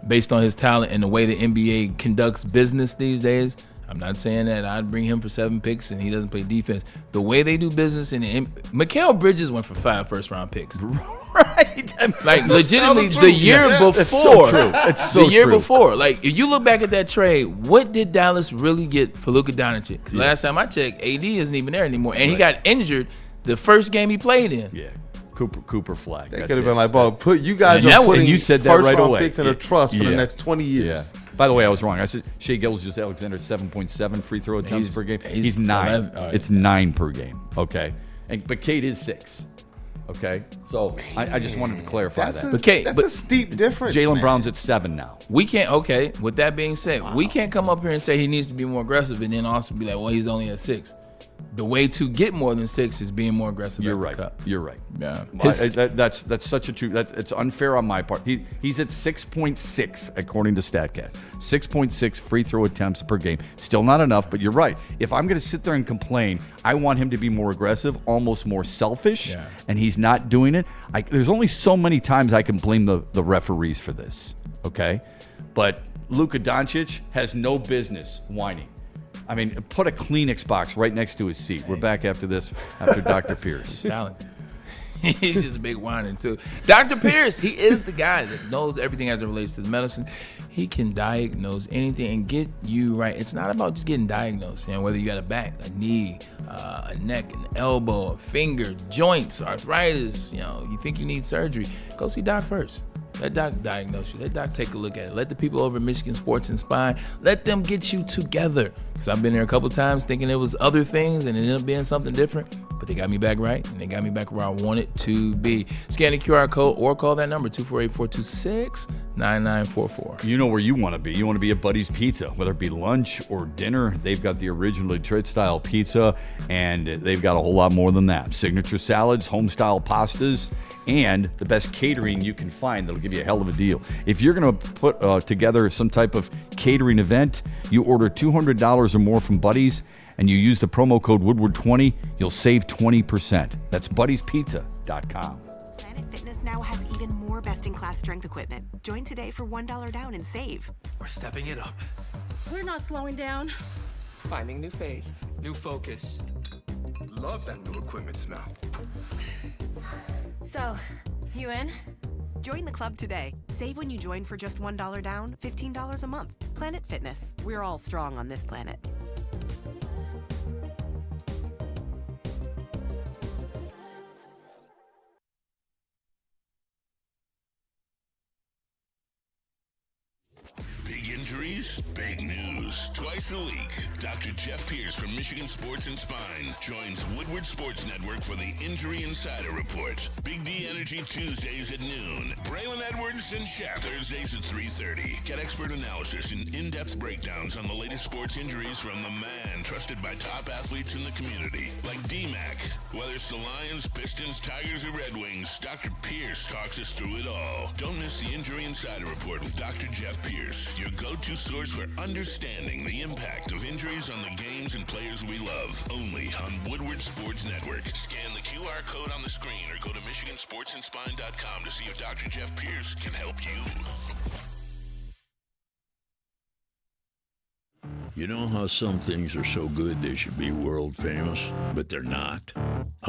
based on his talent and the way the NBA conducts business these days. I'm not saying that I'd bring him for 7 picks and he doesn't play defense. The way they do business, Mikal Bridges went for 5 first-round picks. Right. Like, legitimately, the year before. It's so true. It's so the year true. before. Like, if you look back at that trade, what did Dallas really get for Luka Doncic? Because last time I checked, AD isn't even there anymore. And he got injured the first game he played in. Yeah. Cooper flag. They That's could have it. been like, bro, you guys And are that- putting and you said that right first-round away. picks in a trust for the next 20 years. Yeah. By the way, I was wrong. I said Shea Gilgeous-Alexander 7.7 free throw attempts per game. He's 9. 11. All right. It's 9 per game. Okay, but Cade is 6. Okay, so I just wanted to clarify that. That's a steep difference. Jaylen man. Brown's at 7 now. We can't. Okay. With that being said, we can't come up here and say he needs to be more aggressive, and then also be like, well, he's only at 6. The way to get more than 6 is being more aggressive. You're at the right. cup. You're right. Yeah. That's such a true. It's unfair on my part. He's at 6.6 according to Statcast. 6.6 free throw attempts per game. Still not enough, but you're right. If I'm going to sit there and complain, I want him to be more aggressive, almost more selfish, and he's not doing it. There's only so many times I can blame the referees for this. Okay, but Luka Doncic has no business whining. I mean, put a Kleenex box right next to his seat. We're back after this, after Dr. Pierce. He's talented. He's just a big whining too. Dr. Pierce, he is the guy that knows everything as it relates to the medicine. He can diagnose anything and get you right. It's not about just getting diagnosed. You know, whether you got a back, a knee, a neck, an elbow, a finger, joints, arthritis. You know, you think you need surgery, go see Doc first. Let Doc diagnose you. Let Doc take a look at it. Let the people over at Michigan Sports and Spine, let them get you together. Because I've been there a couple times thinking it was other things and it ended up being something different. But they got me back right, and they got me back where I wanted to be. Scan the QR code or call that number, 248-426-9944. You know where you want to be. You want to be at Buddy's Pizza, whether it be lunch or dinner. They've got the original Detroit-style pizza, and they've got a whole lot more than that. Signature salads, home-style pastas, and the best catering you can find that'll give you a hell of a deal. If you're going to put together some type of catering event, you order $200 or more from Buddy's, and you use the promo code Woodward20, you'll save 20%. That's buddyspizza.com. Planet Fitness now has even more best-in-class strength equipment. Join today for $1 down and save. We're stepping it up. We're not slowing down. Finding new faith, new focus. Love that new equipment smell. So, you in? Join the club today. Save when you join for just $1 down, $15 a month. Planet Fitness. We're all strong on this planet. Big injuries, big news. Twice a week, Dr. Jeff Pierce from Michigan Sports and Spine joins Woodward Sports Network for the Injury Insider Report. Big D Energy Tuesdays at noon. Braylon Edwards and Shaq Thursdays at 3:30. Get expert analysis and in-depth breakdowns on the latest sports injuries from the man trusted by top athletes in the community, like D-Mac. Whether it's the Lions, Pistons, Tigers, or Red Wings, Dr. Pierce talks us through it all. Don't miss the Injury Insider Report with Dr. Jeff Pierce, your go-to source for understanding the impact of injuries on the games and players we love. Only on Woodward Sports Network. Scan the QR code on the screen or go to MichiganSportsandSpine.com to see if Dr. Jeff Pierce can help you. You know how some things are so good they should be world famous, but they're not?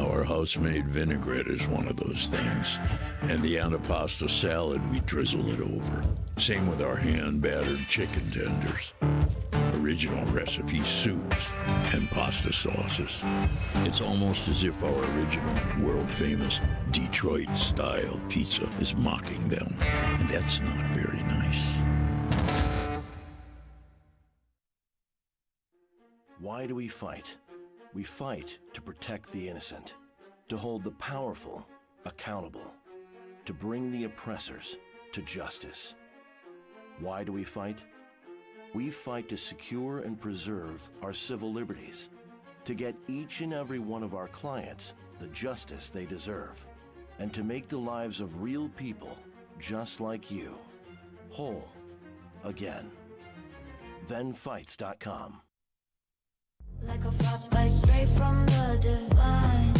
Our house-made vinaigrette is one of those things. And the antipasto salad, we drizzle it over. Same with our hand-battered chicken tenders. Original recipe soups and pasta sauces. It's almost as if our original, world-famous Detroit-style pizza is mocking them. And that's not very nice. Why do we fight? We fight to protect the innocent, to hold the powerful accountable, to bring the oppressors to justice. Why do we fight? We fight to secure and preserve our civil liberties, to get each and every one of our clients the justice they deserve, and to make the lives of real people just like you whole again. ThenFights.com. Like a frostbite straight from the divine.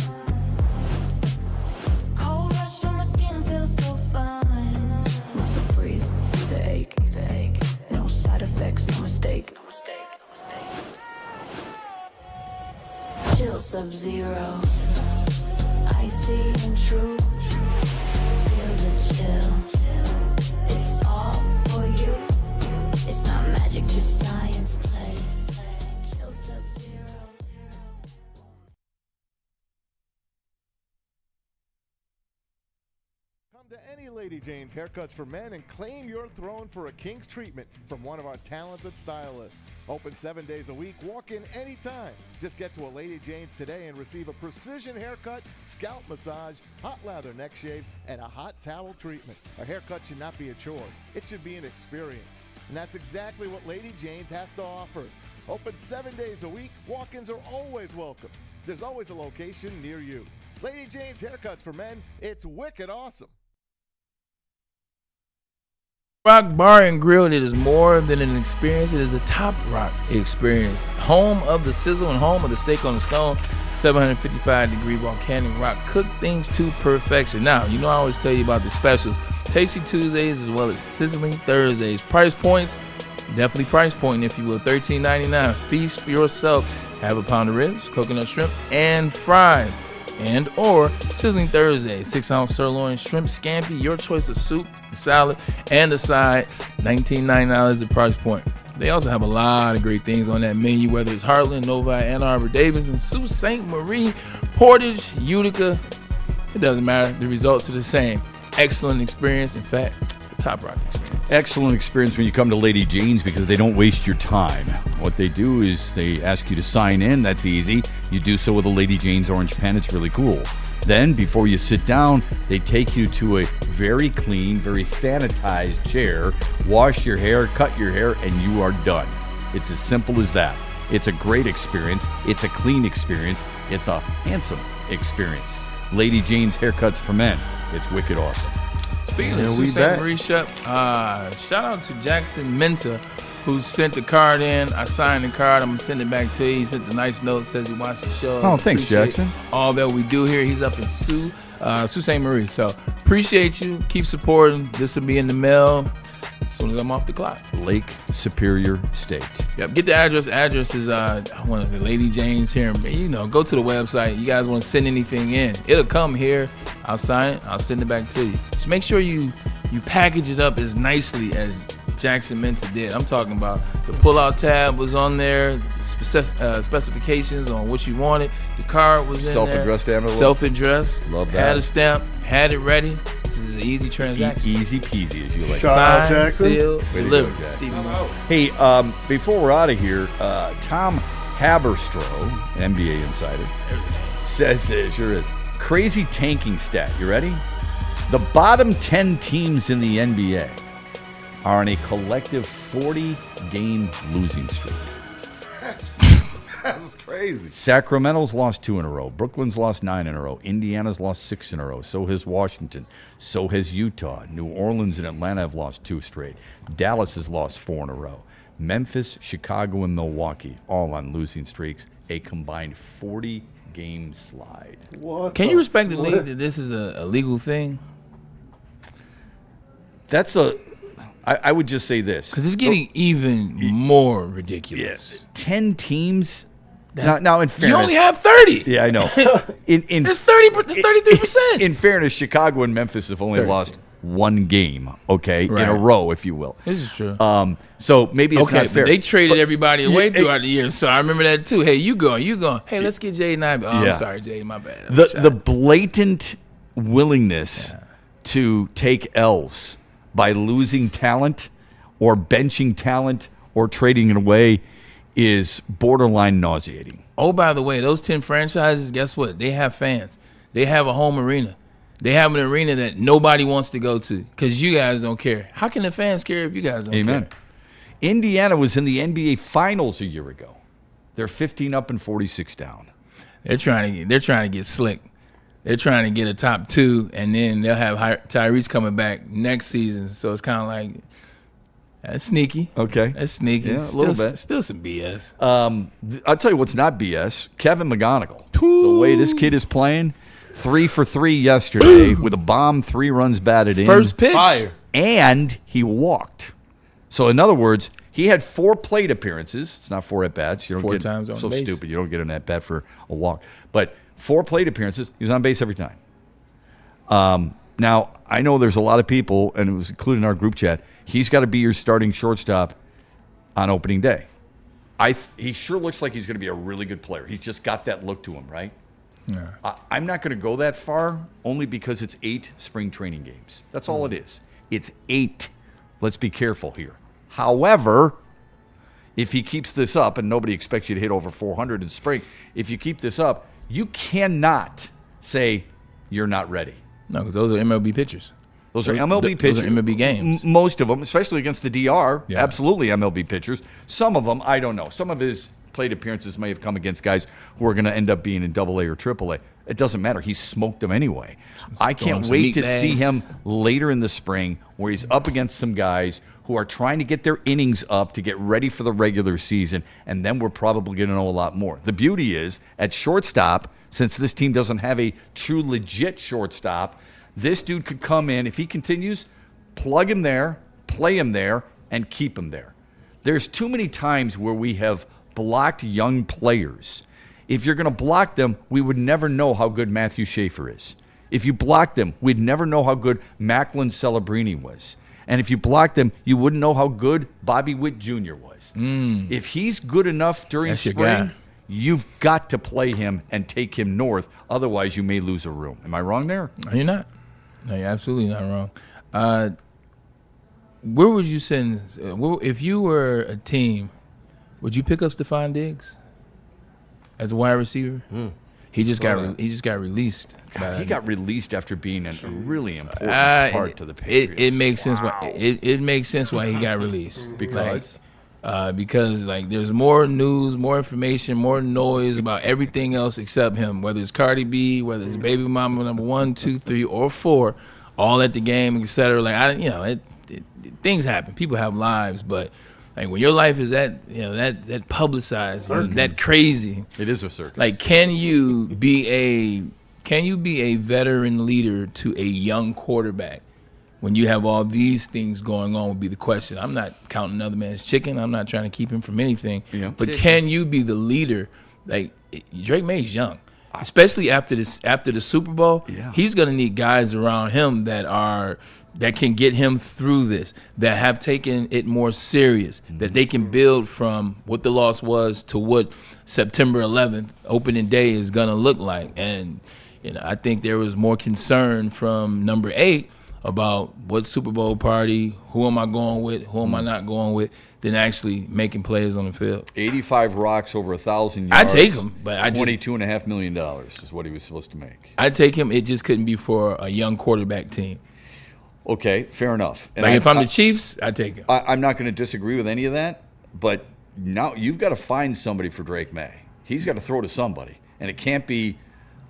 Cold rush on my skin feels so fine. Muscle freeze, the ache. No side effects, no mistake. Chill sub-zero. Icy and true. Feel the chill. It's all for you. It's not magic, just science play. Chill sub-zero. Come to any Lady Jane's Haircuts for Men and claim your throne for a king's treatment from one of our talented stylists. Open 7 days a week, walk in anytime. Just get to a Lady Jane's today and receive a precision haircut, scalp massage, hot lather neck shave, and a hot towel treatment. A haircut should not be a chore. It should be an experience. And that's exactly what Lady Jane's has to offer. Open 7 days a week, walk-ins are always welcome. There's always a location near you. Lady Jane's Haircuts for Men, it's wicked awesome. Rock Bar and Grill, it is more than an experience. It is a top rock experience. Home of the sizzle and home of the steak on the stone. 755-degree volcanic rock. Cook things to perfection. Now, you know I always tell you about the specials. Tasty Tuesdays as well as Sizzling Thursdays. Price points, definitely price point, if you will. $13.99. Feast for yourself. Have a pound of ribs, coconut shrimp, and fries. And or Sizzling Thursday, 6-ounce sirloin, shrimp scampi, your choice of soup, salad, and a side. $19.99 is the price point. They also have a lot of great things on that menu, whether it's Heartland, Novi, Ann Arbor, Davidson, Sault Ste. Marie, Portage, Utica. It doesn't matter. The results are the same. Excellent experience. In fact, it's a top rock experience. Excellent experience when you come to Lady Jane's because they don't waste your time. What they do is they ask you to sign in. That's easy. You do so with a Lady Jane's orange pen. It's really cool. Then, before you sit down, they take you to a very clean, very sanitized chair, wash your hair, cut your hair, and you are done. It's as simple as that. It's a great experience. It's a clean experience. It's a handsome experience. Lady Jane's Haircuts for Men. It's wicked awesome. Speaking of Sault Ste. Marie Shep, shout out to Jackson Minta, who sent the card in. I signed the card. I'm going to send it back to you. He sent the nice note, says he watched the show. Oh, thanks, Jackson. All that we do here. He's up in Sault Ste. Marie. So appreciate you. Keep supporting. This will be in the mail as soon as I'm off the clock. Lake Superior State. Yep. Get the address. Address is, I want to say Lady Jane's here. You know, go to the website. You guys want to send anything in, it'll come here. I'll sign it. I'll send it back to you. Just make sure you package it up as nicely as Jackson Minta did. I'm talking about the pull-out tab was on there, specifications on what you wanted. The card was in Self-addressed there. envelope. Self-addressed. Love that. Had a stamp. Had it ready. This is an easy transaction. Easy peasy, as you like. Shout out, Signed, Jackson. sealed, Way to delivered. go, Jackson. Stevie Wonder. Hey, before we're out of here, Tom Haberstroh, an NBA insider, says it sure is. Crazy tanking stat. You ready? The bottom 10 teams in the NBA are on a collective 40-game losing streak. That's crazy. Sacramento's lost 2 in a row. Brooklyn's lost 9 in a row. Indiana's lost 6 in a row. So has Washington. So has Utah. New Orleans and Atlanta have lost 2 straight. Dallas has lost 4 in a row. Memphis, Chicago, and Milwaukee all on losing streaks. A combined 40-game slide. Can you respect the league that this is a legal thing? That's I would just say this. Because it's getting even more ridiculous. Yes. 10 teams. Now, in fairness, you only have 30. Yeah, I know. It's 33%. In fairness, Chicago and Memphis have only lost 1 game, okay, in a row, if you will. This is true. So maybe it's not fair. They traded everybody away throughout the year, so I remember that too. Hey, you going. Hey, let's get Jay and I. Oh, I'm sorry, Jay, my bad. The blatant willingness to take L's by losing talent or benching talent or trading it away is borderline nauseating. Oh, by the way, those 10 franchises, guess what? They have fans. They have a home arena. They have an arena that nobody wants to go to because you guys don't care. How can the fans care if you guys don't care? Indiana was in the NBA Finals a year ago. They're 15 up and 46 down. They're trying to get slick. They're trying to get a top 2, and then they'll have Tyrese coming back next season. So it's kind of like that's sneaky. Okay, that's sneaky. Yeah, a little bit. Still some BS. I'll tell you what's not BS. Kevin McGonigal. The way this kid is playing, 3 for 3 yesterday with a bomb, 3 runs batted in. First pitch. Fire. And he walked. So in other words, he had 4 plate appearances. It's not 4 at bats. You don't 4 get times on so base. stupid. You don't get an at bat for a walk. But 4 plate appearances. He was on base every time. Now I know there's a lot of people, and it was included in our group chat. He's got to be your starting shortstop on opening day. He sure looks like he's going to be a really good player. He's just got that look to him, right? Yeah. I'm not going to go that far, only because it's 8 spring training games. That's all it is. It's 8. Let's be careful here. However, if he keeps this up, and nobody expects you to hit over 400 in spring, if you keep this up, you cannot say you're not ready. No, because those are MLB pitchers. Those are MLB pitchers. Those are MLB games. Most of them, especially against the DR, Yeah. absolutely MLB pitchers. Some of them, I don't know. Some of his plate appearances may have come against guys who are going to end up being in AA or AAA. It doesn't matter. He smoked them anyway. I can't wait to see him later in the spring where he's up against some guys who are trying to get their innings up to get ready for the regular season, and then we're probably going to know a lot more. The beauty is, at shortstop, since this team doesn't have a true legit shortstop, this dude could come in, if he continues, plug him there, play him there, and keep him there. There's too many times where we have blocked young players. If you're going to block them, we would never know how good Matthew Schaefer is. If you blocked them, we'd never know how good Macklin Celebrini was. And if you blocked them, you wouldn't know how good Bobby Witt Jr. was. If he's good enough during spring, you've got to play him and take him north. Otherwise, you may lose a room. Am I wrong there? No, you're not. No, you're absolutely not wrong. Where would you send if you were a team? Would you pick up Stephon Diggs as a wide receiver? He just got released. He got released after being a really important part to the Patriots. It makes sense. It makes sense why he got released. Because there's more news, more information, more noise about everything else except him. Whether it's Cardi B, whether it's baby mama number 1, 2, 3, or 4, all at the game, etc. Things happen. People have lives, but like when your life is that publicized, that crazy. It is a circus. Like, can you be a veteran leader to a young quarterback when you have all these things going on? Would be the question. I'm not counting another man's chicken. I'm not trying to keep him from anything. But can you be the leader? Like, Drake May's young, especially after the Super Bowl. Yeah. He's gonna need guys around him that can get him through this, that have taken it more serious, that they can build from what the loss was to what September 11th, opening day, is going to look like. And, I think there was more concern from number 8 about what Super Bowl party, who am I going with, who am I not going with, than actually making plays on the field. 85 rocks over 1,000 yards. I take him, but $22.5 million is what he was supposed to make. I take him. It just couldn't be for a young quarterback team. Okay, fair enough. And if I'm the Chiefs, I take him. I'm not going to disagree with any of that, but now you've got to find somebody for Drake May. He's got to throw to somebody, and it can't be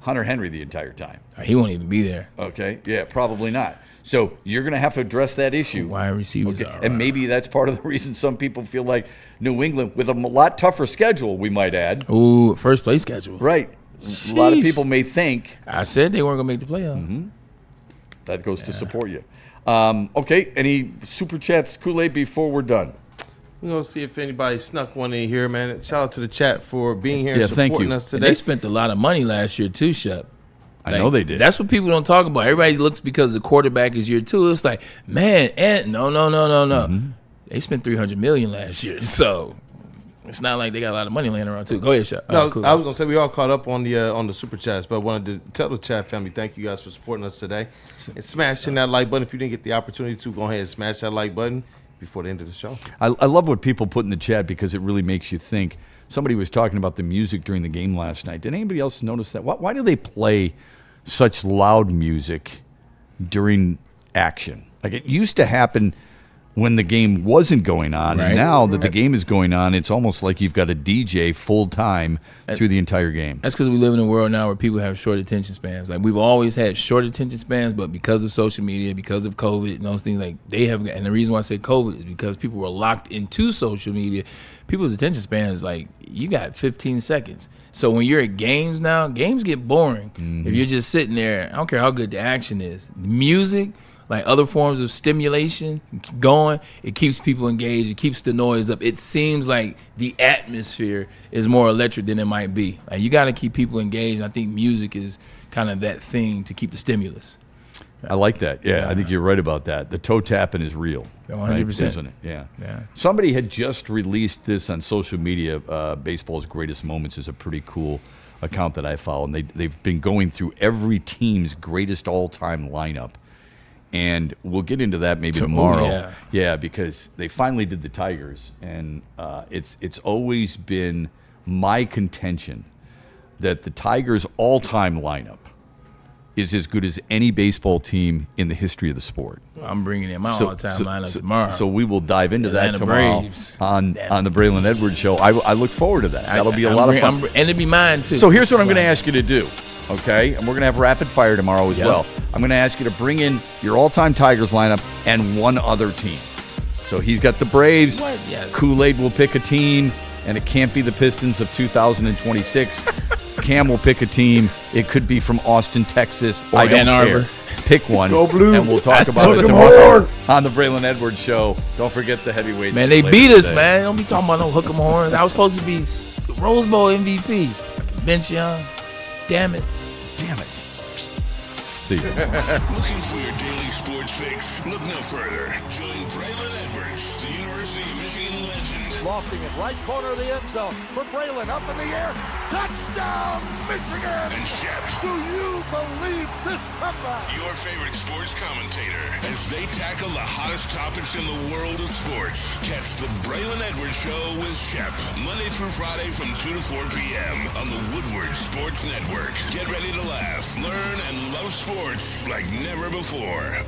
Hunter Henry the entire time. He won't even be there. Okay, yeah, probably not. So you're going to have to address that issue. Wide receivers are and maybe that's part of the reason some people feel like New England, with a lot tougher schedule, we might add. Ooh, first place schedule. Right. Sheesh. A lot of people may think. I said they weren't going to make the playoff. That goes to support you. Okay, any super chats, Kool-Aid, before we're done? We're going to see if anybody snuck one in here, man. Shout out to the chat for being here and thank supporting you. us And today. they spent a lot of money last year too, Shep. I know they did. That's what people don't talk about. Everybody looks because the quarterback is year 2. It's like, man, and no. They spent $300 million last year, so it's not like they got a lot of money laying around too. Go ahead, Shep. No, cool. I was gonna say we all caught up on the super chats, but I wanted to tell the chat family thank you guys for supporting us today and smashing that like button. If you didn't get the opportunity to, go ahead and smash that like button before the end of the show. I love what people put in the chat because it really makes you think. Somebody was talking about the music during the game last night. Did anybody else notice that? Why do they play such loud music during action? Like, it used to happen when the game wasn't going on, and now that the game is going on, it's almost like you've got a DJ full time through the entire game. That's because we live in a world now where people have short attention spans. Like, we've always had short attention spans, but because of social media, because of COVID and those things, like, they have. And the reason why I say COVID is because people were locked into social media. People's attention span is like, you got 15 seconds. So when you're at games now, games get boring. If you're just sitting there, I don't care how good the action is. Music, like other forms of stimulation going, it keeps people engaged. It keeps the noise up. It seems like the atmosphere is more electric than it might be. Like, you got to keep people engaged. And I think music is kind of that thing to keep the stimulus. I like that. Yeah, I think you're right about that. The toe tapping is real. 100%. Right, isn't it? Yeah. Somebody had just released this on social media. Baseball's Greatest Moments is a pretty cool account that I follow, and they've been going through every team's greatest all-time lineup. And we'll get into that maybe tomorrow. Yeah, because they finally did the Tigers, and it's always been my contention that the Tigers' all-time lineup is as good as any baseball team in the history of the sport. I'm bringing in my all-time lineup tomorrow. So we will dive into Atlanta that tomorrow Braves. on the Braylon Edwards Show. I look forward to that. That'll be a lot of fun. And it'll be mine, too. So here's what I'm going to ask you to do, okay? And we're going to have rapid fire tomorrow as well. I'm going to ask you to bring in your all-time Tigers lineup and one other team. So he's got the Braves. Yes. Kool-Aid will pick a team, and it can't be the Pistons of 2026. Cam will pick a team. It could be from Austin, Texas. Or I don't Ann Arbor. care. Pick one. Go Blue. And we'll talk about it tomorrow on the Braylon Edwards Show. Don't forget the heavyweights. Man, they beat us, man. Don't be talking about no hook 'em horns. I was supposed to be Rose Bowl MVP. Bench Young. Damn it. See you. Looking for your daily sports fix? Look no further. Join Braylon Edwards, the University of Michigan legend. Lofting it right corner of the end zone for Braylon, up in the air. Touchdown, Michigan! And Shep. Do you believe this comeback? Your favorite sports commentator as they tackle the hottest topics in the world of sports. Catch the Braylon Edwards Show with Shep, Monday through Friday from 2 to 4 p.m. on the Woodward Sports Network. Get ready to laugh, learn, and love sports like never before.